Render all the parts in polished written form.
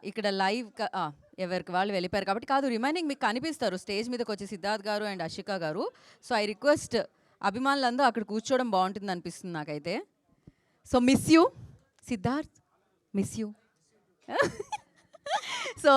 ఇక్కడ లైవ్ ఎవరికి వాళ్ళు వెళ్ళిపోయారు కాబట్టి కాదు, రిమైనింగ్ మీకు కనిపిస్తారు స్టేజ్ మీదకి వచ్చి సిద్ధార్థ్ గారు అండ్ అషిక గారు. సో ఐ రిక్వెస్ట్ అభిమానులందరూ అక్కడ కూర్చోవడం బాగుంటుంది అనిపిస్తుంది నాకైతే. So miss you Siddharth, miss you. So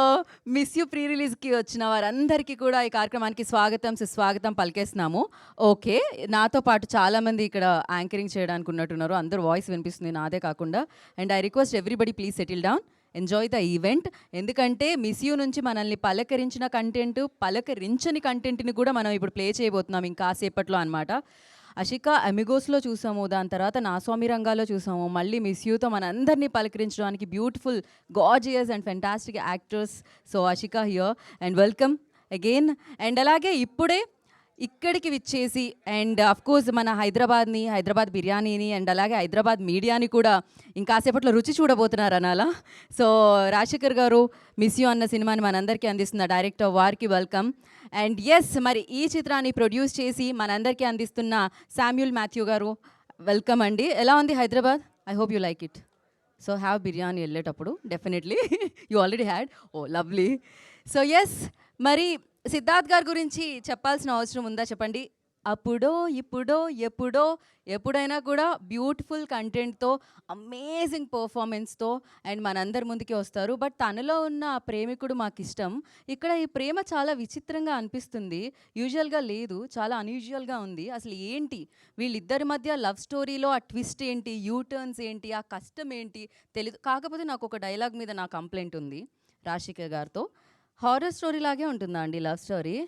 miss you pre రిలీజ్కి వచ్చిన వారందరికీ కూడా ఈ కార్యక్రమానికి స్వాగతం సుస్వాగతం పలికేస్తున్నాము. ఓకే, నాతో పాటు చాలామంది ఇక్కడ యాంకరింగ్ చేయడానికి ఉన్నట్టున్నారు, అందరూ వాయిస్ వినిపిస్తుంది నాదే కాకుండా. And I request everybody please settle down, enjoy the event. ఎందుకంటే మిస్ యూ నుంచి మనల్ని పలకరించిన కంటెంట్, పలకరించని కంటెంట్ని కూడా మనం ఇప్పుడు ప్లే చేయబోతున్నాం ఇంకాసేపట్లో అనమాట. అషిక అమిగోస్లో చూసాము, దాని తర్వాత నా స్వామి రంగాలో చూసాము, మళ్ళీ మిస్ యూతో మనందరినీ పలకరించడానికి beautiful gorgeous and fantastic actors. So Ashika here and welcome again. And అలాగే ఇప్పుడే ఇక్కడికి విచ్చేసి అండ్ కోర్స్ మన హైదరాబాద్ బిర్యానీని అండ్ అలాగే హైదరాబాద్ మీడియాని కూడా ఇంకాసేపట్లో రుచి చూడబోతున్నారు అనాలా. సో రాజశేఖర్ గారు మిస్ యూ అన్న సినిమాని మనందరికీ అందిస్తున్న డైరెక్టర్ వారికి వెల్కమ్. అండ్ ఎస్, మరి ఈ చిత్రాన్ని ప్రొడ్యూస్ చేసి మనందరికీ అందిస్తున్న శామ్యూల్ మాథ్యూ గారు వెల్కమ్ అండి. ఎలా ఉంది Hyderabad? I hope you like it. So have biryani వెళ్ళేటప్పుడు definitely. You already had. Oh lovely. So yes, మరి సిద్ధార్థ్ గారి గురించి చెప్పాల్సిన అవసరం ఉందా చెప్పండి? అప్పుడో ఇప్పుడో ఎప్పుడో ఎప్పుడైనా కూడా బ్యూటిఫుల్ కంటెంట్తో, అమేజింగ్ పర్ఫార్మెన్స్తో అండ్ మనందరి ముందుకి వస్తారు. బట్ తనలో ఉన్న ఆ ప్రేమికుడు మాకు ఇష్టం. ఇక్కడ ఈ ప్రేమ చాలా విచిత్రంగా అనిపిస్తుంది, యూజువల్గా లేదు, చాలా అన్యూజువల్గా ఉంది. అసలు ఏంటి వీళ్ళిద్దరి మధ్య లవ్ స్టోరీలో ఆ ట్విస్ట్ ఏంటి, యూటర్న్స్ ఏంటి, ఆ కష్టం ఏంటి తెలీదు. కాకపోతే నాకు ఒక డైలాగ్ మీద నా కంప్లైంట్ ఉంది రాశిక గారితో. హారర్ స్టోరీ లాగే ఉంటుందా అండి లవ్ స్టోరీ?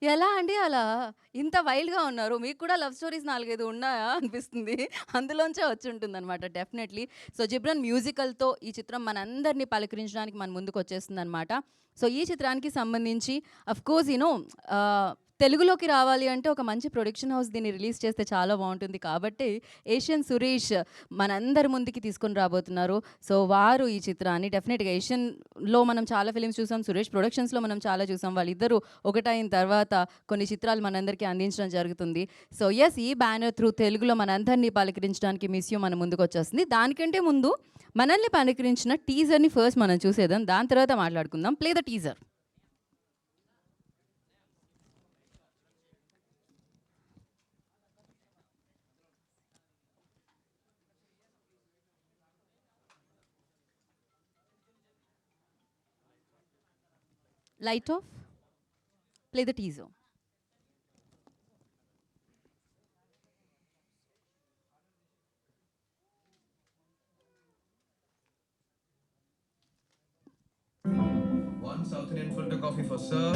ఎలా అండి అలా? ఇంత వైల్డ్‌గా ఉన్నారు, మీకు కూడా లవ్ స్టోరీస్ 4, 5 ఉన్నాయా అనిపిస్తుంది. అందులోంచే వచ్చి ఉంటుందన్నమాట డెఫినెట్లీ. సో జిబ్రాన్ మ్యూజికల్తో ఈ చిత్రం మనందరినీ పలకరించడానికి మన ముందుకు వచ్చేస్తుందన్నమాట. సో ఈ చిత్రానికి సంబంధించి అఫ్కోర్స్ తెలుగులోకి రావాలి అంటే ఒక మంచి ప్రొడక్షన్ హౌస్ దీన్ని రిలీజ్ చేస్తే చాలా బాగుంటుంది. కాబట్టి ఏషియన్ సురేష్ మనందరి ముందుకి తీసుకొని రాబోతున్నారు. సో వారు ఈ చిత్రాన్ని డెఫినెట్గా ఏషియన్లో మనం చాలా ఫిలిమ్స్ చూసాం, సురేష్ ప్రొడక్షన్స్లో మనం చాలా చూసాం. వాళ్ళిద్దరూ ఒకటైన తర్వాత కొన్ని చిత్రాలు మనందరికీ అందించడం జరుగుతుంది. సో ఎస్, ఈ బ్యానర్ త్రూ తెలుగులో మనందరినీ పలకరించడానికి మిస్ యూ మన ముందుకు వచ్చేస్తుంది. దానికంటే ముందు మనల్ని పలకరించిన టీజర్ని ఫస్ట్ మనం చూసేద్దాం, దాని తర్వాత మాట్లాడుకుందాం. Play the teaser. Light off. Play the teaser. One South Indian filter coffee for sir,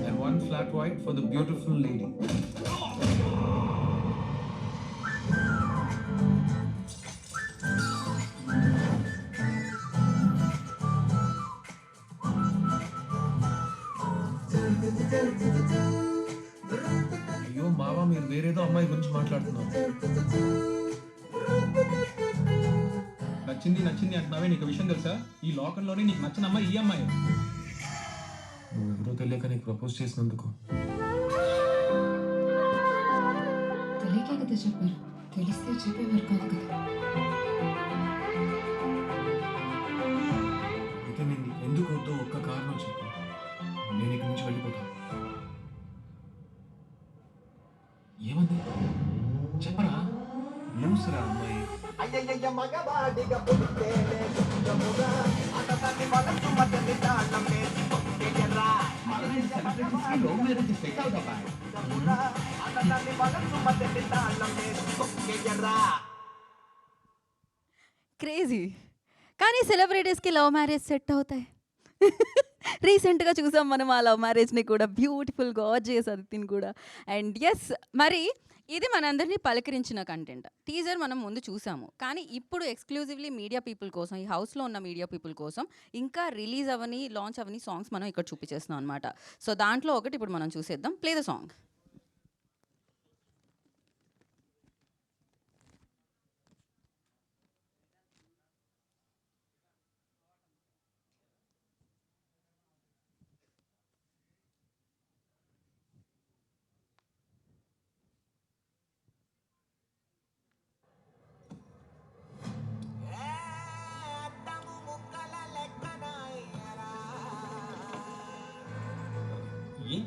and one flat white for the beautiful lady. అయ్యో మావా, మీరు వేరేదో అమ్మాయి గురించి మాట్లాడుతున్నారు. నచ్చింది నచ్చింది అంటున్నావే, నీకు విషయం తెలుసా? ఈ లోకంలోనే నీకు నచ్చిన అమ్మాయి ఈ అమ్మాయి. నువ్వెవరో తెలియక నీకు ప్రపోజ్ చేసినందుకు తెలియకే కదా చెప్పారు, తెలిస్తే చెప్పేవారు కాదు కదా. అయితే నేను ఎందుకు వద్దో ఒక్క కారణం చెప్పు, నేను ఇక్కడి నుంచి వెళ్ళిపోతాను. ఏమంది చెప్పరా? లూసురా అమ్మాయి. అయ్యయ్య మగవాడిగా పుడితేనే సుఖముగా అతని మనసు మతని తాళం వేసి తొక్కేయరా. అతని మనసు మతని తాళం వేసి తొక్కేయరా. క్రేజీ, కానీ సెలబ్రిటీస్కి లవ్ మ్యారేజ్ సెట్ అవుతాయి. రీసెంట్గా చూసాం మనం ఆ లవ్ మ్యారేజ్ని కూడా, బ్యూటిఫుల్ గార్జియస్ అదితిని కూడా. అండ్ ఎస్, మరి ఇది మనందరినీ పలకరించిన కంటెంట్. టీజర్ మనం ముందు చూసాము, కానీ ఇప్పుడు ఎక్స్క్లూజివ్లీ మీడియా పీపుల్ కోసం, ఈ హౌస్లో ఉన్న మీడియా పీపుల్ కోసం ఇంకా రిలీజ్ అవని, లాంచ్ అవని సాంగ్స్ మనం ఇక్కడ చూపించేస్తున్నాం అనమాట. సో దాంట్లో ఒకటి ఇప్పుడు మనం చూసేద్దాం. Play the song.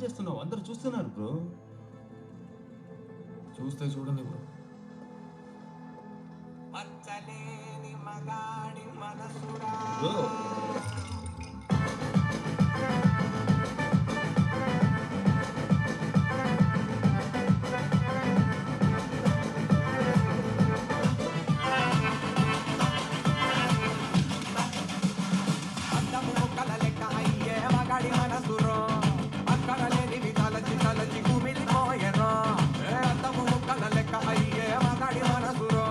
చేస్తున్నావు? అందరు చూస్తున్నారు బ్రో. చూస్తే చూడండి బ్రో. మచ్చలేని మగాడి మనసురా బ్రో అద్దము ముక్కల లెక్క అయ్యే మగాడి మనసురో అక్కడ లేనివి తలచి తలచి కుమిలిపోయెరో అద్దము ముక్కల లెక్క అయ్యే మగాడి మనసురో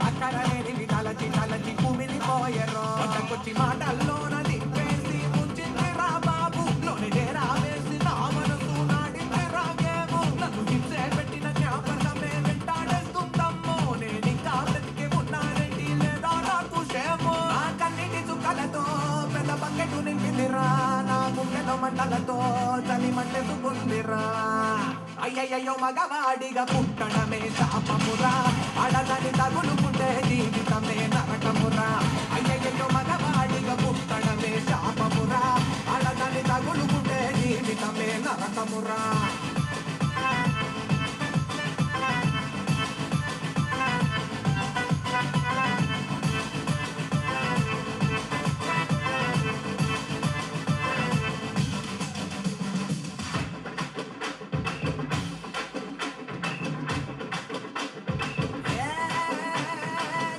అక్కడ లేనివి తలచి తలచి కుమిలిపోయెరో కొచ్చి మాటల్లోన దింపేసి ముంచిందిరా బాబు లోని డేరా వేసి నా మనసు నాడిందిరా గేము నన్ను హింసే పెట్టిన జ్ఞాపకమే వెంటాడేస్తుందమ్మో నేనింకా బ్రతికే ఉన్నానండి లేదా నాకు క్షేమో నా కన్నిటి చుక్కలతో పెద్ద బకెట్ నింపిందిరా నా గుండెలో మంటలతో చలి మంటెత్తుకుందిరా అయ్యయ్యో మగవాడిగా పుట్టడమే శాపమురా అడగని తగులుకుంటే జీవితమే నరకమురా అయ్యయ్యో మగవాడిగా పుట్టడమే శాపమురా అడగని తగులుకుంటే జీవితమే నరకమురా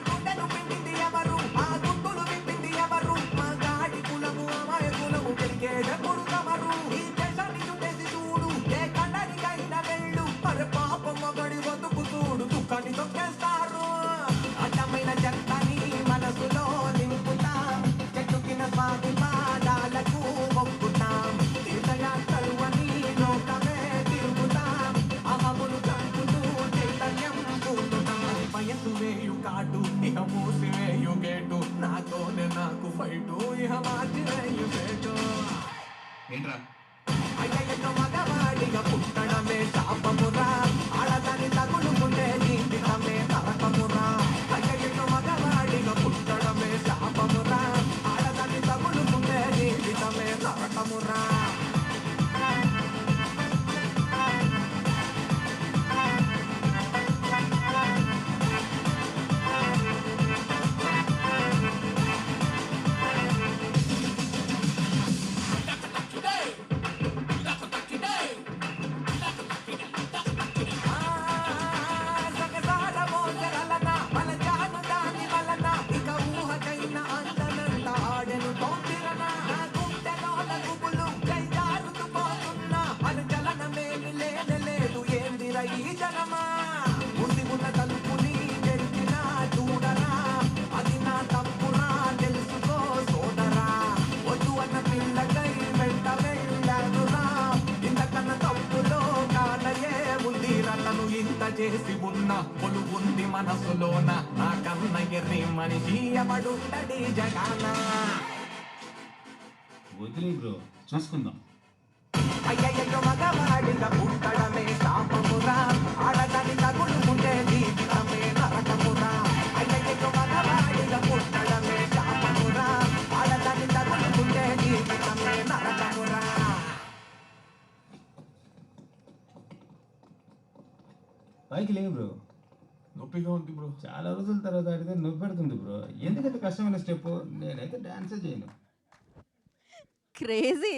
గుండెను పిండింది ఎవరు ఆ గుండులు విప్పింది ఎవరు మగాడి కులము అమాయ కులము పెరిగేటప్పుడు తమరు ఈ దేశాన్ని చుట్టేసి చూడు ఏ కండనికైనా వెళ్ళు మరి పాపం మగడి బతుకు చూడు దుఃఖాన్ని తొక్కేస్తారు అడ్డమైన చెత్తని మనసులో నింపుతాం చెట్టుకిన స్వామి పాదాలకు మొక్కుతాం తీర్థయాత్రలు అని లోకమే తిరుగుతాం అహములు చంపుతూ చైతన్యం చూస్తున్నాం వయసు వేయు కాటు ఇహ మూసి వేయు గేటు నాతోనే నాకు ఫైటు ఇహ మార్చి వేయు గేటు ఏంట్రా? అయ్యయ్యో మగవాడిగా పుట్టడమే శాపమురా ఆడదాని తగులుకుంటే జీవితమే నరకమురా అయ్యయ్యో మగవాడిగా పుట్టడమే శాపమురా ఆడదాని తగులుకుంటే జీవితమే నరకమురా సగసార మోసరలన మన జాను దాని వలన ఇక ఊహకైన అందనంత ఆడెను తోందిరన నా గుండెలోన గుబులు కైజారుతూ పోతున్నా అనుచలనమేమి లేనలేదు ఏందిర ఈ జనమా ఉసి ఉన్న తలుపుని తెరిచినా చూడరా అది నా తప్పురా తెలుసుకో సోదరా వద్దు అన్న పిల్లకై వెంట వెళ్ళానురా ఇంతకన్నా తప్పులో కానయే ఉంది రతను ఇంత చేసి ఉన్న పొలు ఉంది మనసులోన నా కన్న ఎర్రి మనిషి ఎవడుండడి జగాన వదిలే బ్రో, చూసుకుందాం. అయ్యయ్యో మగవాడిగా పుట్టడమే శాపమురా ఆడదాని తగులుకుంటే జీవితమే నరకమురా అయ్యయ్యో మగవాడిగా పుట్టడమే శాపమురా ఆడదాని తగులుకుంటే జీవితమే నరకమురా పైకి లేవు బ్రో. నొప్పిగా ఉంది బ్రో. చాలా రోజుల తర్వాత ఆడితే నొప్పి పెడుతుంది బ్రో. ఎందుకంత కష్టమైన స్టెప్? నేనైతే డాన్సే చేయను. క్రేజీ.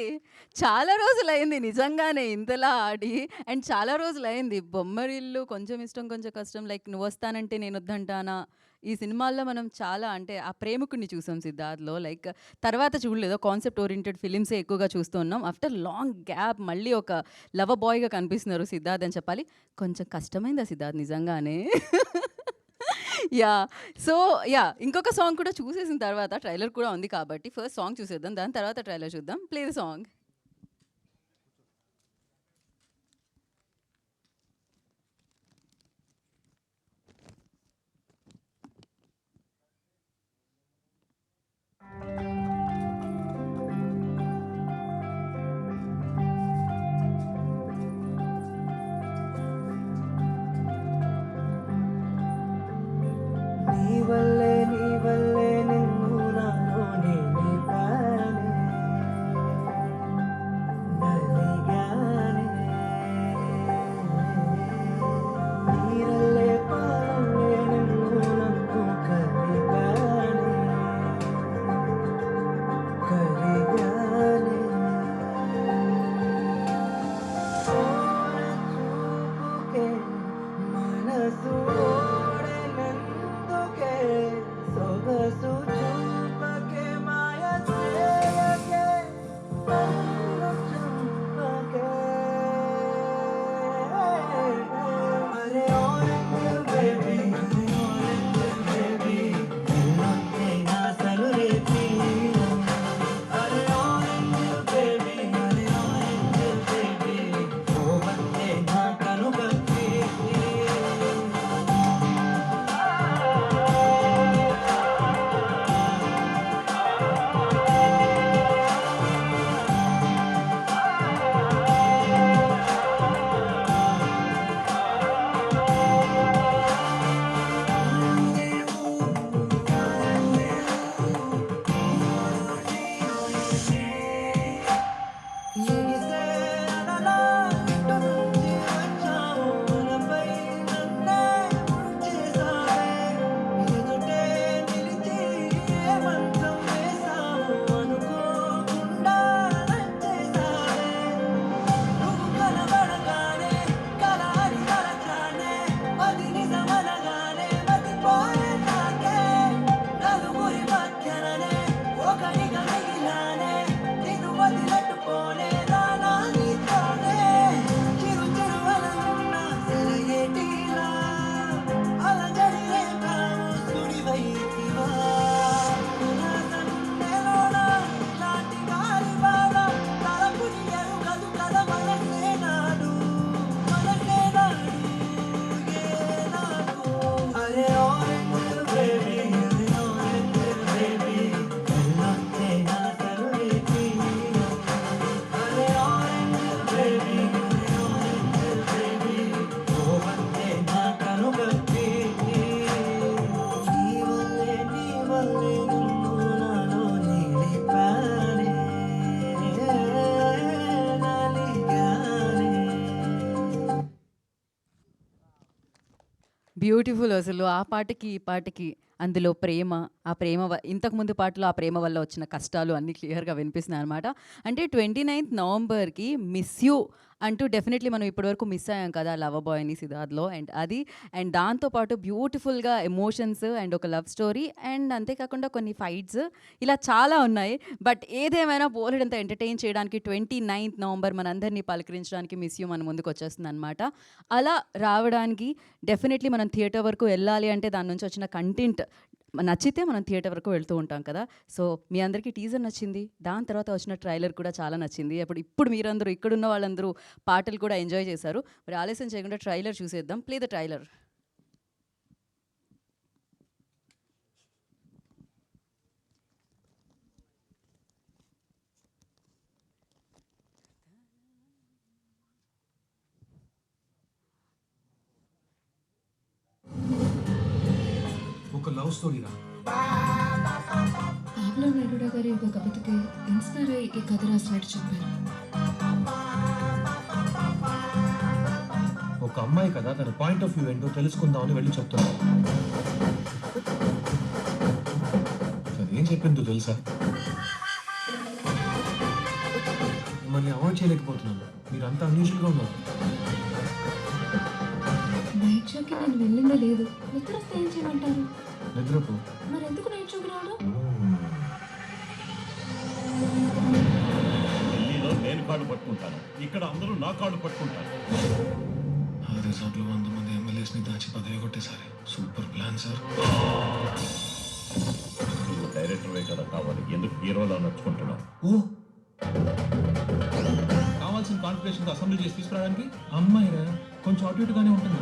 చాలా రోజులైంది నిజంగానే ఇంతలా ఆడి. అండ్ చాలా రోజులైంది. బొమ్మరిల్లు, కొంచెం ఇష్టం కొంచెం కష్టం, లైక్ నువ్వొస్తానంటే నేనొద్దంటానా, ఈ సినిమాల్లో మనం చాలా అంటే ఆ ప్రేమికుడిని చూసాం సిద్ధార్థ్‌లో. లైక్ తర్వాత చూడలేదు. కాన్సెప్ట్ ఓరియెంటెడ్ ఫిలిమ్సే ఎక్కువగా చూస్తూ ఉన్నాం. ఆఫ్టర్ లాంగ్ గ్యాప్ మళ్ళీ ఒక లవర్ బాయ్‌గా కనిపిస్తున్నారు సిద్ధార్థ్ అని చెప్పాలి. కొంచెం కష్టమైందా సిద్ధార్థ్ నిజంగానే? యాహ్! So yeah! ఇంకొక సాంగ్ కూడా చూసేసిన తర్వాత ట్రైలర్ కూడా ఉంది కాబట్టి ఫస్ట్ సాంగ్ చూసేద్దాం. దాని తర్వాత ట్రైలర్ చూద్దాం. Play the song. నీ వల్లే నిన్ను నాలోనే నింపానే బ్యూటిఫుల్ అసలు ఆ పాటకి ఈ పాటకి అందులో ప్రేమ ఆ ప్రేమ ఇంతకుముందు పాటలో ఆ ప్రేమ వల్ల వచ్చిన కష్టాలు అన్నీ క్లియర్గా వినిపిస్తున్నాయి అనమాట. అంటే 29th నవంబర్కి మిస్ యూ అంటూ డెఫినెట్లీ మనం ఇప్పటివరకు మిస్ అయ్యాం కదా లవ్ బాయ్ని సిద్ధార్థ్లో. అండ్ దాంతోపాటు బ్యూటిఫుల్గా ఎమోషన్స్ అండ్ ఒక లవ్ స్టోరీ అండ్ అంతేకాకుండా కొన్ని ఫైట్స్ ఇలా చాలా ఉన్నాయి. బట్ ఏదేమైనా బోలెడంత ఎంటర్టైన్ చేయడానికి 29th నవంబర్ మనందరినీ పలకరించడానికి మిస్ యూ మన ముందుకు వచ్చేస్తుంది అనమాట. అలా రావడానికి డెఫినెట్లీ మనం థియేటర్ వరకు వెళ్ళాలి అంటే దాని నుంచి వచ్చిన కంటెంట్ నచ్చితే మనం థియేటర్ వరకు వెళ్తూ ఉంటాం కదా. సో మీ అందరికీ టీజర్ నచ్చింది, దాని తర్వాత వచ్చిన ట్రైలర్ కూడా చాలా నచ్చింది. ఇప్పుడు మీరందరూ ఇక్కడున్న వాళ్ళందరూ పాటలు కూడా ఎంజాయ్ చేశారు. మరి ఆలస్యం చేయకుండా ట్రైలర్ చూసేద్దాం. Play the trailer. ఒక లవ్ స్టోరీ రా. పాబ్లో నెరూడా గారి ఒక కవితకి ఇన్స్పైర్ అయ్యి ఈ కథ రాసినట్టు చెప్పారు. ఒక అమ్మాయి కదా, తన పాయింట్ ఆఫ్ వ్యూ ఏంటో తెలుసుకుందామని వెళ్ళి చెప్తున్నాను. ఏం చెప్పిందో తెలుసా? మిమ్మల్ని అవాయిడ్ చేయలేకపోతున్నాను, మీరంతా అన్యూజువల్గా ఉన్నారు. నైట్ షోకి నేను వెళ్ళిందే లేదు. నిద్ర వస్తే ఏం చేయమంటారు? నిద్రపో. మరి ఎందుకు నైట్ షోకి రావడం? ఢిల్లీలో నేను కాళ్ళు పట్టుకుంటాను, ఇక్కడ అందరూ నా కాళ్ళు పట్టుకుంటారు. ఆ రిసార్ట్లో 100 మంది ఎమ్మెల్యేస్ని దాచి పదవి కొట్టేసారి. Super plan sir. నువ్వు డైరెక్టర్వే కదా కావాలి, ఎందుకు హీరోలో నడుచుకుంటున్నావు? ఓ కావాల్సిన కాన్ఫిగరేషన్ అసెంబ్లీ చేసి తీసుకురావడానికి అమ్మాయిరా, కొంచెం అటు ఇటుగానే ఉంటుంది.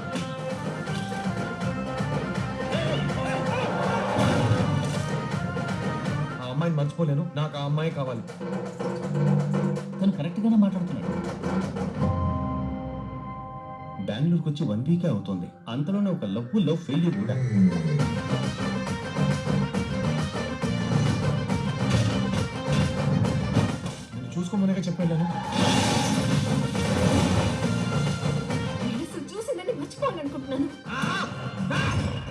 ఆ అమ్మాయిని మర్చిపోలేను, నాకు ఆ అమ్మాయి కావాలి. తను కరెక్ట్గానే మాట్లాడుతున్నాడు. బెంగళూరుకి వచ్చి 1 వీకే అవుతుంది, అంతలోనే ఒక లవ్ ఫెయిల్యూర్ కూడా. నేను చూసుకోమనేగా చెప్పాను. చూసిందని మర్చిపోవాలనుకుంటున్నాను.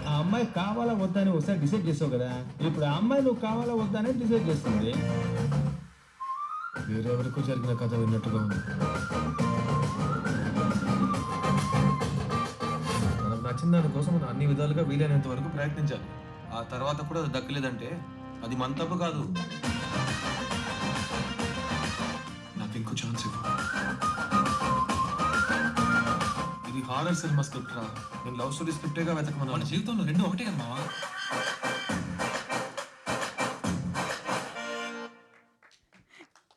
ఆ అమ్మాయి కావాలా వద్దా అని ఒకసారి డిసైడ్ చేసావు కదా, ఇప్పుడు ఆ అమ్మాయి నువ్వు కావాలా వద్దా అనేది డిసైడ్ చేస్తుంది. వేరెవరికో జరిగిన కథ విన్నట్టుగా ఉంది. మనకు నచ్చిన దానికోసం మనం అన్ని విధాలుగా వీలైనంత వరకు ప్రయత్నించాలి. ఆ తర్వాత కూడా అది దక్కలేదంటే అది మన తప్పు కాదు. నాకు ఇంకో ఛాన్స్ ఇవ్వు. ఇది హారర్ సినిమా స్క్రిప్ట్ రా. నేను లవ్ స్టోరీ స్క్రిప్టేగా వెతకమన్నా. మన జీవితంలో రెండు ఒకటే కదా మావా.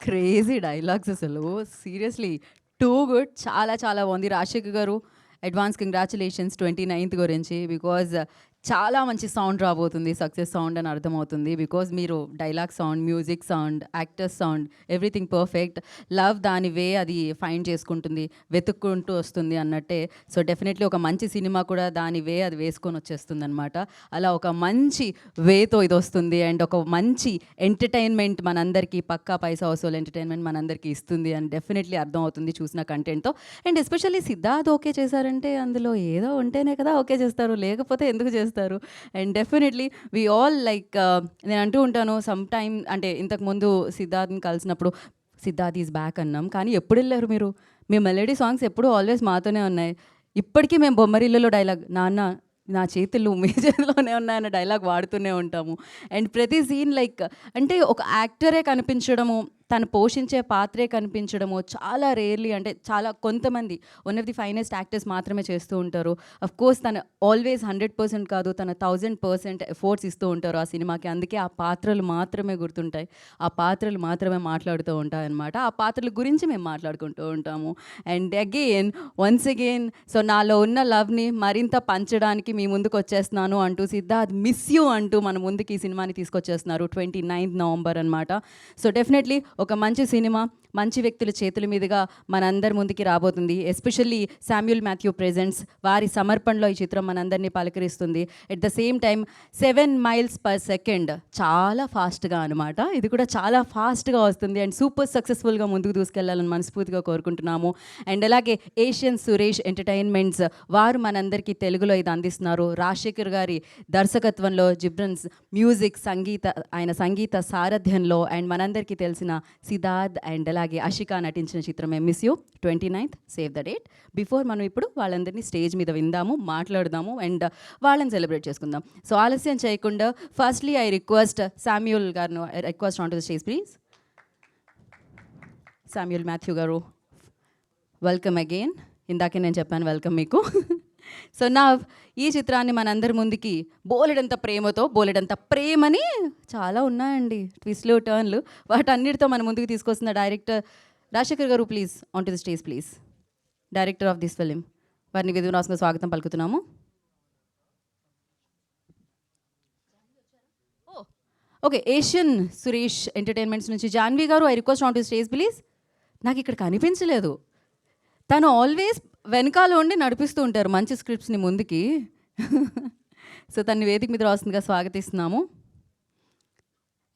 క్రేజీ డైలాగ్స్ అసలు సీరియస్లీ టూ గుడ్. చాలా చాలా బాగుంది. రాజశేఖర్ గారు అడ్వాన్స్ కంగ్రాచులేషన్స్ 29th గురించి. బికాజ్ చాలా మంచి సౌండ్ రాబోతుంది, సక్సెస్ సౌండ్ అని అర్థమవుతుంది. బికాజ్ మీరు dialogue sound, music sound, actors sound, everything perfect. Love దాని వే అది ఫైండ్ చేసుకుంటుంది, వెతుక్కుంటూ వస్తుంది అన్నట్టే. సో డెఫినెట్లీ ఒక మంచి సినిమా కూడా దాని వే అది వేసుకొని వచ్చేస్తుంది అనమాట. అలా ఒక మంచి వేతో ఇది వస్తుంది అండ్ ఒక మంచి ఎంటర్టైన్మెంట్ మనందరికీ, పక్కా పైసా వసూలు ఎంటర్టైన్మెంట్ మనందరికీ ఇస్తుంది అని డెఫినెట్లీ అర్థమవుతుంది చూసిన కంటెంట్తో. అండ్ ఎస్పెషల్లీ సిద్ధార్థ్ ఓకే చేశారంటే అందులో ఏదో ఉంటేనే కదా ఓకే చేస్తారు, లేకపోతే ఎందుకు చేస్తారు? And definitely we all like, నేను అంటూ ఉంటాను సమ్ టైమ్, అంటే ఇంతకుముందు సిద్ధార్థ్ని కలిసినప్పుడు సిద్ధార్థ్ ఈజ్ బ్యాక్ అన్నాం, కానీ ఎప్పుడు వెళ్ళారు మీరు? మీ మెలోడీ సాంగ్స్ ఎప్పుడు ఆల్వేస్ మాతోనే ఉన్నాయి. ఇప్పటికీ మేము బొమ్మరిల్లులో డైలాగ్ నాన్న నా చేతులు మీ చేతిలోనే ఉన్నాయన్న డైలాగ్ వాడుతూనే ఉంటాము. అండ్ ప్రతి సీన్ లైక్ అంటే ఒక యాక్టరే కనిపించడము, తను పోషించే పాత్రే కనిపించడము చాలా రేర్లీ, అంటే చాలా కొంతమంది one of the finest actors మాత్రమే చేస్తూ ఉంటారు. అఫ్ కోర్స్ తను ఆల్వేస్ 100% కాదు, తన 1000% ఎఫోర్ట్స్ ఇస్తూ ఉంటారు ఆ సినిమాకి. అందుకే ఆ పాత్రలు మాత్రమే గుర్తుంటాయి, ఆ పాత్రలు మాత్రమే మాట్లాడుతూ ఉంటాయి అన్నమాట. ఆ పాత్రల గురించి మేము మాట్లాడుకుంటూ ఉంటాము. And again once again so నాలో ఉన్న లవ్ని మరింత పంచడానికి మీ ముందుకు వచ్చేస్తున్నాను అంటూ సిద్ధార్థ్ మిస్ యూ అంటూ మన ముందుకి ఈ సినిమాని తీసుకొచ్చేస్తున్నారు 29th నవంబర్ అనమాట. సో డెఫినెట్లీ ఒక మంచి సినిమా మంచి వ్యక్తుల చేతుల మీదుగా మనందరి ముందుకి రాబోతుంది. ఎస్పెషల్లీ శామ్యూల్ మాథ్యూ ప్రెజెంట్స్ వారి సమర్పణలో ఈ చిత్రం మనందరినీ పలకరిస్తుంది. At the same time 7 miles per second చాలా ఫాస్ట్గా అనమాట. ఇది కూడా చాలా ఫాస్ట్గా వస్తుంది అండ్ సూపర్ సక్సెస్ఫుల్గా ముందుకు దూసుకెళ్లాలని మనస్ఫూర్తిగా కోరుకుంటున్నాము. అండ్ అలాగే ఏషియన్ సురేష్ ఎంటర్టైన్మెంట్స్ వారు మనందరికీ తెలుగులో ఇది అందిస్తున్నారు. రాజశేఖర్ గారి దర్శకత్వంలో, జిబ్రన్స్ మ్యూజిక్ ఆయన సంగీత సారథ్యంలో అండ్ మనందరికీ తెలిసిన సిద్ధార్థ్ అండ్ అలాగే అషికా నటించిన చిత్రం miss you 29th save the date. Before మనం ఇప్పుడు వాళ్ళందరినీ స్టేజ్ మీద విందాము, మాట్లాడదాము అండ్ వాళ్ళని సెలబ్రేట్ చేసుకుందాం. సో ఆలస్యం చేయకుండా ఫస్ట్లీ ఐ రిక్వెస్ట్ శామ్యూల్ గారు, request on to the stage please. Samuel Matthew గారు, వెల్కమ్ అగైన్. ఇందాకే నేను చెప్పాను వెల్కమ్ మీకు. సో నా ఈ చిత్రాన్ని మనందరి ముందుకి బోలెడంత ప్రేమని చాలా ఉన్నాయండి, ట్విస్ట్లు టర్న్లు, వాటన్నిటితో మన ముందుకు తీసుకొస్తున్న డైరెక్టర్ రాజశేఖర్ గారు, please on to the stage please. Director of this film, వారిని విధునాసంగా స్వాగతం పలుకుతున్నాము. ఓకే, ఏషియన్ సురేష్ ఎంటర్టైన్మెంట్స్ నుంచి జాన్వి గారు, I request on to stage please. నాకు ఇక్కడ కనిపించలేదు, తను ఆల్వేస్ వెనకాల ఉండి నడిపిస్తూ ఉంటారు మంచి స్క్రిప్ట్స్ని ముందుకి. సో తన్ని వేదిక మీద రాస్తుందిగా స్వాగతిస్తున్నాము.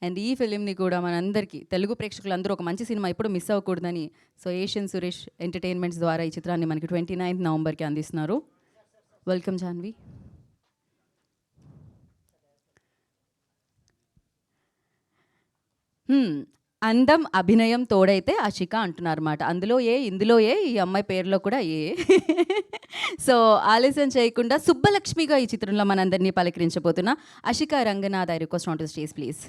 అండ్ ఈ ఫిలింని కూడా మనందరికీ తెలుగు ప్రేక్షకులందరూ ఒక మంచి సినిమా ఎప్పుడు మిస్ అవ్వకూడదని సో ఏషియన్ సురేష్ ఎంటర్టైన్మెంట్స్ ద్వారా ఈ చిత్రాన్ని మనకి 29th Novemberకి అందిస్తున్నారు. వెల్కమ్ జాన్వి. అందం అభినయం తోడైతే అషిక అంటున్నారు అన్నమాట. అందులో ఇందులో ఈ అమ్మాయి పేరులో కూడా సో ఆలస్యం చేయకుండా సుబ్బలక్ష్మిగా ఈ చిత్రంలో మనందరినీ పలకరించబోతున్న Ashika Ranganath, I request on to stage please.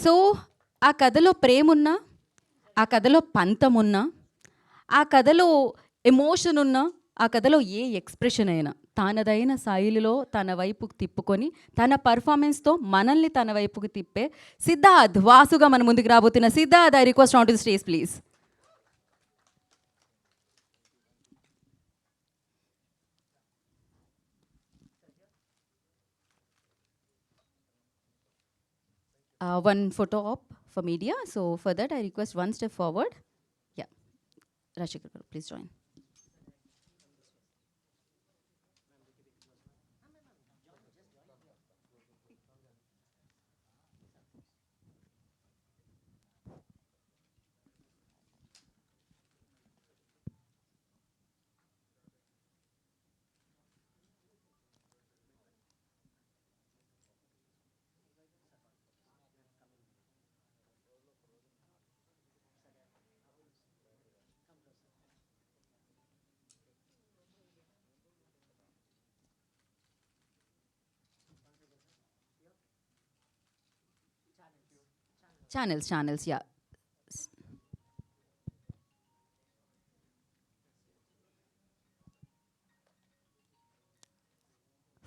So ఆ కథలో ప్రేమున్నా, ఆ కథలో పంతమున్నా, ఆ కథలో ఎమోషన్ ఉన్నా, ఆ కథలో ఏ ఎక్స్ప్రెషన్ అయినా తనదైన శైలిలో తన వైపుకు తిప్పుకొని తన పర్ఫార్మెన్స్తో మనల్ని తన వైపుకు తిప్పే సిద్ధార్థ్ వాసుగా మన ముందుకు రాబోతున్న Siddharth, I request on to the stage please. One photo op for media. So for that I request one step forward. Yeah, Rashikar, please join. Channels, yeah.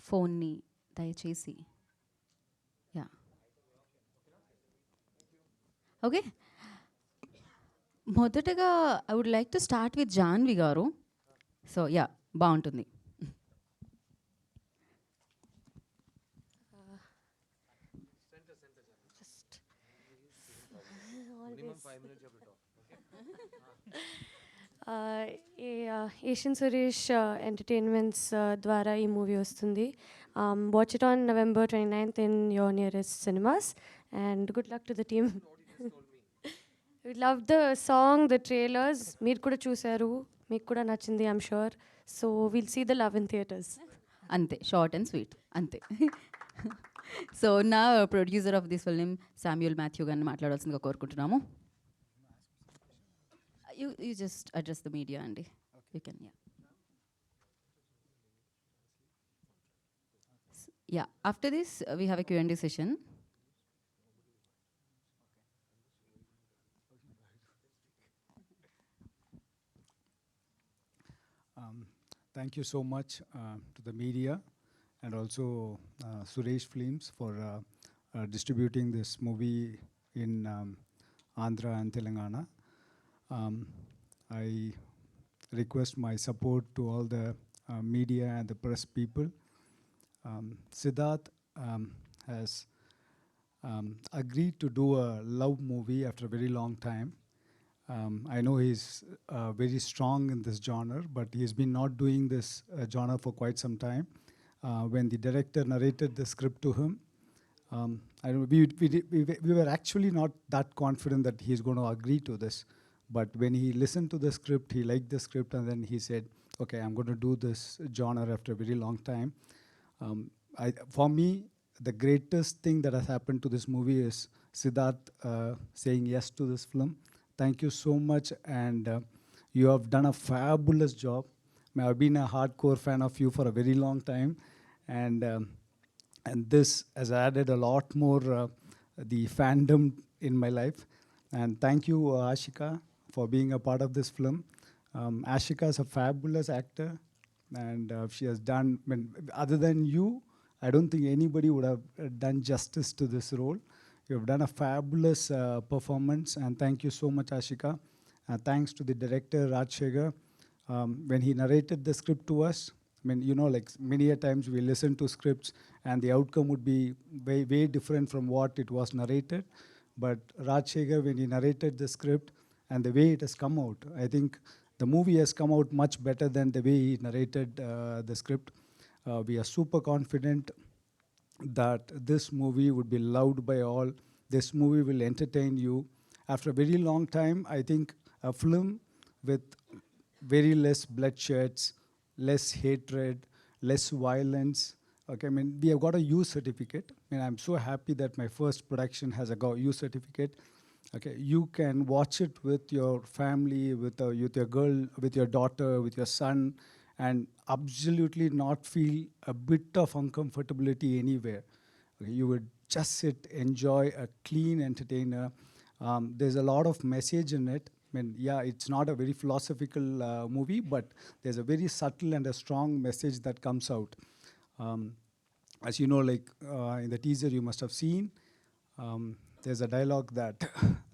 ఫోన్ని దయచేసి, యా ఓకే. మొదటగా I would like to start with Janhvi garu. So yeah, బాగుంటుంది. Asian Suresh entertainments ద్వారా ఈ movie వస్తుంది. Watch it on November 29th in your nearest cinemas and good luck to the team. We love the song, the trailers. మీరు కూడా చూశారు, మీకు కూడా నచ్చింది I'm sure. So will see the love in theatres. అంతే, short and sweet, అంతే. So నా producer of this film Samuel Matthew గారిని మాట్లాడాల్సిందిగా కోరుకుంటున్నాము. You just address the media, Andy. You can, yeah. Yeah, after this, we have a Q&A session. Thank you so much to the media and also Suresh Films for distributing this movie in Andhra and Telangana. I request my support to all the media and the press people. Siddharth has agreed to do a love movie after a very long time. I know he's very strong in this genre, but he's been not doing this genre for quite some time. When the director narrated the script to him, I don't know, we were actually not that confident that he's going to agree to this. But when he listened to the script, he liked the script, and then he said, okay, I'm going to do this genre after a very long time. For me, the greatest thing that has happened to this movie is Siddharth saying yes to this film. Thank you so much, and you have done a fabulous job. I've been a hardcore fan of you for a very long time, and this has added a lot more the fandom in my life. And thank you, Ashika, for being a part of this film. Ashika is a fabulous actor, and she has done, other than you, I don't think anybody would have done justice to this role. You have done a fabulous performance, and thank you so much, Ashika. Thanks to the director, Raj Shekhar. When he narrated the script to us, like many a times we listen to scripts and the outcome would be way, way different from what it was narrated. But Raj Shekhar, when he narrated the script and the way it has come out, I think the movie has come out much better than the way he narrated the script. We are super confident that this movie would be loved by all. This movie will entertain you. After a very long time, I think a film with very less bloodsheds, less hatred, less violence. Okay, we have got a U certificate. I'm so happy that my first production has a U certificate. Okay, you can watch it with your family, with your girl, with your daughter, with your son, and absolutely not feel a bit of uncomfortability anywhere. Okay, you would just sit, enjoy a clean entertainer. There's a lot of message in it. Yeah, it's not a very philosophical movie, but there's a very subtle and a strong message that comes out. As you know, like in the teaser you must have seen, there's a dialogue that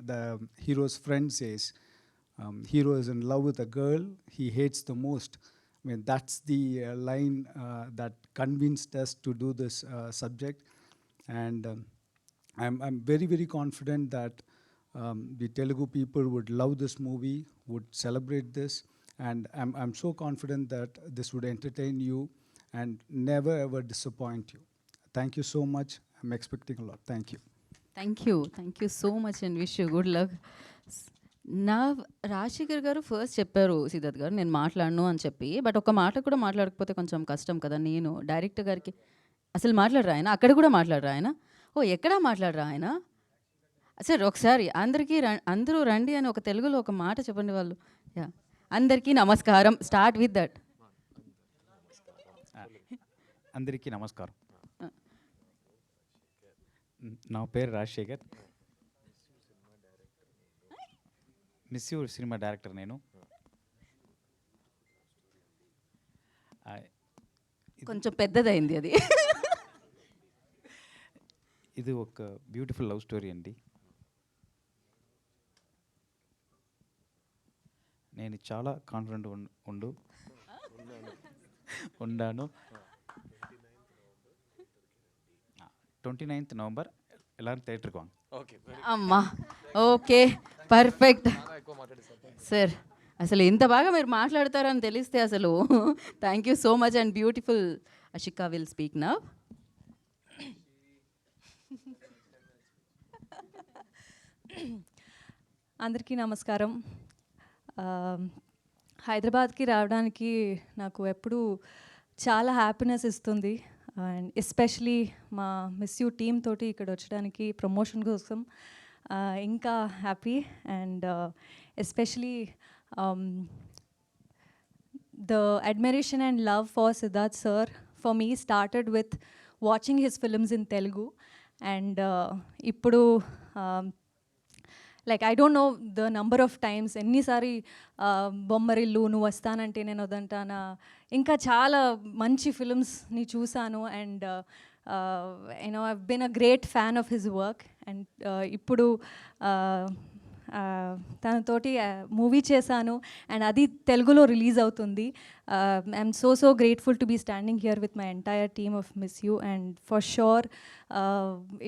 the hero's friend says, hero is in love with a girl he hates the most. That's the line that convinced us to do this subject. And I'm very, very confident that the Telugu people would love this movie, would celebrate this, and I'm so confident that this would entertain you and never ever disappoint you. Thank you so much. I'm expecting a lot. Thank you. Thank you so much and wish you good luck. నా రాజశేఖర్ గారు first చెప్పారు సిద్ధార్థ్ గారు నేను మాట్లాడను అని చెప్పి, but ఒక మాట కూడా మాట్లాడకపోతే కొంచెం కష్టం కదా. నేను డైరెక్టర్ గారికి అసలు మాట్లాడరా ఆయన, అక్కడ కూడా మాట్లాడరా ఆయన, ఎక్కడా మాట్లాడరా ఆయన. సార్ ఒకసారి అందరూ రండి అని ఒక తెలుగులో ఒక మాట చెప్పండి వాళ్ళు. యా, అందరికీ నమస్కారం. Start with that. అందరికీ నమస్కారం. నా పేరు Rajasekhar. Miss you cinema director నేను. కొంచెం పెద్దదైంది అది. ఇది ఒక బ్యూటిఫుల్ లవ్ స్టోరీ అండి. నేను చాలా కాన్ఫిడెంట్ ఉన్నాను. 29th నవంబర్ எல்லாரும் థియేటర్కి వాங்க. అమ్మా, ఓకే, పర్ఫెక్ట్ సార్. అసలు ఇంత బాగా మీరు మాట్లాడతారని తెలిస్తే అసలు thank you so much and beautiful. Ashika will speak now. అందరికీ నమస్కారం. హైదరాబాద్కి రావడానికి నాకు ఎప్పుడూ చాలా హ్యాపీనెస్ ఇస్తుంది. అండ్ ఎస్పెషలీ మా మిస్ యూ టీమ్ తోటి ఇక్కడ వచ్చడానికి ప్రమోషన్ కోసం ఇంకా happy. And especially the admiration and love for Siddharth sir for me started with watching his films in Telugu, and ippudu like I don't know the number of times ఎన్నిసారి బొమ్మరిల్లు, నువ్వు వస్తానంటే నేను వదంటానా, ఇంకా చాలా మంచి ఫిల్మ్స్ని చూసాను. And I've been a great fan of his work, and ఇప్పుడు తనతోటి మూవీ చేశాను అండ్ అది తెలుగులో రిలీజ్ అవుతుంది. I'm so grateful to be standing here with my entire team of miss you and for sure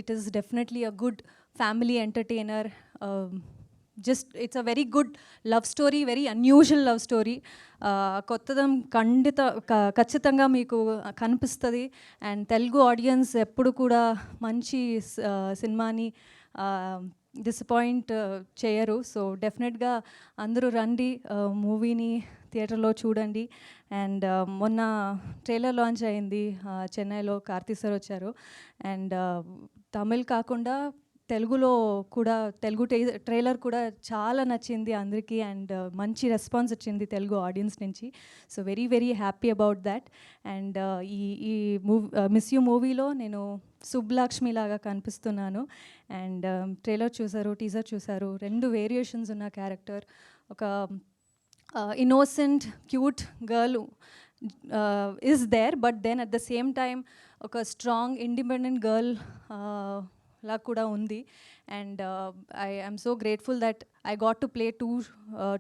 it is definitely a good family entertainer. Just it's a very good love story, very unusual love story. కొత్తదం ఖచ్చితంగా మీకు కనిపిస్తుంది and Telugu audience ఎప్పుడు కూడా మంచి సినిమాని disappoint చేయరు. So డెఫినెట్గా అందరూ రండి, మూవీని థియేటర్లో చూడండి. అండ్ మొన్న ట్రైలర్ లాంచ్ అయింది చెన్నైలో, కార్తీ సార్ వచ్చారు. అండ్ తమిళ్ కాకుండా తెలుగులో కూడా తెలుగు ట్రైలర్ కూడా చాలా నచ్చింది అందరికీ అండ్ మంచి రెస్పాన్స్ వచ్చింది తెలుగు ఆడియన్స్ నుంచి. So very happy about that. And ఈ మిస్ యూ మూవీలో నేను సుబ్బలక్ష్మి లాగా కనిపిస్తున్నాను. అండ్ ట్రైలర్ చూసారు, టీజర్ చూసారు, 2 వేరియేషన్స్ ఉన్న క్యారెక్టర్. ఒక innocent, cute girl is there, but then at the same time ఒక స్ట్రాంగ్ ఇండిపెండెంట్ గర్ల్ లా కూడా ఉంది. And I am so grateful that I got to play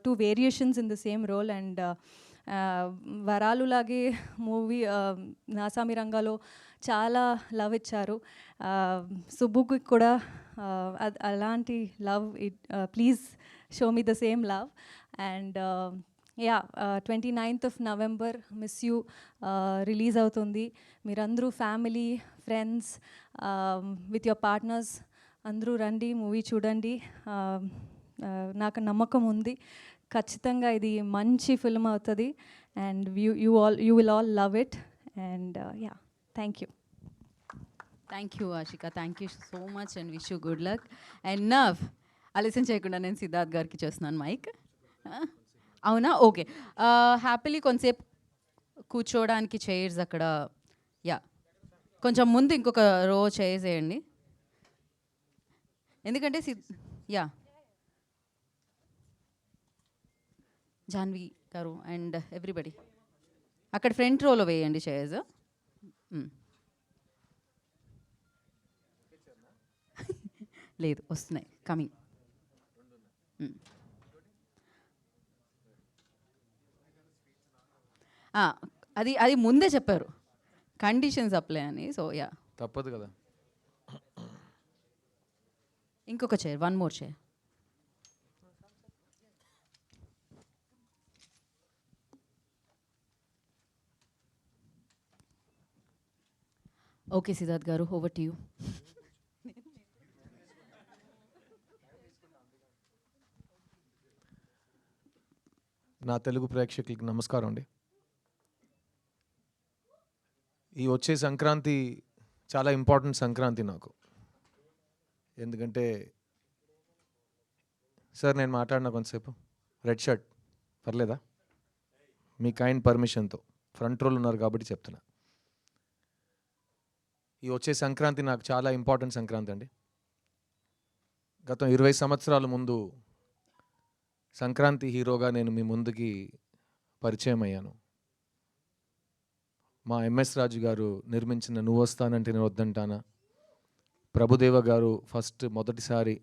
two variations in the same role. And వరాలు లాగే movie Naa Saami రంగాలో చాలా love ఇచ్చారు. సుబ్బుకి కూడా అలాంటి love, please show me the same love. And 29th of November miss you release అవుతుంది. మీరందరూ family, friends, with your partners అందరూ రండి, మూవీ చూడండి. నాకు నమ్మకం ఉంది ఖచ్చితంగా ఇది మంచి ఫిల్మ్ అవుతుంది. And you will all love it. And thank you. Thank you Ashika, thank you so much and wish you good luck. And now ఆలస్యం చేయకుండా నేను సిద్ధార్థ్ గారికి చేస్తున్నాను మైక్. అవునా? ఓకే. హ్యాపీలీ కొంతసేపు కూర్చోవడానికి చైర్స్ అక్కడ, కొంచెం ముందు ఇంకొక రో చైర్స్ వేయండి. ఎందుకంటే జాన్వి గారు అండ్ ఎవ్రీబడి అక్కడ ఫ్రంట్ రోలో వేయండి చైర్స్. లేదు, వస్తున్నాయి, కమింగ్. అది ముందే చెప్పారు కండిషన్స్ అప్లై అని. సో తప్పదు కదా. ఇంకొక chair, 1 more chair. Okay Siddharth గారు, ఓవర్ టు యూ. నా తెలుగు ప్రేక్షకులకి నమస్కారం అండి. ఈ వచ్చే సంక్రాంతి చాలా ఇంపార్టెంట్ సంక్రాంతి నాకు. ఎందుకంటే సార్ నేను మాట్లాడిన కొంతసేపు రెడ్ షర్ట్ పర్లేదా? మీ కైండ్ పర్మిషన్తో ఫ్రంట్ రోల్ ఉన్నారు కాబట్టి చెప్తున్నా. ఈ వచ్చే సంక్రాంతి నాకు చాలా ఇంపార్టెంట్ సంక్రాంతి అండి. గత 20 సంవత్సరాల ముందు సంక్రాంతి హీరోగా నేను మీ ముందుకి పరిచయం అయ్యాను. మా ఎంఎస్ రాజు గారు నిర్మించిన నువ్వు వస్తానంటే నేను వద్దంటానా, ప్రభుదేవ గారు మొదటిసారి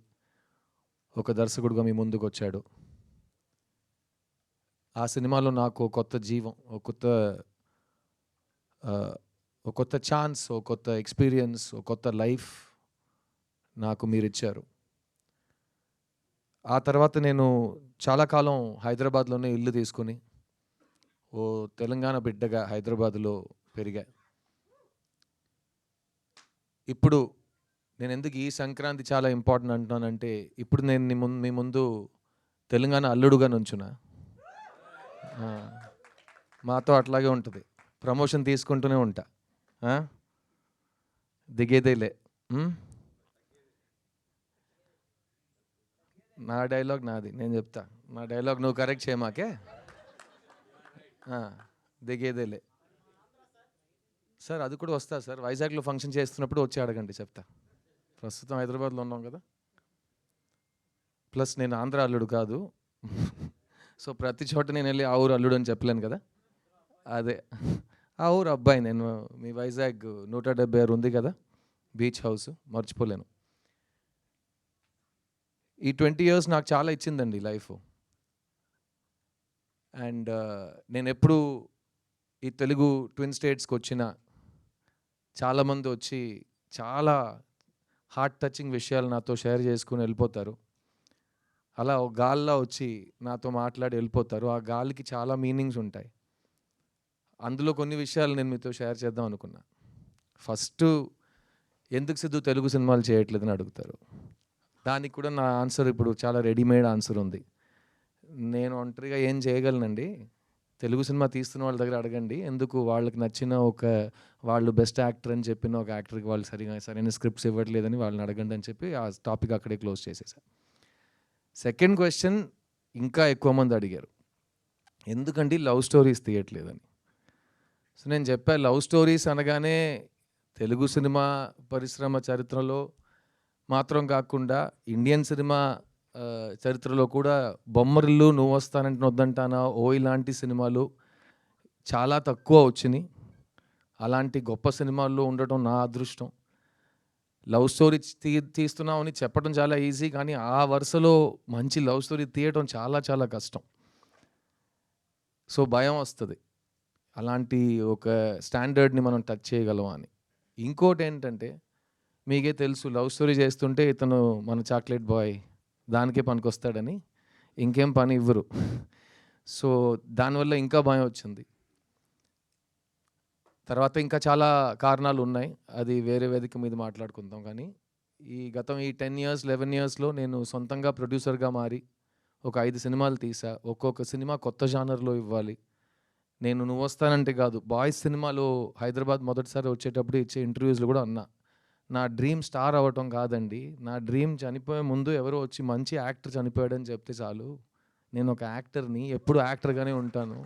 ఒక దర్శకుడుగా మీ ముందుకు వచ్చాడు. ఆ సినిమాలో నాకు కొత్త జీవం, ఒక కొత్త ఛాన్స్, ఒక కొత్త ఎక్స్పీరియన్స్, ఒక కొత్త లైఫ్ నాకు మీరు ఇచ్చారు. ఆ తర్వాత నేను చాలా కాలం హైదరాబాద్లోనే ఇల్లు తీసుకుని ఓ తెలంగాణ బిడ్డగా హైదరాబాద్లో పెరిగా. ఇప్పుడు నేను ఎందుకు ఈ సంక్రాంతి చాలా ఇంపార్టెంట్ అంటున్నానంటే, ఇప్పుడు నేను మీ ముందు తెలంగాణ అల్లుడుగా నుంచున్నా. మాతో అట్లాగే ఉంటుంది, ప్రమోషన్ తీసుకుంటూనే ఉంటా, దిగేదేలే. నా డైలాగ్ నాది, నేను చెప్తా. నా డైలాగ్ నువ్వు కరెక్ట్ చేయమాకే, దిగేదేలే. సార్ అది కూడా వస్తా సార్, వైజాగ్లో ఫంక్షన్ చేస్తున్నప్పుడు వచ్చి అడగండి, చెప్తా. ప్రస్తుతం హైదరాబాద్లో ఉన్నాం కదా. ప్లస్ నేను ఆంధ్ర అల్లుడు కాదు, సో ప్రతి చోట నేను వెళ్ళి ఆ ఊరు అల్లుడు అని చెప్పలేను కదా. అదే ఆ ఊరు అబ్బాయి నేను. మీ వైజాగ్ 176 ఉంది కదా బీచ్ హౌస్, మర్చిపోలేను. ఈ 20 years నాకు చాలా ఇచ్చిందండి లైఫ్. అండ్ నేను ఎప్పుడు ఈ తెలుగు ట్విన్ స్టేట్స్కి వచ్చిన చాలామంది వచ్చి చాలా హార్ట్ టచింగ్ విషయాలు నాతో షేర్ చేసుకుని వెళ్ళిపోతారు. అలా ఒక గాల్లో వచ్చి నాతో మాట్లాడి వెళ్ళిపోతారు. ఆ గాలికి చాలా మీనింగ్స్ ఉంటాయి. అందులో కొన్ని విషయాలు నేను మీతో షేర్ చేద్దాం అనుకున్నా. ఫస్ట్, ఎందుకు సిద్ధు తెలుగు సినిమాలు చేయట్లేదని అడుగుతారు. దానికి కూడా నా ఆన్సర్ ఇప్పుడు చాలా రెడీమేడ్ ఆన్సర్ ఉంది. నేను ఒంటరిగా ఏం చేయగలనండి. తెలుగు సినిమా తీస్తున్న వాళ్ళ దగ్గర అడగండి. ఎందుకు వాళ్ళకి నచ్చిన వాళ్ళు బెస్ట్ యాక్టర్ అని చెప్పిన ఒక యాక్టర్కి వాళ్ళు సరైన స్క్రిప్ట్స్ ఇవ్వట్లేదని వాళ్ళని అడగండి అని చెప్పి ఆ టాపిక్ అక్కడే క్లోజ్ చేసేసా. సెకండ్ క్వశ్చన్ ఇంకా ఎక్కువ మంది అడిగారు, ఎందుకండి లవ్ స్టోరీస్ తీయట్లేదని. సో నేను చెప్పాను, లవ్ స్టోరీస్ అనగానే తెలుగు సినిమా పరిశ్రమ చరిత్రలో మాత్రం కాకుండా ఇండియన్ సినిమా చరిత్రలో కూడా బొమ్మరిల్లు, నువ్వు వస్తానంటే వద్దంటానా, ఓ ఇలాంటి సినిమాలు చాలా తక్కువ వచ్చినాయి. అలాంటి గొప్ప సినిమాల్లో ఉండటం నా అదృష్టం. లవ్ స్టోరీ తీస్తున్నావు అని చెప్పడం చాలా ఈజీ, కానీ ఆ వరుసలో మంచి లవ్ స్టోరీ తీయటం చాలా చాలా కష్టం. సో భయం వస్తుంది, అలాంటి ఒక స్టాండర్డ్ని మనం టచ్ చేయగలం అని. ఇంకోటి ఏంటంటే, మీకే తెలుసు, లవ్ స్టోరీ చేస్తుంటే ఇతను మన చాక్లెట్ బాయ్ దానికే పనికొస్తాడని ఇంకేం పని ఇవ్వరు. సో దానివల్ల ఇంకా భయం వచ్చింది. తర్వాత ఇంకా చాలా కారణాలు ఉన్నాయి, అది వేరే వేదిక మీద మాట్లాడుకుందాం. కానీ ఈ 10 years 11 yearsలో నేను సొంతంగా ప్రొడ్యూసర్గా మారి ఒక 5 సినిమాలు తీసా. ఒక్కొక్క సినిమా కొత్త జానర్లో ఇవ్వాలి. నేను నువ్వు వస్తానంటే కాదు, బాయ్స్ సినిమాలో హైదరాబాద్ మొదటిసారి వచ్చేటప్పుడు ఇచ్చే ఇంటర్వ్యూస్లో కూడా అన్నా, నా డ్రీమ్ స్టార్ అవ్వటం కాదండి, నా డ్రీమ్ చనిపోయే ముందు ఎవరో వచ్చి మంచి యాక్టర్ చనిపోయాడని చెప్తే చాలు, నేను ఒక యాక్టర్ని, ఎప్పుడు యాక్టర్గానే ఉంటాను.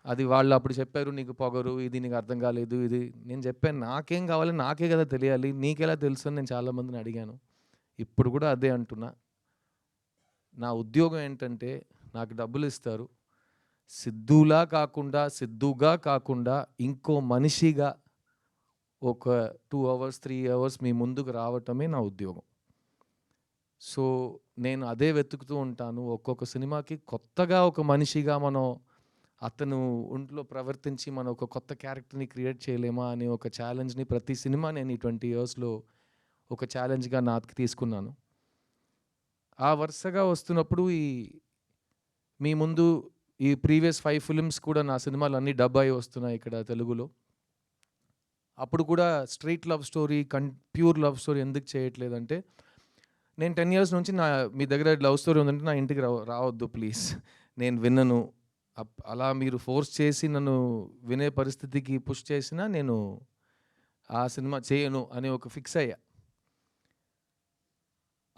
అది వాళ్ళు అప్పుడు చెప్పారు, నీకు పొగరు, ఇది నీకు అర్థం కాలేదు, ఇది. నేను చెప్పాను, నాకేం కావాలి, నాకే కదా తెలియాలి, నీకెలా తెలుసు అని నేను చాలామందిని అడిగాను. ఇప్పుడు కూడా అదే అంటున్నా. నా ఉద్యోగం ఏంటంటే, నాకు డబ్బులు ఇస్తారు, సిద్ధుగా కాకుండా ఇంకో మనిషిగా ఒక 2 hours 3 hours మీ ముందుకు రావటమే నా ఉద్యోగం. సో నేను అదే వెతుకుతూ ఉంటాను. ఒక్కొక్క సినిమాకి కొత్తగా ఒక మనిషిగా అతను ఒంట్లో ప్రవర్తించి మనం ఒక కొత్త క్యారెక్టర్ని క్రియేట్ చేయలేమా అని ఒక ఛాలెంజ్ని ప్రతి సినిమా నేను ఈ 20 yearsలో ఒక ఛాలెంజ్గా నాకు తీసుకున్నాను. ఆ వరుసగా వస్తున్నప్పుడు మీ ముందు ఈ ప్రీవియస్ 5 films కూడా నా సినిమాలు అన్నీ డబ్ అయి వస్తున్నాయి ఇక్కడ తెలుగులో. అప్పుడు కూడా street love story, pure love story ఎందుకు చేయట్లేదంటే, నేను 10 years నుంచి మీ దగ్గర లవ్ స్టోరీ ఉందంటే నా ఇంటికి రావద్దు ప్లీజ్, నేను విన్నను. అలా మీరు ఫోర్స్ చేసి నన్ను వినే పరిస్థితికి పుష్ చేసినా నేను ఆ సినిమా చేయను అని ఒక ఫిక్స్ అయ్యా.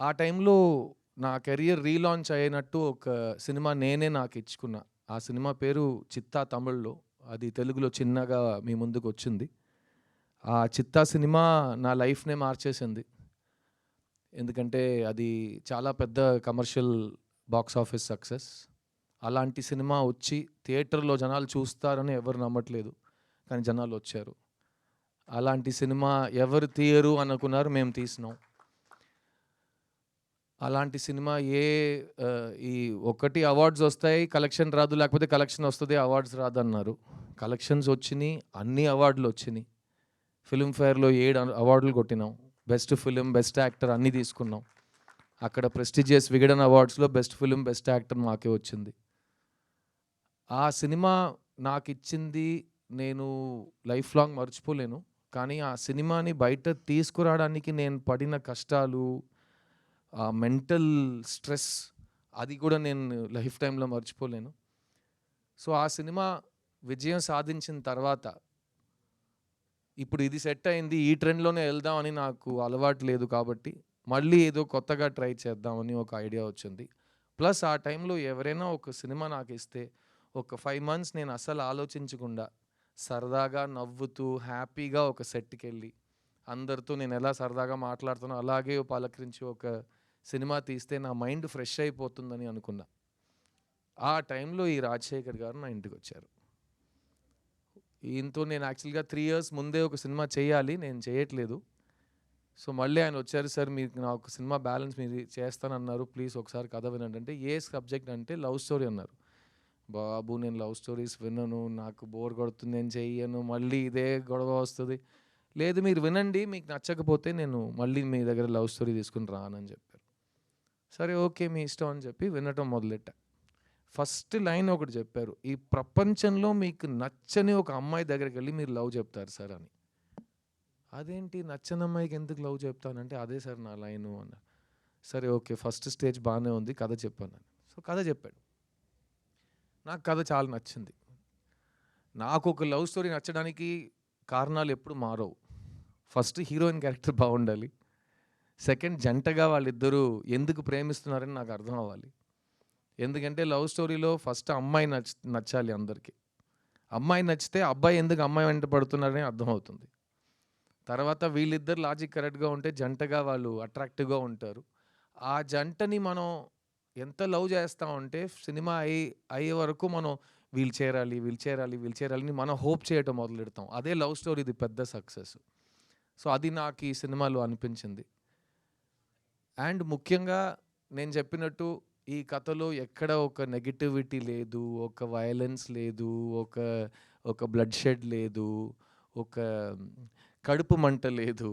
ఆ టైంలో నా కెరియర్ రీలాంచ్ అయినట్టు ఒక సినిమా నేనే నాకు ఇచ్చుకున్నా. ఆ సినిమా పేరు చిత్తా, తమిళ్లో. అది తెలుగులో చిన్నగా మీ ముందుకు వచ్చింది. ఆ చిత్తా సినిమా నా లైఫ్నే మార్చేసింది. ఎందుకంటే అది చాలా పెద్ద కమర్షియల్ బాక్స్ ఆఫీస్ సక్సెస్. అలాంటి సినిమా వచ్చి థియేటర్లో జనాలు చూస్తారని ఎవరు నమ్మట్లేదు, కానీ జనాలు వచ్చారు. అలాంటి సినిమా ఎవరు తీయరు అనుకున్నారు, మేము తీసినాం. అలాంటి సినిమా ఈ ఒకటి అవార్డ్స్ వస్తాయి, కలెక్షన్ రాదు, లేకపోతే కలెక్షన్ వస్తుంది, అవార్డ్స్ రాదు అన్నారు. కలెక్షన్స్ వచ్చినాయి, అన్ని అవార్డులు వచ్చినాయి. ఫిల్మ్ఫేర్లో 7 అవార్డులు కొట్టినాం. బెస్ట్ ఫిలిం, బెస్ట్ యాక్టర్ అన్నీ తీసుకున్నాం. అక్కడ ప్రెస్టీజియస్ విగడన్ అవార్డ్స్లో బెస్ట్ ఫిలిం, బెస్ట్ యాక్టర్ మాకే వచ్చింది. ఆ సినిమా నాకు ఇచ్చింది నేను లైఫ్ లాంగ్ మర్చిపోలేను. కానీ ఆ సినిమాని బయట తీసుకురావడానికి నేను పడిన కష్టాలు, ఆ మెంటల్ స్ట్రెస్, అది కూడా నేను లైఫ్ టైంలో మర్చిపోలేను. సో ఆ సినిమా విజయం సాధించిన తర్వాత ఇప్పుడు ఇది సెట్ అయింది, ఈ ట్రెండ్లోనే వెళ్దామని నాకు అలవాటు లేదు, కాబట్టి మళ్ళీ ఏదో కొత్తగా ట్రై చేద్దామని ఒక ఐడియా వచ్చింది. ప్లస్ ఆ టైంలో ఎవరైనా ఒక సినిమా నాకు ఇస్తే ఒక 5 months నేను అసలు ఆలోచించకుండా సరదాగా నవ్వుతూ హ్యాపీగా ఒక సెట్కి వెళ్ళి అందరితో నేను ఎలా సరదాగా మాట్లాడుతానో అలాగే పలకరించి ఒక సినిమా తీస్తే నా మైండ్ ఫ్రెష్ అయిపోతుందని అనుకున్నా. ఆ టైంలో ఈ రాజశేఖర్ గారు నా ఇంటికి వచ్చారు. ఈయనతో నేను యాక్చువల్గా 3 years ముందే ఒక సినిమా చేయాలి, నేను చేయట్లేదు, సో మళ్ళీ ఆయన వచ్చారు, సార్ మీకు నా ఒక సినిమా బ్యాలెన్స్ మీరు చేస్తానన్నారు, ప్లీజ్ ఒకసారి కథ వినండి అంటే, ఏ సబ్జెక్ట్ అంటే లవ్ స్టోరీ అన్నారు. బాబు నేను లవ్ స్టోరీస్ వినను, నాకు బోర్ కొడుతుంది, నేను చెయ్యను, మళ్ళీ ఇదే గొడవ వస్తుంది. లేదు మీరు వినండి, మీకు నచ్చకపోతే నేను మళ్ళీ మీ దగ్గర లవ్ స్టోరీ తీసుకుని రానని చెప్పారు. సరే ఓకే మీ ఇష్టం అని చెప్పి వినటం మొదలెట్టా. ఫస్ట్ లైన్ ఒకటి చెప్పారు, ఈ ప్రపంచంలో మీకు నచ్చని ఒక అమ్మాయి దగ్గరికి వెళ్ళి మీరు లవ్ చెప్తారు సార్ అని. అదేంటి నచ్చని అమ్మాయికి ఎందుకు లవ్ చెప్తానంటే, అదే సార్ నా లైను అన్నారు. సరే ఓకే ఫస్ట్ స్టేజ్ బాగానే ఉంది, కథ చెప్పాను. సో కథ చెప్పాడు. నాకు కథ చాలా నచ్చింది. నాకు ఒక లవ్ స్టోరీ నచ్చడానికి కారణాలు ఎప్పుడు మారవు. ఫస్ట్ హీరోయిన్ క్యారెక్టర్ బాగుండాలి, సెకండ్ జంటగా వాళ్ళిద్దరూ ఎందుకు ప్రేమిస్తున్నారని నాకు అర్థం అవ్వాలి. ఎందుకంటే లవ్ స్టోరీలో ఫస్ట్ అమ్మాయి నచ్చాలి అందరికీ. అమ్మాయి నచ్చితే అబ్బాయి ఎందుకు అమ్మాయి వెంట పడుతున్నారని అర్థమవుతుంది. తర్వాత వీళ్ళిద్దరు లాజిక్ కరెక్ట్గా ఉంటే జంటగా వాళ్ళు అట్రాక్టివ్గా ఉంటారు. ఆ జంటని మనం ఎంత లవ్ చేస్తామంటే సినిమా అయ్యే వరకు మనం వీళ్ళు చేరాలి మనం హోప్ చేయటం మొదలెడతాం. అదే లవ్ స్టోరీది పెద్ద సక్సెస్. సో అది నాకు ఈ సినిమాలో అనిపించింది. అండ్ ముఖ్యంగా నేను చెప్పినట్టు ఈ కథలో ఎక్కడ ఒక నెగిటివిటీ లేదు, ఒక వైలెన్స్ లేదు, ఒక బ్లడ్ షెడ్ లేదు, ఒక కడుపు మంట లేదు,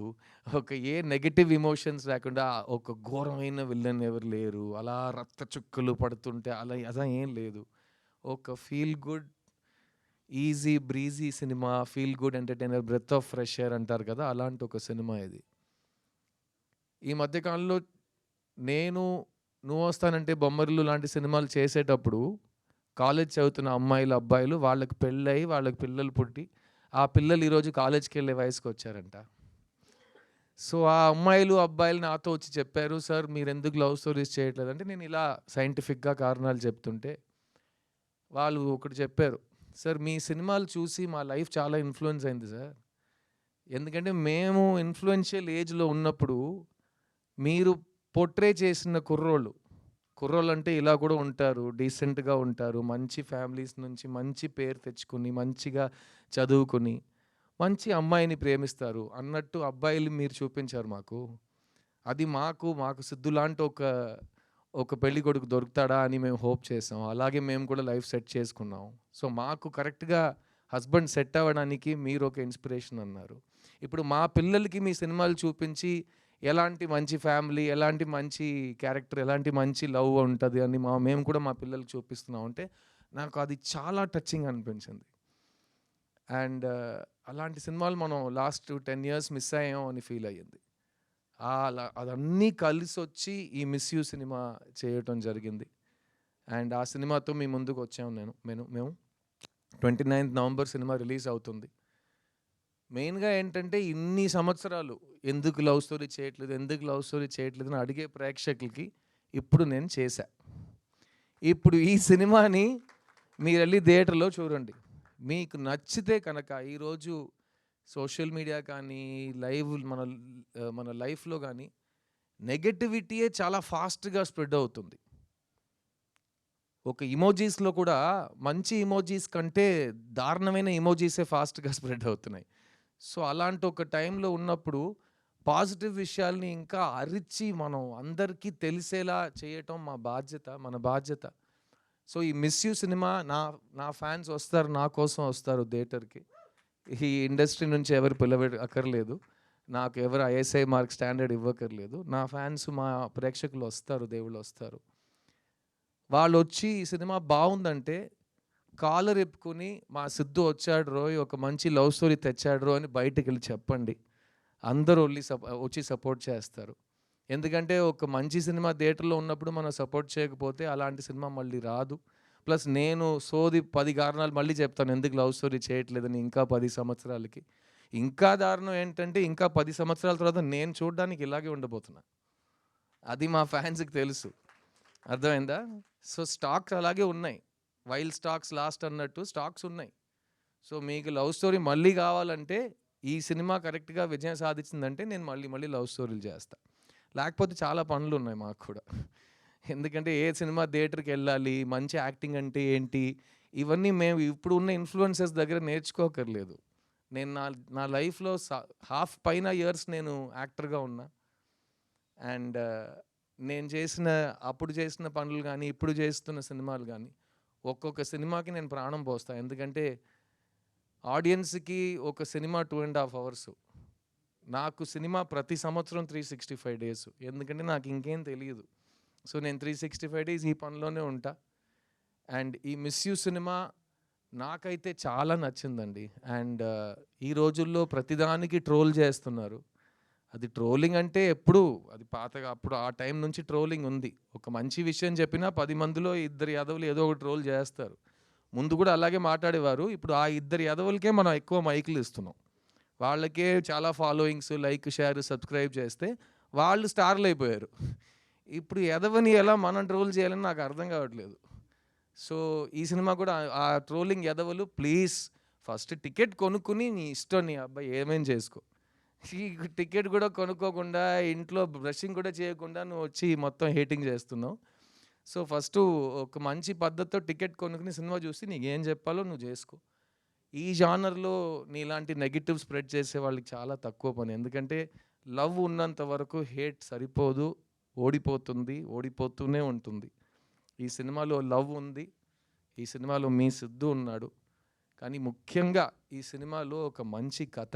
ఒక ఏ నెగటివ్ ఇమోషన్స్ లేకుండా ఒక ఘోరమైన విల్లన్ ఎవరు లేరు, అలా రక్త చుక్కలు పడుతుంటే అలా ఏం లేదు. ఒక feel good easy breezy cinema, feel good entertainer, breath of fresh air అంటారు కదా, అలాంటి ఒక సినిమా ఇది. ఈ మధ్యకాలంలో నువ్వు వస్తానంటే బొమ్మరిల్లు లాంటి సినిమాలు చేసేటప్పుడు కాలేజ్ చదువుతున్న అమ్మాయిలు అబ్బాయిలు వాళ్ళకి పెళ్ళయి వాళ్ళకి పిల్లలు పుట్టి ఆ పిల్లలు ఈరోజు కాలేజ్కి వెళ్ళే వయసుకు వచ్చారంట. సో ఆ అమ్మాయిలు అబ్బాయిలు నాతో వచ్చి చెప్పారు, సార్ మీరు ఎందుకు లవ్ స్టోరీస్ చేయట్లేదు అంటే, నేను ఇలా సైంటిఫిక్గా కారణాలు చెప్తుంటే వాళ్ళు ఒకటి చెప్పారు, సార్ మీ సినిమాలు చూసి మా లైఫ్ చాలా ఇన్ఫ్లుయెన్స్ అయింది సార్. ఎందుకంటే మేము ఇన్ఫ్లుయెన్షియల్ ఏజ్లో ఉన్నప్పుడు మీరు పోర్ట్రే చేసిన కుర్రోళ్ళు అంటే ఇలా కూడా ఉంటారు, డీసెంట్గా ఉంటారు, మంచి ఫ్యామిలీస్ నుంచి మంచి పేరు తెచ్చుకుని మంచిగా చదువుకుని మంచి అమ్మాయిని ప్రేమిస్తారు అన్నట్టు అబ్బాయిలు మీరు చూపించారు మాకు. అది మాకు సిద్ధు లాంటి ఒక పెళ్లి కొడుకు దొరుకుతాడా అని మేము హోప్ చేసాం. అలాగే మేము కూడా లైఫ్ సెట్ చేసుకున్నాం. సో మాకు కరెక్ట్గా హస్బెండ్ సెట్ అవ్వడానికి మీరు ఒక ఇన్స్పిరేషన్ అన్నారు. ఇప్పుడు మా పిల్లలకి మీ సినిమాలు చూపించి ఎలాంటి మంచి ఫ్యామిలీ, ఎలాంటి మంచి క్యారెక్టర్, ఎలాంటి మంచి లవ్ ఉంటుంది అని మేము కూడా మా పిల్లలకి చూపిస్తున్నాం అంటే నాకు అది చాలా టచింగ్ అనిపించింది. అండ్ అలాంటి సినిమాలు మనం లాస్ట్ 10 years మిస్ అయ్యాం అని ఫీల్ అయ్యింది. అదన్నీ కలిసి వచ్చి ఈ మిస్ యూ సినిమా చేయటం జరిగింది. అండ్ ఆ సినిమాతో మీ ముందుకు వచ్చాము మేము 29th November సినిమా రిలీజ్ అవుతుంది. మెయిన్గా ఏంటంటే ఇన్ని సంవత్సరాలు ఎందుకు లవ్ స్టోరీ చేయట్లేదు అని అడిగే ప్రేక్షకులకి ఇప్పుడు నేను చేశా. ఇప్పుడు ఈ సినిమాని మీరు వెళ్ళి థియేటర్లో చూడండి. మీకు నచ్చితే కనుక ఈరోజు సోషల్ మీడియా కానీ మన లైఫ్లో కానీ నెగటివిటీయే చాలా ఫాస్ట్గా స్ప్రెడ్ అవుతుంది. ఒక ఇమోజీస్లో కూడా మంచి ఇమోజీస్ కంటే దారుణమైన ఇమోజీసే ఫాస్ట్గా స్ప్రెడ్ అవుతున్నాయి. సో అలాంటి ఒక టైంలో ఉన్నప్పుడు పాజిటివ్ విషయాల్ని ఇంకా అరిచి మనం అందరికీ తెలిసేలా చేయటం మన బాధ్యత. సో ఈ మిస్ యూ సినిమా నా ఫ్యాన్స్ వస్తారు, నా కోసం వస్తారు థియేటర్కి. ఈ ఇండస్ట్రీ నుంచి ఎవరు అక్కర్లేదు, నాకు ఎవరు ఐఎస్ఐ మార్క్ స్టాండర్డ్ ఇవ్వక్కర్లేదు. నా ఫ్యాన్స్ మా ప్రేక్షకులు వస్తారు, దేవుళ్ళు వస్తారు. వాళ్ళు వచ్చి ఈ సినిమా బాగుందంటే కాలర్ ఎప్పుకుని మా సిద్ధు వచ్చాడు రోయ్, ఒక మంచి లవ్ స్టోరీ తెచ్చాడు రో అని బయటికి వెళ్ళి చెప్పండి. అందరూ వచ్చి సపోర్ట్ చేస్తారు. ఎందుకంటే ఒక మంచి సినిమా థియేటర్లో ఉన్నప్పుడు మనం సపోర్ట్ చేయకపోతే అలాంటి సినిమా మళ్ళీ రాదు. ప్లస్ నేను 10 కారణాలు మళ్ళీ చెప్తాను ఎందుకు లవ్ స్టోరీ చేయట్లేదని ఇంకా 10 సంవత్సరాలకి. ఇంకా దారుణం ఏంటంటే ఇంకా 10 సంవత్సరాల తర్వాత నేను చూడడానికి ఇలాగే ఉండబోతున్నా. అది మా ఫ్యాన్స్కి తెలుసు, అర్థమైందా? సో స్టాక్స్ అలాగే ఉన్నాయి, వైల్ స్టాక్స్ లాస్ట్ అన్నట్టు స్టాక్స్ ఉన్నాయి. సో మీకు లవ్ స్టోరీ మళ్ళీ కావాలంటే ఈ సినిమా కరెక్ట్గా విజయం సాధించిందంటే నేను మళ్ళీ లవ్ స్టోరీలు చేస్తా. లేకపోతే చాలా పనులు ఉన్నాయి మాకు కూడా. ఎందుకంటే ఏ సినిమా థియేటర్కి వెళ్ళాలి, మంచి యాక్టింగ్ అంటే ఏంటి, ఇవన్నీ మేము ఇప్పుడు ఉన్న ఇన్ఫ్లుయెన్సర్స్ దగ్గర నేర్చుకోకర్లేదు. నేను నా లైఫ్లో హాఫ్ పైన ఇయర్స్ నేను యాక్టర్గా ఉన్నా. అండ్ నేను అప్పుడు చేసిన పనులు కానీ ఇప్పుడు చేస్తున్న సినిమాలు కానీ ఒక్కొక్క సినిమాకి నేను ప్రాణం పోస్తాను. ఎందుకంటే ఆడియన్స్కి ఒక సినిమా 2.5 hours. నాకు సినిమా ప్రతి సంవత్సరం 365 days. ఎందుకంటే నాకు ఇంకేం తెలియదు. సో నేను 365 days ఈ పనిలోనే ఉంటా. అండ్ ఈ మిస్ యూ సినిమా నాకైతే చాలా నచ్చిందండి. అండ్ ఈ రోజుల్లో ప్రతిదానికి ట్రోల్ చేస్తున్నారు. అది ట్రోలింగ్ అంటే అది పాతగా అప్పుడు ఆ టైం నుంచి ట్రోలింగ్ ఉంది. ఒక మంచి విషయం చెప్పినా 10 మందిలో 2 యాదవులు ఏదో ఒక ట్రోల్ చేస్తారు. ముందు కూడా అలాగే మాట్లాడేవారు. ఇప్పుడు ఆ 2 యాదవులకే మనం ఎక్కువ మైకులు ఇస్తున్నాం. వాళ్ళకే చాలా ఫాలోయింగ్స్, లైక్, షేర్, సబ్స్క్రైబ్ చేస్తే వాళ్ళు స్టార్లు అయిపోయారు. ఇప్పుడు ఎదవని ఎలా మనం ట్రోల్ చేయాలని నాకు అర్థం కావట్లేదు. సో ఈ సినిమా కూడా ఆ ట్రోలింగ్ ఎదవలు ప్లీజ్ ఫస్ట్ టికెట్ కొనుక్కుని నీ ఇష్టం, నీ అబ్బాయి ఏమేం చేసుకో. ఈ టికెట్ కూడా కొనుక్కోకుండా ఇంట్లో బ్రషింగ్ కూడా చేయకుండా నువ్వు వచ్చి మొత్తం హేటింగ్ చేస్తున్నావు. సో ఫస్ట్ ఒక మంచి పద్ధతితో టికెట్ కొనుక్కుని సినిమా చూసి నీకు ఏం చెప్పాలో నువ్వు చేసుకో. ఈ జానర్లో నీలాంటి నెగిటివ్ స్ప్రెడ్ చేసే వాళ్ళకి చాలా తక్కువ పని. ఎందుకంటే లవ్ ఉన్నంత వరకు హేట్ సరిపోదు, ఓడిపోతూనే ఉంటుంది. ఈ సినిమాలో లవ్ ఉంది, ఈ సినిమాలో మీ సిద్ధు ఉన్నాడు. కానీ ముఖ్యంగా ఈ సినిమాలో ఒక మంచి కథ.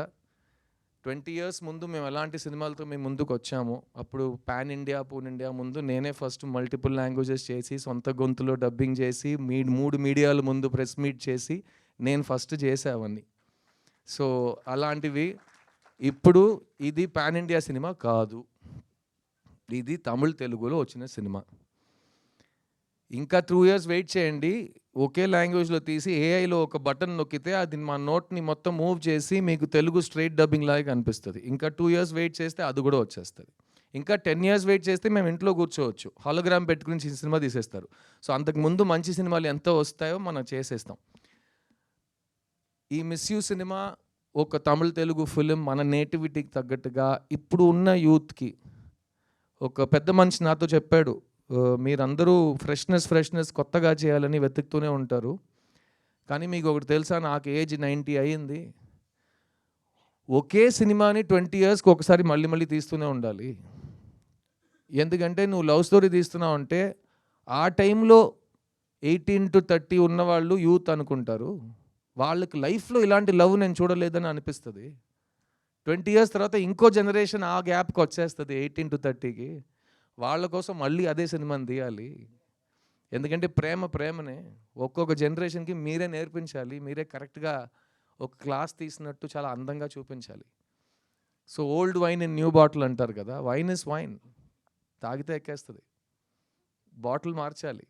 20 years ముందు మేము ఎలాంటి సినిమాలతో మేము ముందుకు వచ్చామో, అప్పుడు పాన్ ఇండియా, పూన్ ఇండియా ముందు నేనే ఫస్ట్ మల్టిపుల్ లాంగ్వేజెస్ చేసి సొంత గొంతులో డబ్బింగ్ చేసి 3 మీడియాల ముందు ప్రెస్ మీట్ చేసి నేను ఫస్ట్ చేసేవన్నీ. సో అలాంటివి ఇప్పుడు ఇది పాన్ ఇండియా సినిమా కాదు, ఇది తమిళ్ తెలుగులో వచ్చిన సినిమా. ఇంకా 2 years వెయిట్ చేయండి. ఒకే లాంగ్వేజ్లో తీసి ఏఐలో ఒక బటన్ నొక్కితే అది మా నోట్ని మొత్తం మూవ్ చేసి మీకు తెలుగు స్ట్రైట్ డబ్బింగ్ లాగా కనిపిస్తుంది. ఇంకా 2 years వెయిట్ చేస్తే అది కూడా వచ్చేస్తుంది. ఇంకా 10 years వెయిట్ చేస్తే మేము ఇంట్లో కూర్చోవచ్చు, హాలోగ్రామ్ పెట్టుకుని సినిమా తీసేస్తారు. సో అంతకుముందు మంచి సినిమాలు ఎంత వస్తాయో మనం చేసేస్తాం. ఈ మిస్ యూ సినిమా ఒక తమిళ్ తెలుగు ఫిలిం మన నేటివిటీకి తగ్గట్టుగా ఇప్పుడు ఉన్న యూత్కి. ఒక పెద్ద మనిషి నాతో చెప్పాడు, మీరందరూ ఫ్రెష్నెస్ కొత్తగా చేయాలని వెతుకుతూనే ఉంటారు. కానీ మీకు ఒకటి తెలుసా, నాకు ఏజ్ 90 అయ్యింది. ఒకే సినిమాని 20 yearsకి ఒకసారి మళ్ళీ తీస్తూనే ఉండాలి. ఎందుకంటే నువ్వు లవ్ స్టోరీ తీస్తున్నావు అంటే ఆ టైంలో 18 to 30 ఉన్నవాళ్ళు యూత్ అనుకుంటారు. వాళ్ళకి లైఫ్లో ఇలాంటి లవ్ నేను చూడలేదని అనిపిస్తుంది. 20 years తర్వాత ఇంకో జనరేషన్ ఆ గ్యాప్కి వచ్చేస్తుంది 18 to 30కి. వాళ్ళ కోసం మళ్ళీ అదే సినిమాని తీయాలి. ఎందుకంటే ప్రేమనే ఒక్కొక్క జనరేషన్కి మీరే నేర్పించాలి, మీరే కరెక్ట్గా ఒక క్లాస్ తీసినట్టు చాలా అందంగా చూపించాలి. So old wine in new bottle అంటారు కదా, వైన్ ఇస్ వైన్, తాగితే ఎక్కేస్తుంది. బాటిల్ మార్చాలి,